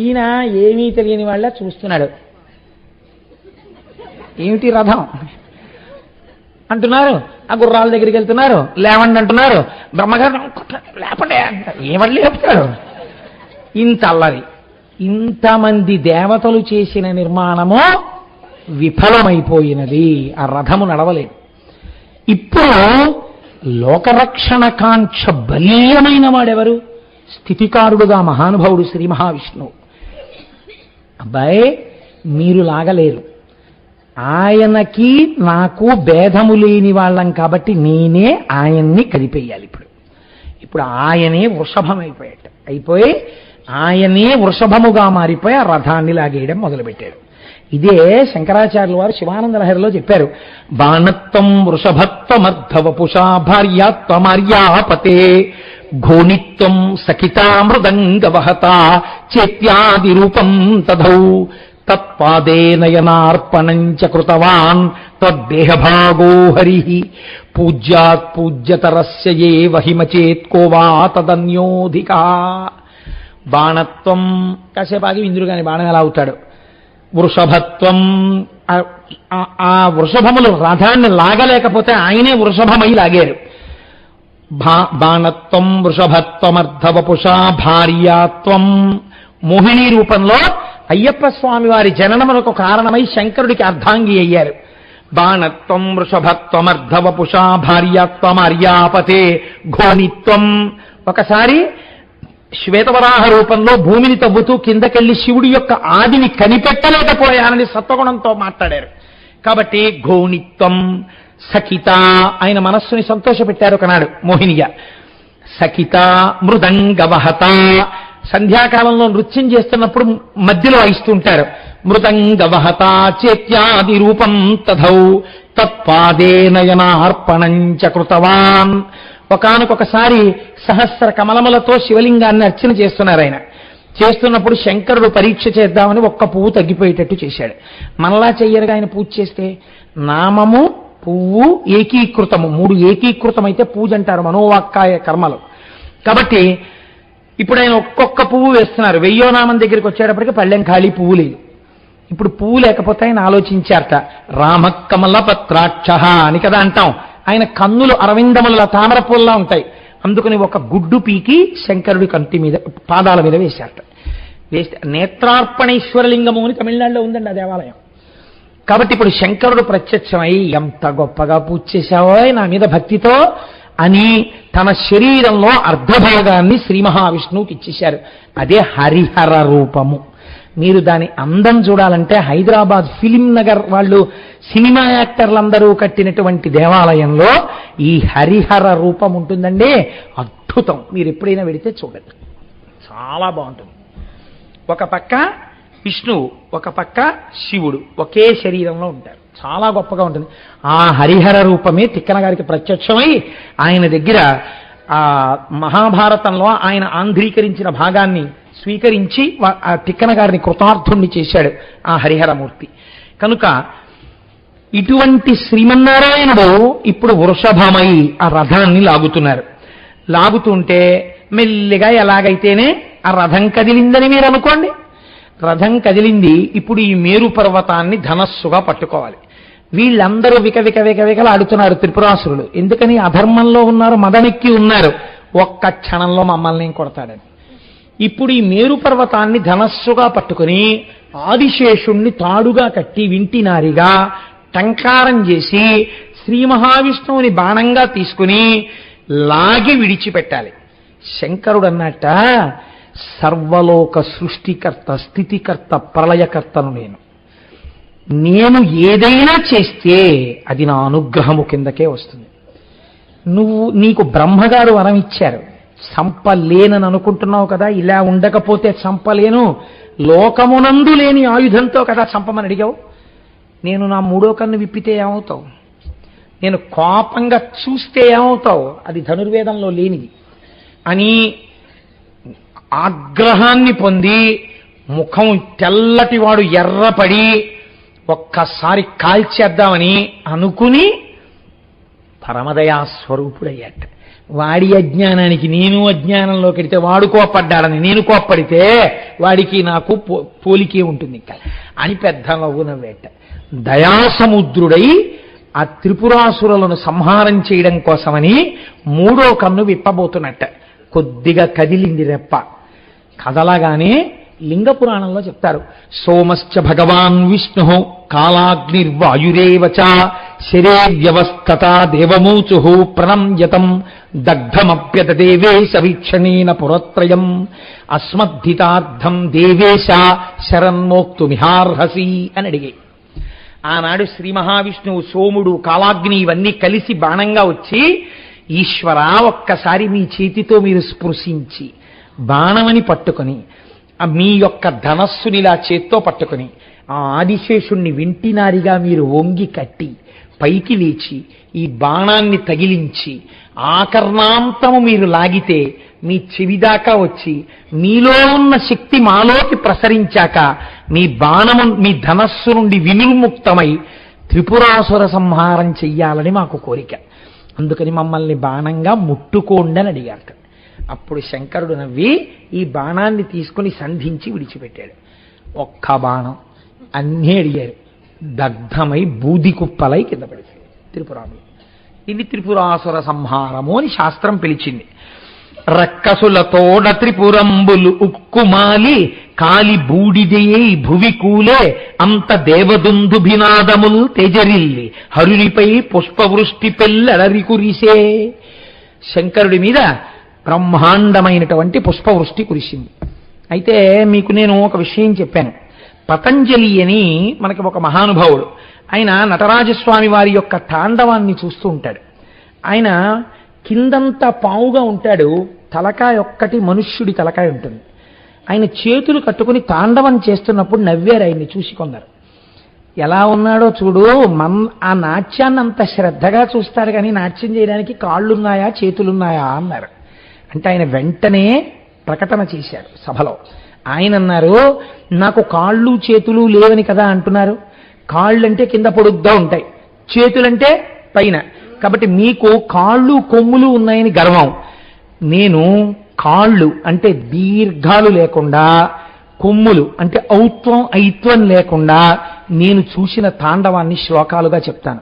ఈయన ఏమీ తెలియని వాళ్ళ చూస్తున్నాడు, ఏమిటి రథం అంటున్నారు, ఆ గుర్రాల దగ్గరికి వెళ్తున్నారు, లేవండి అంటున్నారు, బ్రహ్మగారు లేపండి అంటారు, ఏమని లేపుతాడు? ఇంత అల్లరి. ఇంతమంది దేవతలు చేసిన నిర్మాణము విఫలమైపోయినది, ఆ రథము నడవలేదు. ఇప్పుడు లోకరక్షణ కాంక్ష బలీయమైన వాడెవరు? స్థితికారుడుగా మహానుభావుడు శ్రీ మహావిష్ణువు. అబ్బాయి మీరు లాగలేరు, ఆయనకి నాకు భేదము లేని వాళ్ళం కాబట్టి నేనే ఆయన్ని కలిపేయాలి. ఇప్పుడు ఆయనే వృషభం అయిపోయి ఆయనే వృషభముగా మారిపోయి ఆ రథాన్ని లాగేయడం మొదలుపెట్టాడు. ఇదే శంకరాచార్యుల వారు శివానంద లహరిలో చెప్పారు. బాణత్వం వృషభత్వమర్ధవపుషా భార్యాత్వమార్యాపతే ఘోనిత్వం సఖితా మృదంగవహత చేత్యాది రూపం తథౌ తత్పాదే నయనార్పణం చ కృతవాన్ తద్దేహభాగో హరి పూజ్యాత్ పూజ్యతరస్య ఏ వహిమచేత్కో వా తదన్యోధికా. బాణత్వం కాసేపాగి ఇంద్రుగాని బాణం ఎలా అవుతాడు? వృషభత్వం, ఆ వృషభములు రథాన్ని లాగలేకపోతే ఆయనే వృషభమై లాగారు. బాణత్వం వృషభత్వమర్ధవపుషా భార్యాత్వం, మోహిని రూపంలో అయ్యప్ప స్వామి వారి జననములకు కారణమై శంకరుడికి అర్ధాంగి అయ్యారు. బాణత్వం వృషభత్వమర్ధవపుషా భార్యాత్వమార్యాపతే ఘోనిత్వం. ఒకసారి శ్వేతవరాహ రూపంలో భూమిని తవ్వుతూ కిందకెళ్లి శివుడి యొక్క ఆదిని కనిపెట్టలేకపోయానని సత్వగుణంతో మాట్లాడారు. కాబట్టి ఘోనిత్వం. సఖిత, ఆయన మనస్సుని సంతోషపెట్టారు ఒకనాడు మోహినిగా. సఖిత మృదంగవహత, సంధ్యాకాలంలో నృత్యం చేస్తున్నప్పుడు మధ్యలో వాయిస్తుంటారు. మృదంగవహత చేత్యాది రూపం తథౌ తత్పాదే నయనార్పణం చ కృతవాన్. ఒకానొకసారి సహస్ర కమలములతో శివలింగాన్ని అర్చన చేస్తున్నారు. ఆయన చేస్తున్నప్పుడు శంకరుడు పరీక్ష చేద్దామని ఒక్క పువ్వు తగ్గిపోయేటట్టు చేశాడు. మనలా చెయ్యరుగా ఆయన పూజ చేస్తే. నామము పువ్వు ఏకీకృతము, మూడు ఏకీకృతమైతే పూజ అంటారు మనోవాక్కాయ కర్మలు. కాబట్టి ఇప్పుడు ఆయన ఒక్కొక్క పువ్వు వేస్తున్నారు. 1000వ నామం దగ్గరికి వచ్చేటప్పటికి పళ్ళెం ఖాళీ, పువ్వు లేదు. ఇప్పుడు పువ్వు లేకపోతే ఆయన ఆలోచించారట. రామకమల పత్రాక్ష అని కదా అంటాం. ఆయన కన్నులు అరవిందముల తామర పూల్లా ఉంటాయి. అందుకని ఒక గుడ్డు పీకి శంకరుడి కంటి మీద, పాదాల మీద వేశారట. వేస్తే నేత్రార్పణేశ్వరలింగము అని తమిళనాడులో ఉందండి ఆ దేవాలయం. కాబట్టి ఇప్పుడు శంకరుడు ప్రత్యక్షమై ఎంత గొప్పగా పూజ చేశావో నా మీద భక్తితో అని తన శరీరంలో అర్ధభాగాన్ని శ్రీ మహావిష్ణువుకి ఇచ్చేశారు. అదే హరిహర రూపము. మీరు దాని అందం చూడాలంటే హైదరాబాద్ ఫిలిం నగర్ వాళ్ళు సినిమా యాక్టర్లందరూ కట్టినటువంటి దేవాలయంలో ఈ హరిహర రూపం ఉంటుందండి. అద్భుతం. మీరు ఎప్పుడైనా వెడితే చూడండి, చాలా బాగుంటుంది. ఒక పక్క విష్ణువు, ఒక పక్క శివుడు ఒకే శరీరంలో ఉంటారు. చాలా గొప్పగా ఉంటుంది. ఆ హరిహర రూపమే తిక్కన గారికి ప్రత్యక్షమై ఆయన దగ్గర ఆ మహాభారతంలో ఆయన ఆంధ్రీకరించిన భాగాన్ని స్వీకరించి ఆ తిక్కన గారిని కృతార్థుణ్ణి చేశాడు ఆ హరిహరమూర్తి. కనుక ఇటువంటి శ్రీమన్నారాయణుడు ఇప్పుడు వృషభమై ఆ రథాన్ని లాగుతున్నారు. లాగుతుంటే మెల్లిగా ఎలాగైతేనే ఆ రథం కదిలిందని మీరు అనుకోండి. రథం కదిలింది. ఇప్పుడు ఈ మేరు పర్వతాన్ని ధనస్సుగా పట్టుకోవాలి. వీళ్ళందరూ వికలాడుతున్నారు త్రిపురాసురులు. ఎందుకని? అధర్మంలో ఉన్నారు, మదమెక్కి ఉన్నారు. ఒక్క క్షణంలో మమ్మల్ని కొడతాడని. ఇప్పుడు ఈ మేరు పర్వతాన్ని ధనస్సుగా పట్టుకుని ఆదిశేషుణ్ణి తాడుగా కట్టి వింటినారిగా టంకారం చేసి శ్రీ మహావిష్ణువుని బాణంగా తీసుకుని లాగి విడిచిపెట్టాలి. శంకరుడు అన్నట్ట, సర్వలోక సృష్టికర్త, స్థితికర్త, ప్రళయకర్తను నేను ఏదైనా చేస్తే అది నా అనుగ్రహము కిందకే వస్తుంది. నీకు బ్రహ్మగారు వరం ఇచ్చారు, చంపలేనని అనుకుంటున్నావు కదా, ఇలా ఉండకపోతే చంపలేను, లోకమునందు లేని ఆయుధంతో కదా చంపమని అడిగావు. నేను నా మూడో కన్ను విప్పితే ఏమవుతావు? నేను కోపంగా చూస్తే ఏమవుతావు? అది ధనుర్వేదంలో లేనిది అని ఆగ్రహాన్ని పొంది ముఖం తెల్లటివాడు ఎర్రపడి ఒక్కసారి కాల్చేద్దామని అనుకుని పరమదయా స్వరూపుడయ్యాట. వాడి అజ్ఞానానికి నేను అజ్ఞానంలో కెడితే వాడు కోప్పడ్డాడని నేను కోప్పడితే వాడికి నాకు పోలికే ఉంటుంది అని పెద్ద నవ్వు నవ్వేట. దయాసముద్రుడై ఆ త్రిపురాసురులను సంహారం చేయడం కోసమని మూడో కన్ను విప్పబోతున్నట్ట. కొద్దిగా కదిలింది రెప్ప. కదలగానే లింగ పురాణంలో చెప్తారు, సోమశ్చ భగవాన్ విష్ణు కాలాగ్నిర్వాయురేవచ శరే వ్యవస్థత దేవమూచు ప్రణమ్యతం దగ్ధమప్యదేవేశ వీక్షణేన పురత్రయం అస్మద్ధితార్థం దేవేశ శరన్మోక్తుమిహార్హసి అని అడిగాయి. ఆనాడు శ్రీ మహావిష్ణువు, సోముడు, కాలాగ్ని ఇవన్నీ కలిసి బాణంగా వచ్చి, ఈశ్వర ఒక్కసారి మీ చేతితో మీరు స్పృశించి బాణమని పట్టుకొని మీ యొక్క ధనస్సునిలా చేత్తో పట్టుకుని ఆ ఆదిశేషుణ్ణి వింటినారిగా మీరు వంగి కట్టి పైకి లేచి ఈ బాణాన్ని తగిలించి ఆకర్ణాంతము మీరు లాగితే మీ చెవిదాకా వచ్చి మీలో ఉన్న శక్తి మాలోకి ప్రసరించాక మీ బాణము మీ ధనస్సు నుండి వినిర్ముక్తమై త్రిపురాసుర సంహారం చెయ్యాలని మాకు కోరిక. అందుకని మమ్మల్ని బాణంగా ముట్టుకోండి అని అడిగారు. అప్పుడు శంకరుడు నవ్వి ఈ బాణాన్ని తీసుకుని సంధించి విడిచిపెట్టాడు. ఒక్క బాణం అన్నీ అడిగారు. దగ్ధమై బూది కుప్పలై కింద పడిపోయాడు త్రిపురాములు. ఇది త్రిపురాసుర సంహారము అని శాస్త్రం పిలిచింది. రక్కసులతోడ త్రిపురంబులు ఉక్కుమాలి కాలి బూడిదయే భువి కూలే అంత దేవదుందుభినాదములు తెజరిల్లి హరునిపై పుష్పవృష్టి పెల్లడరి కురిసే. శంకరుడి మీద బ్రహ్మాండమైనటువంటి పుష్పవృష్టి కురిసింది. అయితే మీకు నేను ఒక విషయం చెప్పాను. పతంజలి అని మనకి ఒక మహానుభావుడు, ఆయన నటరాజస్వామి వారి యొక్క తాండవాన్ని చూస్తూ ఉంటాడు. ఆయన కిందంతా పావుగా ఉంటాడు, తలకాయ ఒక్కటి మనుష్యుడి తలకాయ ఉంటుంది. ఆయన చేతులు కట్టుకుని తాండవం చేస్తున్నప్పుడు నవ్వారు ఆయన్ని చూసి కొందరు. ఎలా ఉన్నాడో చూడు, ఆ నాట్యాన్ని అంత శ్రద్ధగా చూస్తారు కానీ నాట్యం చేయడానికి కాళ్ళున్నాయా చేతులున్నాయా అన్నారు. అంటే ఆయన వెంటనే ప్రకటన చేశారు సభలో. ఆయన అన్నారు, నాకు కాళ్ళు చేతులు లేవని కదా అంటున్నారు. కాళ్ళంటే కింద పొడుగ్గా ఉంటాయి, చేతులంటే పైన, కాబట్టి మీకు కాళ్ళు కొమ్ములు ఉన్నాయని గర్వం. నేను కాళ్ళు అంటే దీర్ఘాలు లేకుండా, కొమ్ములు అంటే ఐత్వం లేకుండా నేను చూసిన తాండవాన్ని శ్లోకాలుగా చెప్తాను.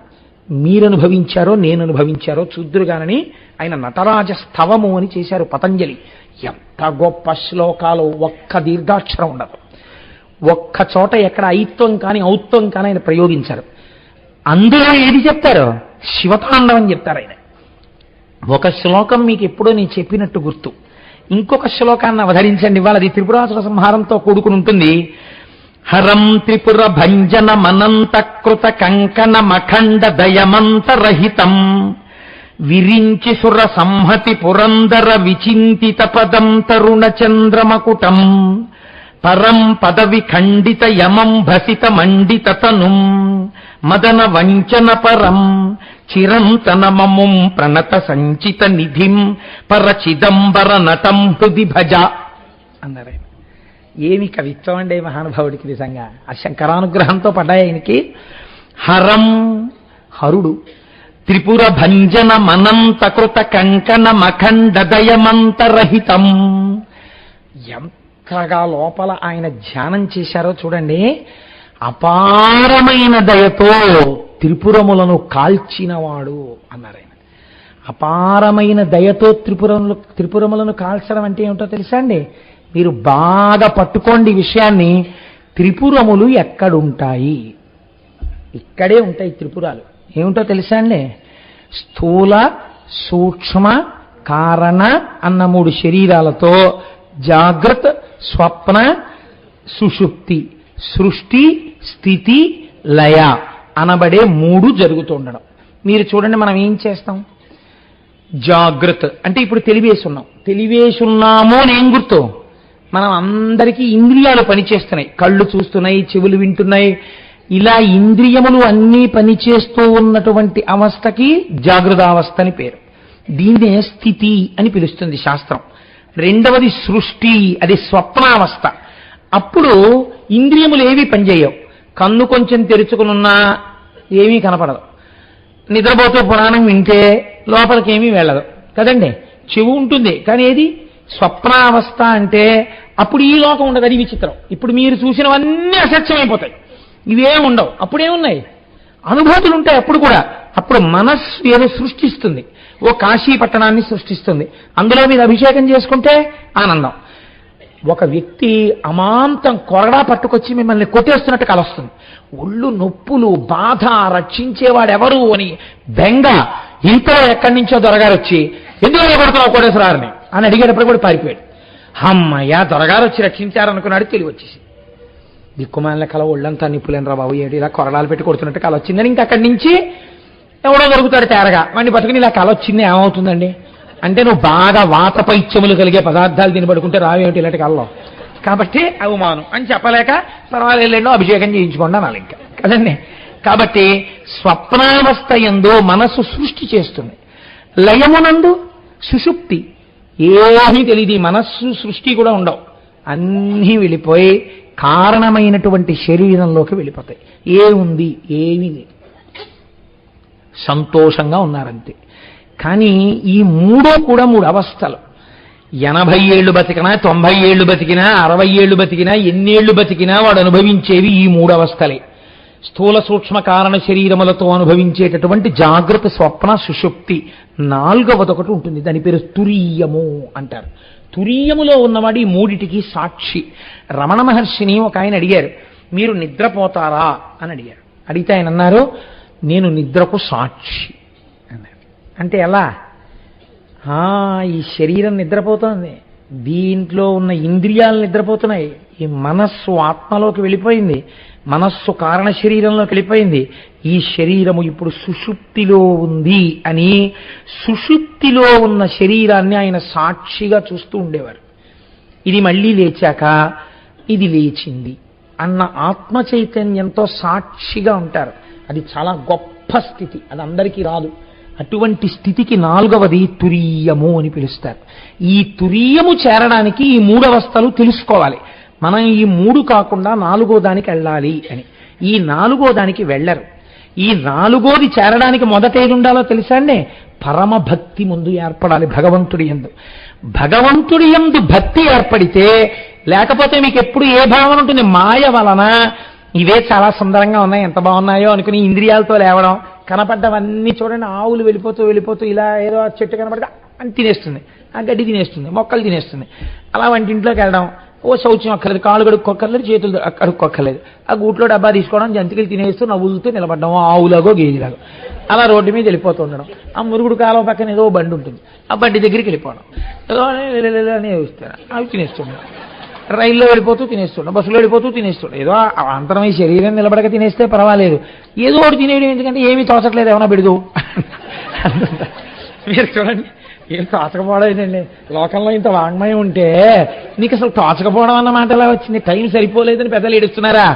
మీరు అనుభవించారో నేను అనుభవించారో చూద్దురుగానని ఆయన నటరాజ స్థవము అని చేశారు పతంజలి. ఎంత గొప్ప శ్లోకాలు, ఒక్క దీర్ఘాక్షరం ఉండదు, ఒక్క చోట ఎక్కడ ఐత్వం కానీ ఔత్వం కానీ ఆయన ప్రయోగించారు. అందులో ఏది చెప్తారో శివతాండవం చెప్తారు ఆయన. ఒక శ్లోకం మీకు ఎప్పుడో నేను చెప్పినట్టు గుర్తు, ఇంకొక శ్లోకాన్ని అవధరించండి. ఇవాళ అది త్రిపురాసుర సంహారంతో కూడుకుని ఉంటుంది. హరం త్రిపుర భంజన మనంత కృత కంకణ మఖండ దయమంతరహితం విరించి సుర సంహతి పురందర విచింతిత పదం తరుణ చంద్రమకుటం పరం పదవి ఖండిత యమం భసిత మండిత తనుం మదన వంచన పరం చిరంతన మముం ప్రణత సంచిత నిధిం పరచిదంబర నటం హృది భజ అన్నారు. ఏమి కవిత్వం అండి మహానుభావుడికి నిజంగా. ఆ శంకరానుగ్రహంతో పడ్డాయి ఆయనకి. హరం హరుడు, త్రిపుర భంజన మనంత కృత కంకణ మఖండ దయమంతరహితం. ఎంతగా లోపల ఆయన ధ్యానం చేశారో చూడండి. అపారమైన దయతో త్రిపురములను కాల్చినవాడు అన్నారు ఆయన. అపారమైన దయతో త్రిపురములను కాల్చడం అంటే ఏమిటో తెలుసా అండి? మీరు బాగా పట్టుకోండి ఈ విషయాన్ని. త్రిపురములు ఎక్కడుంటాయి? ఇక్కడే ఉంటాయి త్రిపురాలు. ఏమిటో తెలుసా అండి? స్థూల, సూక్ష్మ, కారణ అన్న 3 శరీరాలతో జాగ్రత్త, స్వప్న, సుషుప్తి, సృష్టి, స్థితి, లయ అనబడే 3 జరుగుతుండడం. మీరు చూడండి, మనం ఏం చేస్తాం? జాగ్రత్త అంటే ఇప్పుడు తెలివేసున్నాము అని ఏం గుర్తు? మనం అందరికీ ఇంద్రియాలు పనిచేస్తున్నాయి. కళ్ళు చూస్తున్నాయి, చెవులు వింటున్నాయి. ఇలా ఇంద్రియములు అన్నీ పనిచేస్తూ ఉన్నటువంటి అవస్థకి జాగృతావస్థ అని పేరు. దీన్నే స్థితి అని పిలుస్తుంది శాస్త్రం. రెండవది సృష్టి, అది స్వప్నావస్థ. అప్పుడు ఇంద్రియములు ఏవి పనిచేయవు. కన్ను కొంచెం తెరుచుకునున్నా ఏమీ కనపడదు. నిద్రపోతూ పురాణం వింటే లోపలికి ఏమీ వెళ్ళదు కదండి. చెవు ఉంటుంది, కానీ ఏది స్వప్నావస్థ అంటే అప్పుడు ఈ లోకం ఉండదు. అది విచిత్రం. ఇప్పుడు మీరు చూసినవన్నీ అసత్యమైపోతాయి, ఇవే ఉండవు. అప్పుడేమున్నాయి? అనుభూతులు ఉంటాయి అప్పుడు కూడా. అప్పుడు మనస్సు ఏదో సృష్టిస్తుంది, ఓ కాశీ పట్టణాన్ని సృష్టిస్తుంది. అందులో మీరు అభిషేకం చేసుకుంటే ఆనందం. ఒక వ్యక్తి అమాంతం కొరడా పట్టుకొచ్చి మిమ్మల్ని కొట్టేస్తున్నట్టు కలొస్తుంది. ఒళ్ళు నొప్పులు, బాధ, రక్షించేవాడెవరు అని బెంగ. ఇంతలో ఎక్కడి నుంచో దొరగారు వచ్చి, ఎందుకు కొడుతున్నావు కోటేశ్వరారిని అని అడిగేటప్పుడు కూడా పారిపోయాడు. అమ్మయ్య, దొరగారు వచ్చి రక్షించారనుకున్నాడు. తెలివి వచ్చేసి దిక్కుమాల కల ఒళ్ళంతా నిప్పులేనరా బాబు, ఏడు ఇలా కొరడాలు పెట్టి కొడుతున్నట్టు కల వచ్చిందని ఇంక అక్కడి నుంచి ఎవడో దొరుకుతాడు తేరగా. వాడిని పట్టుకుని ఇలా కల వచ్చింది ఏమవుతుందండి అంటే, నువ్వు బాగా వాత పైత్యములు కలిగే పదార్థాలు తిని పడుకుంటే రావేమిటి ఇలాంటి కల్లో, కాబట్టి అవమానం అని చెప్పలేక పర్వాలేదో అభిషేకం చేయించుకోండి అనాలి ఇంకా కదండి. కాబట్టి స్వప్నావస్థ యందు మనస్సు సృష్టి చేస్తుంది, లయమునందు సుషుప్తి. ఏమీ తెలియదు, మనస్సు సృష్టి కూడా ఉండవు. అన్నీ వెళ్ళిపోయి కారణమైనటువంటి శరీరంలోకి వెళ్ళిపోతాయి. ఏముంది? ఏమీ లేదు, సంతోషంగా ఉన్నారంతే. కానీ ఈ 3 కూడా 3 అవస్థలు. 80 ఏళ్ళు బతికినా, 90 ఏళ్ళు బతికినా, 60 ఏళ్ళు బతికినా, ఎన్నేళ్లు బతికినా వాడు అనుభవించేవి ఈ 3 అవస్థలే. స్థూల సూక్ష్మ కారణ శరీరములతో అనుభవించేటటువంటి జాగ్రత్త, స్వప్న, సుషుప్తి. 4వది ఒకటి ఉంటుంది, దాని పేరు తురీయము అంటారు. తురీయములో ఉన్నవాడు ఈ 3టికి సాక్షి. రమణ మహర్షిని ఒక ఆయన అడిగారు, మీరు నిద్రపోతారా అని అడిగారు. అడిగితే ఆయన అన్నారు, నేను నిద్రకు సాక్షి అన్నారు. అంటే ఎలా? ఈ శరీరం నిద్రపోతోంది, దీంట్లో ఉన్న ఇంద్రియాలు నిద్రపోతున్నాయి, ఈ మనస్సు ఆత్మలోకి వెళ్ళిపోయింది, మనస్సు కారణ శరీరంలోకి వెళ్ళిపోయింది, ఈ శరీరము ఇప్పుడు సుషుప్తిలో ఉంది అని సుషుప్తిలో ఉన్న శరీరాన్ని ఆయన సాక్షిగా చూస్తూ ఉండేవారు. ఇది మళ్ళీ లేచాక ఇది లేచింది అన్న ఆత్మ చైతన్యంతో సాక్షిగా ఉంటారు. అది చాలా గొప్ప స్థితి, అది అందరికీ రాదు. అటువంటి స్థితికి 4వది తురీయము అని పిలుస్తారు. ఈ తురీయము చేరడానికి ఈ 3 అవస్థలు తెలుసుకోవాలి. మనం ఈ 3 కాకుండా 4వ దానికి వెళ్ళాలి అని. ఈ 4వ దానికి వెళ్ళరు. ఈ 4వది చేరడానికి మొదట ఏది ఉండాలో తెలుసా అండి? పరమ భక్తి ముందు ఏర్పడాలి భగవంతుడి యందు. భగవంతుడి యందు భక్తి ఏర్పడితే, లేకపోతే మీకు ఎప్పుడు ఏ భావన ఉంటుంది? మాయ వలన ఇవే చాలా సుందరంగా ఉన్నాయి, ఎంత బాగున్నాయో అనుకుని ఇంద్రియాలతో లేవడం, కనపడ్డవన్నీ చూడండి, ఆవులు వెళ్ళిపోతూ వెళ్ళిపోతూ ఇలా ఏదో చెట్టు కనపడితే అని తినేస్తుంది, ఆ గడ్డి తినేస్తుంది, మొక్కలు తినేస్తుంది. అలా వంటింట్లోకి వెళ్ళడం, ఓ శౌచ్యం అక్కర్లేదు, కాళ్ళు కడుక్కోక్కర్లేదు, చేతులు కడుక్కోక్కర్లేదు, ఆ గూట్లో డబ్బా తీసుకోవడం, జంతికలు తినేస్తూ నవ్వులతో నిలబడడం, ఆవులాగో గేదిలాగో అలా రోడ్డు మీద వెళ్ళిపోతూ ఉండడం. ఆ మురుగుడు కాలం పక్కన ఏదో బండి ఉంటుంది, ఆ బండి దగ్గరికి వెళ్ళిపోవడం, ఏదో అని చూస్తాడు, అవి తినేస్తుండే. రైల్లో వెళ్ళిపోతూ తినేస్తుండే, బస్సులో వెళ్ళిపోతూ తినేస్తుండే. ఏదో అంతరమై శరీరం నిలబడక తినేస్తే పర్వాలేదు, ఏదో ఒకటి తినేయడం ఎందుకంటే ఏమీ తోచట్లేదు, ఏమైనా పెడదు. మీరు చూడండి, ఏం తోచకపోవడం ఏంటండి? లోకంలో ఇంత వాంగ్మయం ఉంటే నీకు అసలు తోచకపోవడం అన్న మాట ఎలా వచ్చింది? టైం సరిపోలేదని పెద్దలు ఏడుస్తున్నారా?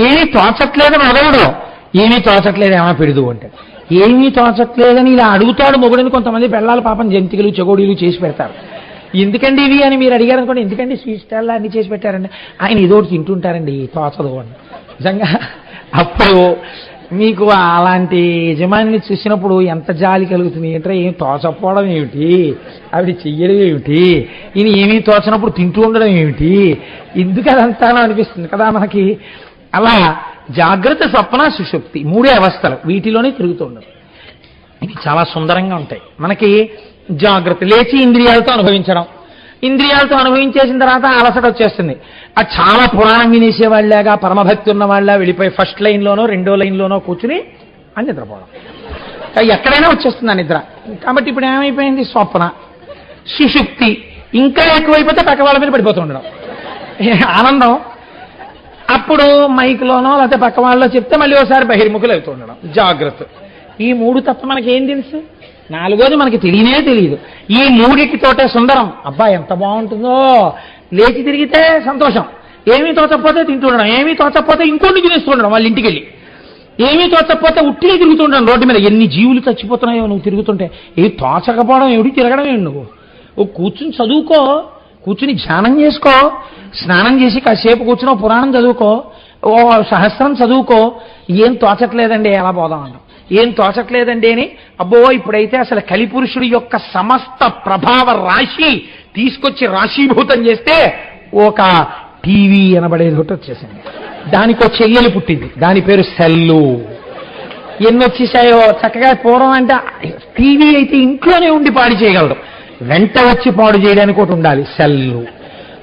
ఏమీ తోచట్లేదని అడగడు, ఏమీ తోచట్లేదు ఏమైనా పెడదు అంటే. ఏమీ తోచట్లేదని ఇలా అడుగుతాడు మొగుడని కొంతమంది పెళ్ళాలి పాపం జంతికలు చెగోడీలు చేసి పెడతారు. ఎందుకండి ఇవి అని మీరు అడిగారు అనుకోండి, ఎందుకండి స్వీట్ స్టాల్లో అన్ని చేసి పెట్టారండి, ఆయన ఏదో తింటుంటారండి తోచదు అని. నిజంగా అప్పుడు మీకు అలాంటి యజమానిని చూసినప్పుడు ఎంత జాలి కలుగుతుంది అంటే, ఏం తోచకపోవడం ఏమిటి, ఆవిడ చెయ్యడం ఏమిటి, ఈయన ఏమీ తోచనప్పుడు తింటూ ఉండడం ఏమిటి, ఎందుకు అదంతానో అనిపిస్తుంది కదా మనకి. అలా జాగ్రత్త, స్వప్న, సుషుప్తి మూడే అవస్థలు, వీటిలోనే తిరుగుతుండదు. ఇవి చాలా సుందరంగా ఉంటాయి. మనకి జాగ్రత్త లేచి ఇంద్రియాలతో అనుభవించడం, ఇంద్రియాలతో అనుభవించేసిన తర్వాత అలసట వచ్చేస్తుంది. అది చాలా పురాణం వినేసేవాళ్ళగా పరమభక్తి ఉన్న వాళ్ళ వెళ్ళిపోయి ఫస్ట్ లైన్లోనో రెండో లైన్లోనో కూర్చుని అని నిద్రపోవడం. ఎక్కడైనా వచ్చేస్తుంది ఆ నిద్ర. కాబట్టి ఇప్పుడు ఏమైపోయింది, స్వప్న, సుషుప్తి ఇంకా ఎక్కువైపోతే పక్క వాళ్ళ మీద పడిపోతూ ఉండడం, ఆనందం. అప్పుడు మైక్లోనో లేకపోతే పక్క వాళ్ళలో చెప్తే మళ్ళీ ఒకసారి బహిర్ముఖులు అవుతూ ఉండడం, జాగ్రత్త. ఈ మూడు తప్ప మనకి ఏం తెలుసు, నాలుగోది మనకి తెలియనే తెలియదు. ఈ మూడిటితోటే సుందరం. అబ్బా ఎంత బాగుంటుందో, లేచి తిరిగితే సంతోషం, ఏమీ తోచకపోతే తింటుండడం, ఏమీ తోచకపోతే ఇంకోటి తినేస్తుండడం వాళ్ళ ఇంటికి వెళ్ళి, ఏమీ తోచకపోతే ఉట్టిగా తిరుగుతుండడం రోడ్డు మీద. ఎన్ని జీవులు చచ్చిపోతున్నాయో నువ్వు తిరుగుతుంటే. ఏమి తోచకపోవడం ఏమిటి, తిరగడం ఏమిటి, నువ్వు కూర్చుని చదువుకో, కూర్చుని ధ్యానం చేసుకో, స్నానం చేసి కాసేపు కూర్చుని పురాణం చదువుకో, ఓ సహస్రం చదువుకో. ఏం తోచట్లేదండి ఎలా పోదాం అన్నాం, ఏం తోచట్లేదండి అని. అబ్బో ఇప్పుడైతే అసలు కలిపురుషుడి యొక్క సమస్త ప్రభావ రాశి తీసుకొచ్చి రాశీభూతం చేస్తే ఒక టీవీ అనబడేది ఒకటి వచ్చేసింది. దానికి ఒక చెయ్యలు పుట్టింది, దాని పేరు సెల్లు. ఎన్ని వచ్చేసాయో చక్కగా. పూర్వం అంటే టీవీ అయితే ఇంట్లోనే ఉండి పాడు చేయగలడు, వెంట వచ్చి పాడు చేయడానికి ఒకటి ఉండాలి, సెల్లు.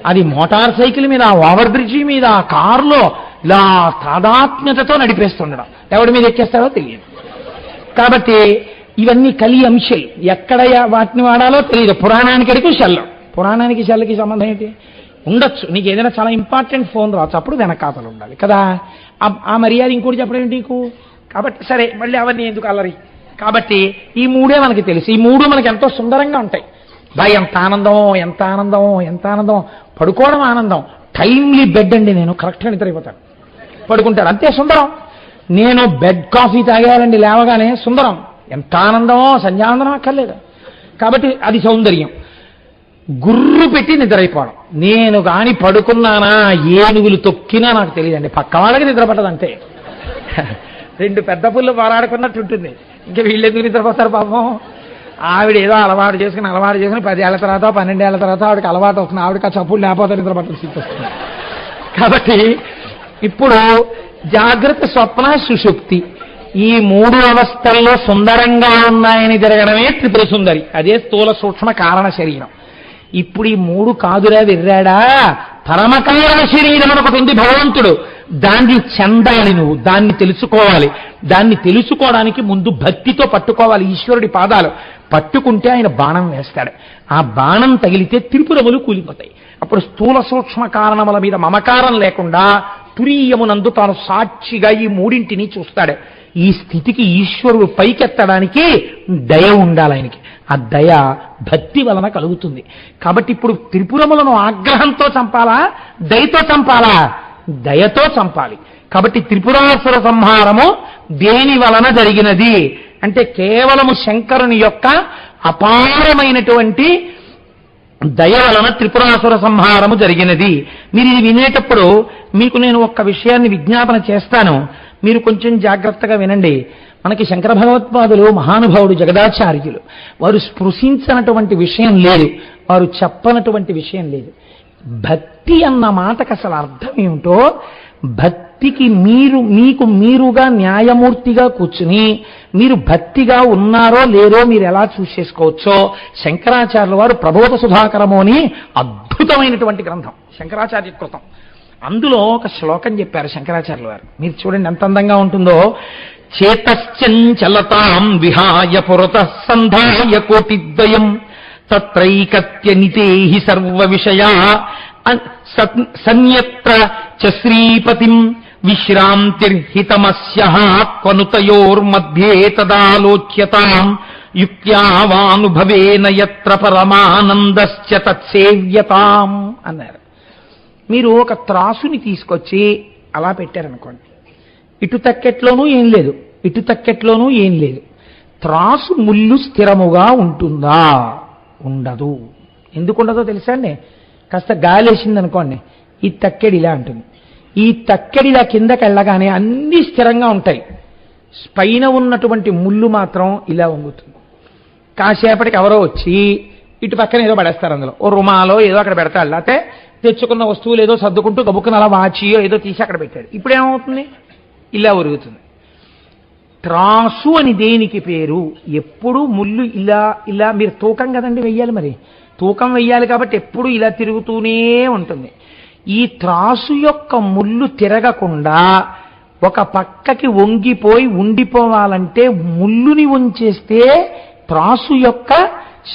అది మోటార్ సైకిల్ మీద, ఓవర్ బ్రిడ్జి మీద, కారులో ఇలా తాదాత్మ్యతతో నడిపేస్తుండడం, ఎవడి మీద ఎక్కేస్తాడో తెలియదు. కాబట్టి ఇవన్నీ కలి అంశాలు, ఎక్కడ వాటిని వాడాలో తెలియదు. పురాణానికి అడిగి సెల్లు, పురాణానికి సెల్లుకి సంబంధం ఏంటి ఉండొచ్చు. నీకు ఏదైనా చాలా ఇంపార్టెంట్ ఫోన్ రావచ్చు, అప్పుడు వెనకాతలు ఉండాలి కదా. ఆ మర్యాద ఇంకోటి చెప్పడం ఏంటి నీకు. కాబట్టి సరే మళ్ళీ అవన్నీ ఎందుకు అల్లరి. కాబట్టి ఈ మూడే మనకి తెలుసు, ఈ మూడు మనకి ఎంతో సుందరంగా ఉంటాయి. బాయ్ ఎంత ఆనందం, ఎంత ఆనందం, ఎంత ఆనందం. పడుకోవడం ఆనందం. టైమ్లీ బెడ్ అండి, నేను కరెక్ట్గా నిద్రైపోతాను, పడుకుంటారు, అంతే సుందరం. నేను బెడ్ కాఫీ తాగేయాలండి లేవగానే, సుందరం. ఎంత ఆనందమో, సంధ్యానందనం అక్కర్లేదు. కాబట్టి అది సౌందర్యం. గుర్రు పెట్టి నిద్రైపోవడం. నేను కానీ పడుకున్నానా, ఏనుగులు తొక్కినా నాకు తెలియదండి, పక్క వాళ్ళకి నిద్ర పట్టదంతే. రెండు పెద్ద పుల్లు పోరాడుకున్నట్టు ఉంటుంది. ఇంకా వీళ్ళెందుకు నిద్రపోతారు పాపం. ఆవిడ ఏదో అలవాటు చేసుకుని 10 ఏళ్ల తర్వాత 12 ఏళ్ల తర్వాత ఆవిడకి అలవాటు వస్తుంది, ఆవిడకి ఆ చప్పులు లేకపోతే నిద్ర పట్టడం స్థితి వస్తుంది. కాబట్టి ఇప్పుడు జాగ్రత్త, స్వప్న, సుషుప్తి ఈ మూడు అవస్థల్లో సుందరంగా ఉన్నాయని జరగడమే త్రిపుర సుందరి. అదే స్థూల సూక్ష్మ కారణ శరీరం. ఇప్పుడు ఈ మూడు కాదురా విర్రాడా, పరమకారణ శరీరం ఒకటి ఉంది భగవంతుడు, దాన్ని చెందాలి నువ్వు, దాన్ని తెలుసుకోవాలి. దాన్ని తెలుసుకోవడానికి ముందు భక్తితో పట్టుకోవాలి ఈశ్వరుడి పాదాలు. పట్టుకుంటే ఆయన బాణం వేస్తాడు, ఆ బాణం తగిలితే త్రిపురములు కూలిపోతాయి. అప్పుడు స్థూల సూక్ష్మ కారణముల మీద మమకారం లేకుండా తురీయమునందు తాను సాక్షిగా ఈ మూడింటిని చూస్తాడు. ఈ స్థితికి ఈశ్వరుడు పైకెత్తడానికి దయ ఉండాలి ఆయనకి. ఆ దయ భక్తి వలన కలుగుతుంది. కాబట్టి ఇప్పుడు త్రిపురములను ఆగ్రహంతో చంపాలా, దయతో చంపాలా? దయతో చంపాలి. కాబట్టి త్రిపురాసుర సంహారము దేని వలన జరిగినది అంటే కేవలము శంకరుని యొక్క అపారమైనటువంటి దయ వలన త్రిపురాసుర సంహారము జరిగినది. మీరు ఇది వినేటప్పుడు మీకు నేను ఒక్క విషయాన్ని విజ్ఞాపన చేస్తాను, మీరు కొంచెం జాగ్రత్తగా వినండి. మనకి శంకర భగవత్పాదులు మహానుభావుడు జగదాచార్యులు, వారు స్పృశించినటువంటి విషయం లేదు, వారు చెప్పనటువంటి విషయం లేదు. భక్తి అన్న మాటకు అసలు అర్థం ఏమిటో, భక్తికి మీకు మీరుగా న్యాయమూర్తిగా కూర్చుని మీరు భక్తిగా ఉన్నారో లేరో మీరు ఎలా చూసేసుకోవచ్చో శంకరాచార్యుల వారు ప్రబోధ సుధాకరము అని అద్భుతమైనటువంటి గ్రంథం శంకరాచార్య కృతం. అందులో ఒక శ్లోకం చెప్పారు శంకరాచార్యుల వారు, మీరు చూడండి ఎంత అందంగా ఉంటుందో. చేతశ్చంచలతాం విహాయ పురతః సంధాయ కోటిద్వయం తత్రైకత్య నితేహి సర్వ విషయా సన్యత్ర చ శ్రీపతిం విశ్రాంతిర్హితమస్యః త్వనుతయోర్మధ్యే తదాలోచ్యతాం యుక్త్యావానుభవేన యత్ర పరమానందశ్చ తత్సేవ్యతాం అన్నారు. మీరు ఒక త్రాసుని తీసుకొచ్చి అలా పెట్టారనుకోండి, ఇటు తక్కెట్లోనూ ఏం లేదు, ఇటు తక్కెట్లోనూ ఏం లేదు. త్రాసు ముళ్ళు స్థిరముగా ఉంటుందా? ఉండదు. ఎందుకు ఉండదో తెలుసా అండి? కాస్త గాలి వేసింది అనుకోండి, ఈ తక్కెడి ఇలా ఉంటుంది. ఈ తక్కెడి ఇలా కిందకి వెళ్ళగానే అన్నీ స్థిరంగా ఉంటాయి, పైన ఉన్నటువంటి ముళ్ళు మాత్రం ఇలా వంగుతుంది. కాసేపటికి ఎవరో వచ్చి ఇటు పక్కన ఏదో పడేస్తారు, అందులో ఓ రుమాలో ఏదో అక్కడ పెడతాడు, లేకపోతే తెచ్చుకున్న వస్తువులు ఏదో సర్దుకుంటూ గబుక్కున అలా వాచియో ఏదో తీసి అక్కడ పెట్టాడు. ఇప్పుడు ఏమవుతుంది? ఇలా ఒరుగుతుంది. త్రాసు అని దేనికి పేరు? ఎప్పుడు ముళ్ళు ఇలా ఇలా, మీరు తూకం కదండి వెయ్యాలి, మరి తూకం వెయ్యాలి కాబట్టి ఎప్పుడు ఇలా తిరుగుతూనే ఉంటుంది. ఈ త్రాసు యొక్క ముళ్ళు తిరగకుండా ఒక పక్కకి వంగిపోయి ఉండిపోవాలంటే ముళ్ళుని ఉంచేస్తే త్రాసు యొక్క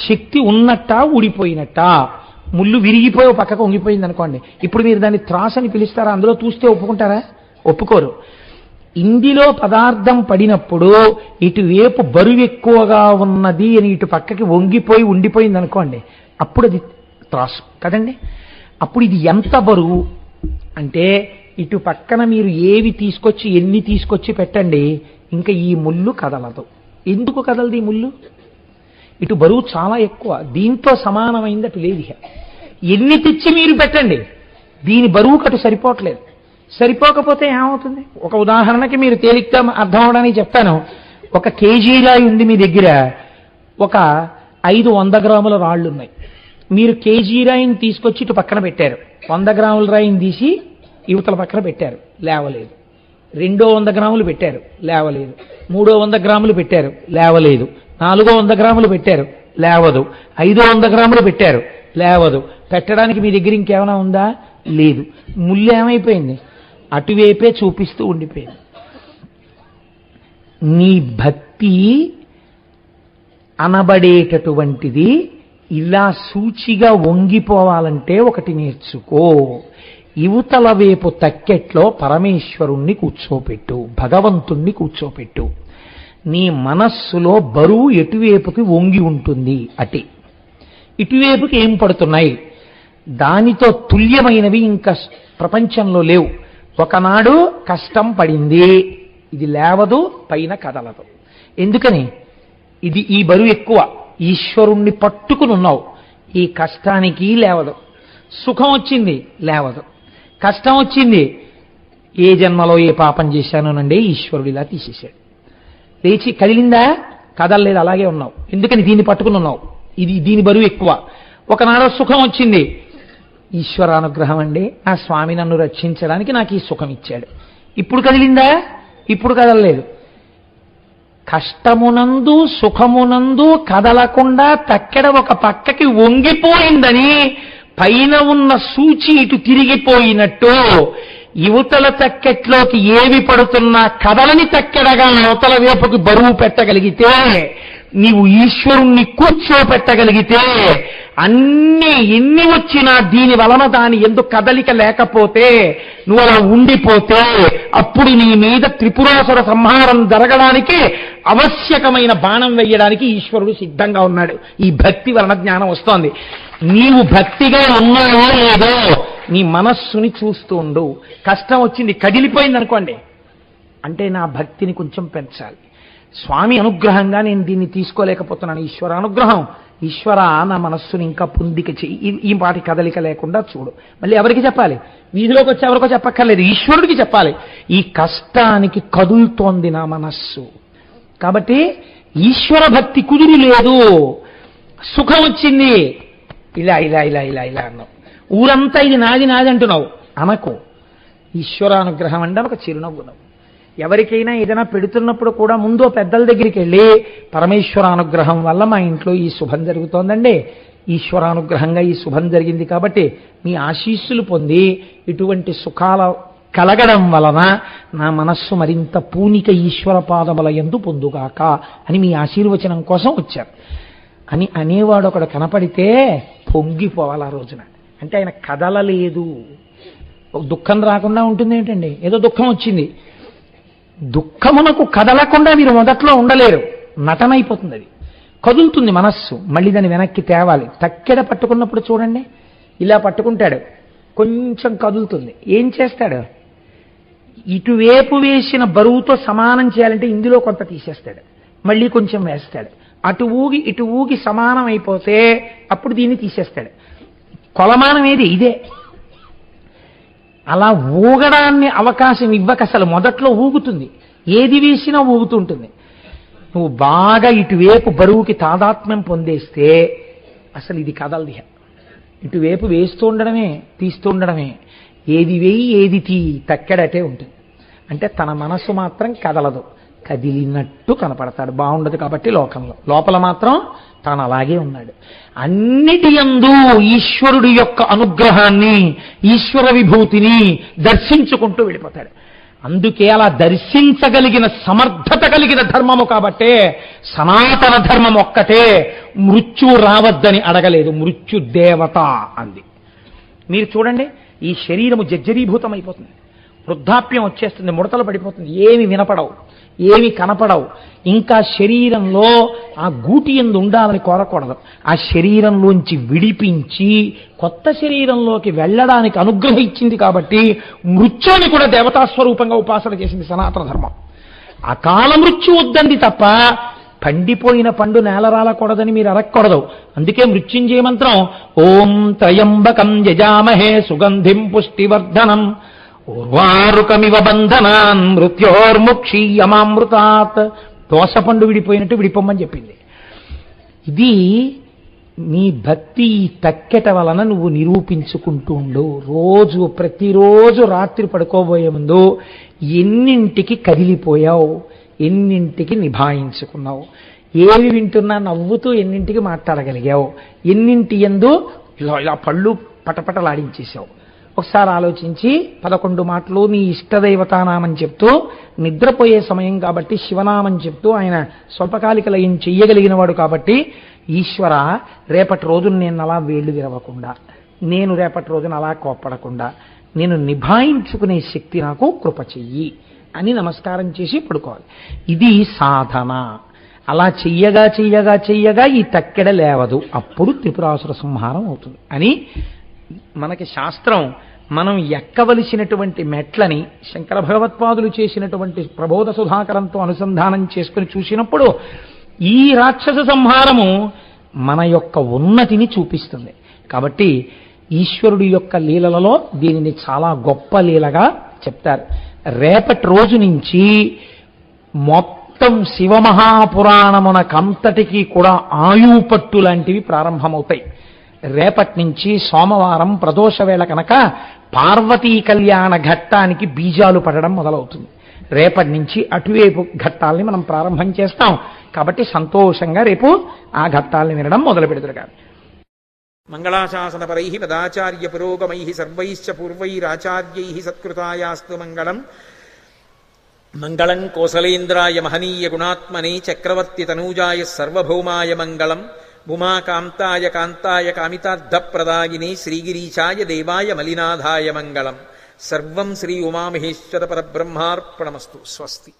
శక్తి ఉన్నట్ట ఊడిపోయినట్ట? ముళ్ళు విరిగిపోయి ఒక పక్కకు వంగిపోయింది అనుకోండి, ఇప్పుడు మీరు దాన్ని త్రాసు అని పిలుస్తారా? అందులో చూస్తే ఒప్పుకుంటారా? ఒప్పుకోరు. ఇందులో పదార్థం పడినప్పుడు ఇటువైపు బరువు ఎక్కువగా ఉన్నది అని ఇటు పక్కకి వంగిపోయి ఉండిపోయింది అనుకోండి, అప్పుడు అది త్రాసు కదండి. అప్పుడు ఇది ఎంత బరువు అంటే, ఇటు పక్కన మీరు ఏవి తీసుకొచ్చి ఎన్ని తీసుకొచ్చి పెట్టండి, ఇంకా ఈ ముళ్ళు కదలదు. ఎందుకు కదలదు ఈ ముళ్ళు? ఇటు బరువు చాలా ఎక్కువ, దీంతో సమానమైంది అటు లేదు. ఎన్ని తెచ్చి మీరు పెట్టండి, దీని బరువుకు అటు సరిపోవట్లేదు. సరిపోకపోతే ఏమవుతుంది? ఒక ఉదాహరణకి మీరు తేలిగ్గా అర్థం అవడానికి చెప్తాను. ఒక కేజీ రాయి ఉంది మీ దగ్గర, ఒక 500 గ్రాముల రాళ్ళు ఉన్నాయి. మీరు కేజీ రాయిని తీసుకొచ్చి ఇటు పక్కన పెట్టారు, 100 గ్రాముల రాయిని తీసి యువతల పక్కన పెట్టారు, లేవలేదు. 200 గ్రాములు పెట్టారు, లేవలేదు. 300 గ్రాములు పెట్టారు, లేవలేదు. 400 గ్రాములు పెట్టారు, లేవదు. 500 గ్రాములు పెట్టారు, లేవదు. పెట్టడానికి మీ దగ్గర ఇంకేమైనా ఉందా? లేదు. ముళ్ళు ఏమైపోయింది? అటువైపే చూపిస్తూ ఉండిపోయింది. నీ భక్తి అనబడేటటువంటిది ఇలా సూచిగా వంగిపోవాలంటే ఒకటి నేర్చుకో. యువతల వైపు తక్కెట్లో పరమేశ్వరుణ్ణి కూర్చోపెట్టు, భగవంతుణ్ణి కూర్చోపెట్టు. నీ మనస్సులో బరువు ఎటువైపుకి వంగి ఉంటుంది, అటే. ఇటువైపుకి ఏం పడుతున్నాయి? దానితో తుల్యమైనవి ఇంకా ప్రపంచంలో లేవు. ఒకనాడు కష్టం పడింది, ఇది లేవదు, పైన కదలదు. ఎందుకని? ఇది ఈ బరువు ఎక్కువ, ఈశ్వరుణ్ణి పట్టుకుని ఉన్నావు, ఈ కష్టానికి లేవదు. సుఖం వచ్చింది, లేవదు. కష్టం వచ్చింది, ఏ జన్మలో ఏ పాపం చేశానోనండి ఈశ్వరుడు ఇలా తీసేశాడు. లేచి కదిలిందా? కదలలేదు, అలాగే ఉన్నావు. ఎందుకని? దీన్ని పట్టుకుని ఉన్నావు, ఇది దీని బరువు ఎక్కువ. ఒకనాడు సుఖం వచ్చింది, ఈశ్వరానుగ్రహం అండి, ఆ స్వామి నన్ను రక్షించడానికి నాకు ఈ సుఖం ఇచ్చాడు. ఇప్పుడు కదిలిందా? ఇప్పుడు కదలలేదు. కష్టమునందు సుఖమునందు కదలకుండా తక్కెడ ఒక పక్కకి వంగిపోయిందని పైన ఉన్న సూచి ఇటు తిరిగిపోయినట్టు యువతల తక్కెట్లోకి ఏవి పడుతున్నా కదలని తక్కెడగా అవతల వైపుకి బరువు పెట్టగలిగితే, నీవు ఈశ్వరుణ్ణి కూర్చోపెట్టగలిగితే, అన్నీ ఎన్ని వచ్చినా దీని వలన దాని ఎందుకు కదలిక లేకపోతే, నువ్వు అలా ఉండిపోతే, అప్పుడు నీ మీద త్రిపురాసుర సంహారం జరగడానికి ఆవశ్యకమైన బాణం వేయడానికి ఈశ్వరుడు సిద్ధంగా ఉన్నాడు. ఈ భక్తి వలన జ్ఞానం వస్తోంది. నీవు భక్తిగా ఉన్నావో లేదో నీ మనస్సుని చూస్తూ ఉండు. కష్టం వచ్చింది, కదిలిపోయింది అనుకోండి, అంటే నా భక్తిని కొంచెం పెంచాలి. స్వామి అనుగ్రహంగా నేను దీన్ని తీసుకోలేకపోతున్నాను, ఈశ్వర అనుగ్రహం, ఈశ్వర నా మనస్సుని ఇంకా పొందిక చెయ్యి, ఈ పాటి కదలిక లేకుండా చూడు. మళ్ళీ ఎవరికి చెప్పాలి? వీధిలోకి వచ్చి ఎవరికో చెప్పక్కర్లేదు, ఈశ్వరుడికి చెప్పాలి. ఈ కష్టానికి కదులుతోంది నా మనస్సు, కాబట్టి ఈశ్వర భక్తి కుదిరి లేదు. సుఖం వచ్చింది, ఇలా ఇలా ఇలా ఇలా ఇలా అన్నావు, ఊరంతా ఇది నాది నాది అంటున్నావు, అనకు. ఈశ్వరానుగ్రహం అంటే ఒక చిరునవ్వునవ్వు. ఎవరికైనా ఏదైనా పెడుతున్నప్పుడు కూడా ముందు పెద్దల దగ్గరికి వెళ్ళి, పరమేశ్వరానుగ్రహం వల్ల మా ఇంట్లో ఈ శుభం జరుగుతోందండి, ఈశ్వరానుగ్రహంగా ఈ శుభం జరిగింది కాబట్టి మీ ఆశీస్సులు పొంది ఇటువంటి సుఖాల కలగడం వలన నా మనస్సు మరింత పూనిక ఈశ్వర పాదముల యందు పొందుగాక అని మీ ఆశీర్వచనం కోసం వచ్చారు అని అనేవాడు ఒకడు కనపడితే పొంగిపోవాలి ఆ రోజున. అంటే ఆయన కదలలేదు. దుఃఖం రాకుండా ఉంటుంది ఏంటండి? ఏదో దుఃఖం వచ్చింది, దుఃఖమునకు కదలకుండా మీరు మొదట్లో ఉండలేరు, నటనైపోతుంది. అది కదులుతుంది మనస్సు, మళ్ళీ దాన్ని వెనక్కి తేవాలి. తక్కెడ పట్టుకున్నప్పుడు చూడండి, ఇలా పట్టుకుంటాడు, కొంచెం కదులుతుంది. ఏం చేస్తాడు? ఇటువైపు వేసిన బరువుతో సమానం చేయాలంటే ఇందులో కొంత తీసేస్తాడు, మళ్ళీ కొంచెం వేస్తాడు, అటు ఊగి ఇటు ఊగి సమానం అయిపోతే అప్పుడు దీన్ని తీసేస్తాడు. కొలమానం ఏది? ఇదే. అలా ఊగడాన్ని అవకాశం ఇవ్వక అసలు మొదట్లో ఊగుతుంది, ఏది వేసినా ఊగుతుంటుంది. నువ్వు బాగా ఇటువైపు బరువుకి తాదాత్మ్యం పొందేస్తే అసలు ఇది కదలది. ఇటువైపు వేస్తూ ఉండడమే, తీస్తూ ఉండడమే. ఏది వేయి ఏది తీ, తక్కెడటే ఉంటుంది. అంటే తన మనస్సు మాత్రం కదలదు, కదిలినట్టు కనపడతాడు. బాగుండదు కాబట్టి లోకంలో, లోపల మాత్రం తాను అలాగే ఉన్నాడు. అన్నిటి యందు ఈశ్వరుడి యొక్క అనుగ్రహాన్ని, ఈశ్వర విభూతిని దర్శించుకుంటూ వెళ్ళిపోతాడు. అందుకే అలా దర్శించగలిగిన సమర్థత కలిగిన ధర్మము కాబట్టే సనాతన ధర్మం ఒక్కటే మృత్యు రావద్దని అడగలేదు, మృత్యు దేవత అంది. మీరు చూడండి, ఈ శరీరము జర్జరీభూతం అయిపోతుంది, వృద్ధాప్యం వచ్చేస్తుంది, ముడతలు పడిపోతుంది, ఏమి వినపడవు, ఏమి కనపడవు. ఇంకా శరీరంలో ఆ గూటి యందు ఉండాలని కోరకూడదు. ఆ శరీరంలోంచి విడిపించి కొత్త శరీరంలోకి వెళ్ళడానికి అనుగ్రహించింది కాబట్టి మృత్యుని కూడా దేవతాస్వరూపంగా ఉపాసన చేసింది సనాతన ధర్మం. అకాల మృత్యు వద్దంది తప్ప పండిపోయిన పండు నేలరాలకూడదని మీరు అరక్కూడదు. అందుకే మృత్యుంజయ మంత్రం ఓం త్రయంబకం యజామహే సుగంధిం పుష్టివర్ధనం ఉర్వారుకమివ బంధనాన్ మృత్యోర్ముక్షీయమామృతాత్. దోసపండు విడిపోయినట్టు విడిపోమ్మని చెప్పింది. ఇది నీ భక్తి తక్కెట వలన నువ్వు నిరూపించుకుంటూ ఉండు. రోజు ప్రతిరోజు రాత్రి పడుకోబోయే ముందు ఎన్నింటికి కదిలిపోయావు, ఎన్నింటికి నిభాయించుకున్నావు, ఏవి వింటున్నా నవ్వుతూ ఎన్నింటికి మాట్లాడగలిగావు, ఎన్నింటి యందు ఇలా పళ్ళు పటపటలాడించేశావు. ఒకసారి ఆలోచించి 11 మాటలు నీ ఇష్టదైవతానామని చెప్తూ, నిద్రపోయే సమయం కాబట్టి శివనామని చెప్తూ, ఆయన స్వల్పకాలిక లయం చెయ్యగలిగిన వాడు కాబట్టి ఈశ్వర రేపటి రోజున నేను అలా వేళ్లు విరవకుండా, నేను రేపటి రోజున అలా కోప్పడకుండా నేను నిభాయించుకునే శక్తి నాకు కృప చెయ్యి అని నమస్కారం చేసి పడుకోవాలి. ఇది సాధన. అలా చెయ్యగా చెయ్యగా చెయ్యగా ఈ తక్కెడ లేవదు, అప్పుడు త్రిపురాసుర సంహారం అవుతుంది అని మనకి శాస్త్రం మనం ఎక్కవలసినటువంటి మెట్లని శంకర భగవత్పాదులు చేసినటువంటి ప్రబోధ సుధాకరంతో అనుసంధానం చేసుకుని చూసినప్పుడు ఈ రాక్షస సంహారము మన యొక్క ఉన్నతిని చూపిస్తుంది. కాబట్టి ఈశ్వరుడి యొక్క లీలలలో దీనిని చాలా గొప్ప లీలగా చెప్తారు. రేపటి రోజు నుంచి మొత్తం శివమహాపురాణమునకంతటికీ కూడా ఆయుపట్టు లాంటివి ప్రారంభమవుతాయి. రేపటి నుంచి సోమవారం ప్రదోష వేళ కనుక పార్వతీ కళ్యాణ ఘట్టానికి బీజాలు పడడం మొదలవుతుంది. రేపటి నుంచి అటువైపు ఘట్టాలని మనం ప్రారంభం చేస్తాం. కాబట్టి సంతోషంగా రేపు ఆ ఘట్టాలని వినడం మొదలు పెడతారు. కానీ
మంగళాశాసనపరైః పదాచార్య పురోగమైః సర్వైశ్చ పూర్వైరాచార్యైః సత్కృతాయాస్తు మంగళం. మంగళం కోసలేంద్రాయ మహనీయ గుణాత్మనే చక్రవర్తి తనూజాయ సర్వభౌమాయ మంగళం. ఉమాకాంతాయ కాంతాయ కామితార్థప్రదాయినే శ్రీగిరీశాయ దేవాయ మలినాథాయ మంగళం. సర్వం శ్రీ ఉమామహేశ్వర పరబ్రహ్మార్పణమస్తు. స్వస్తి.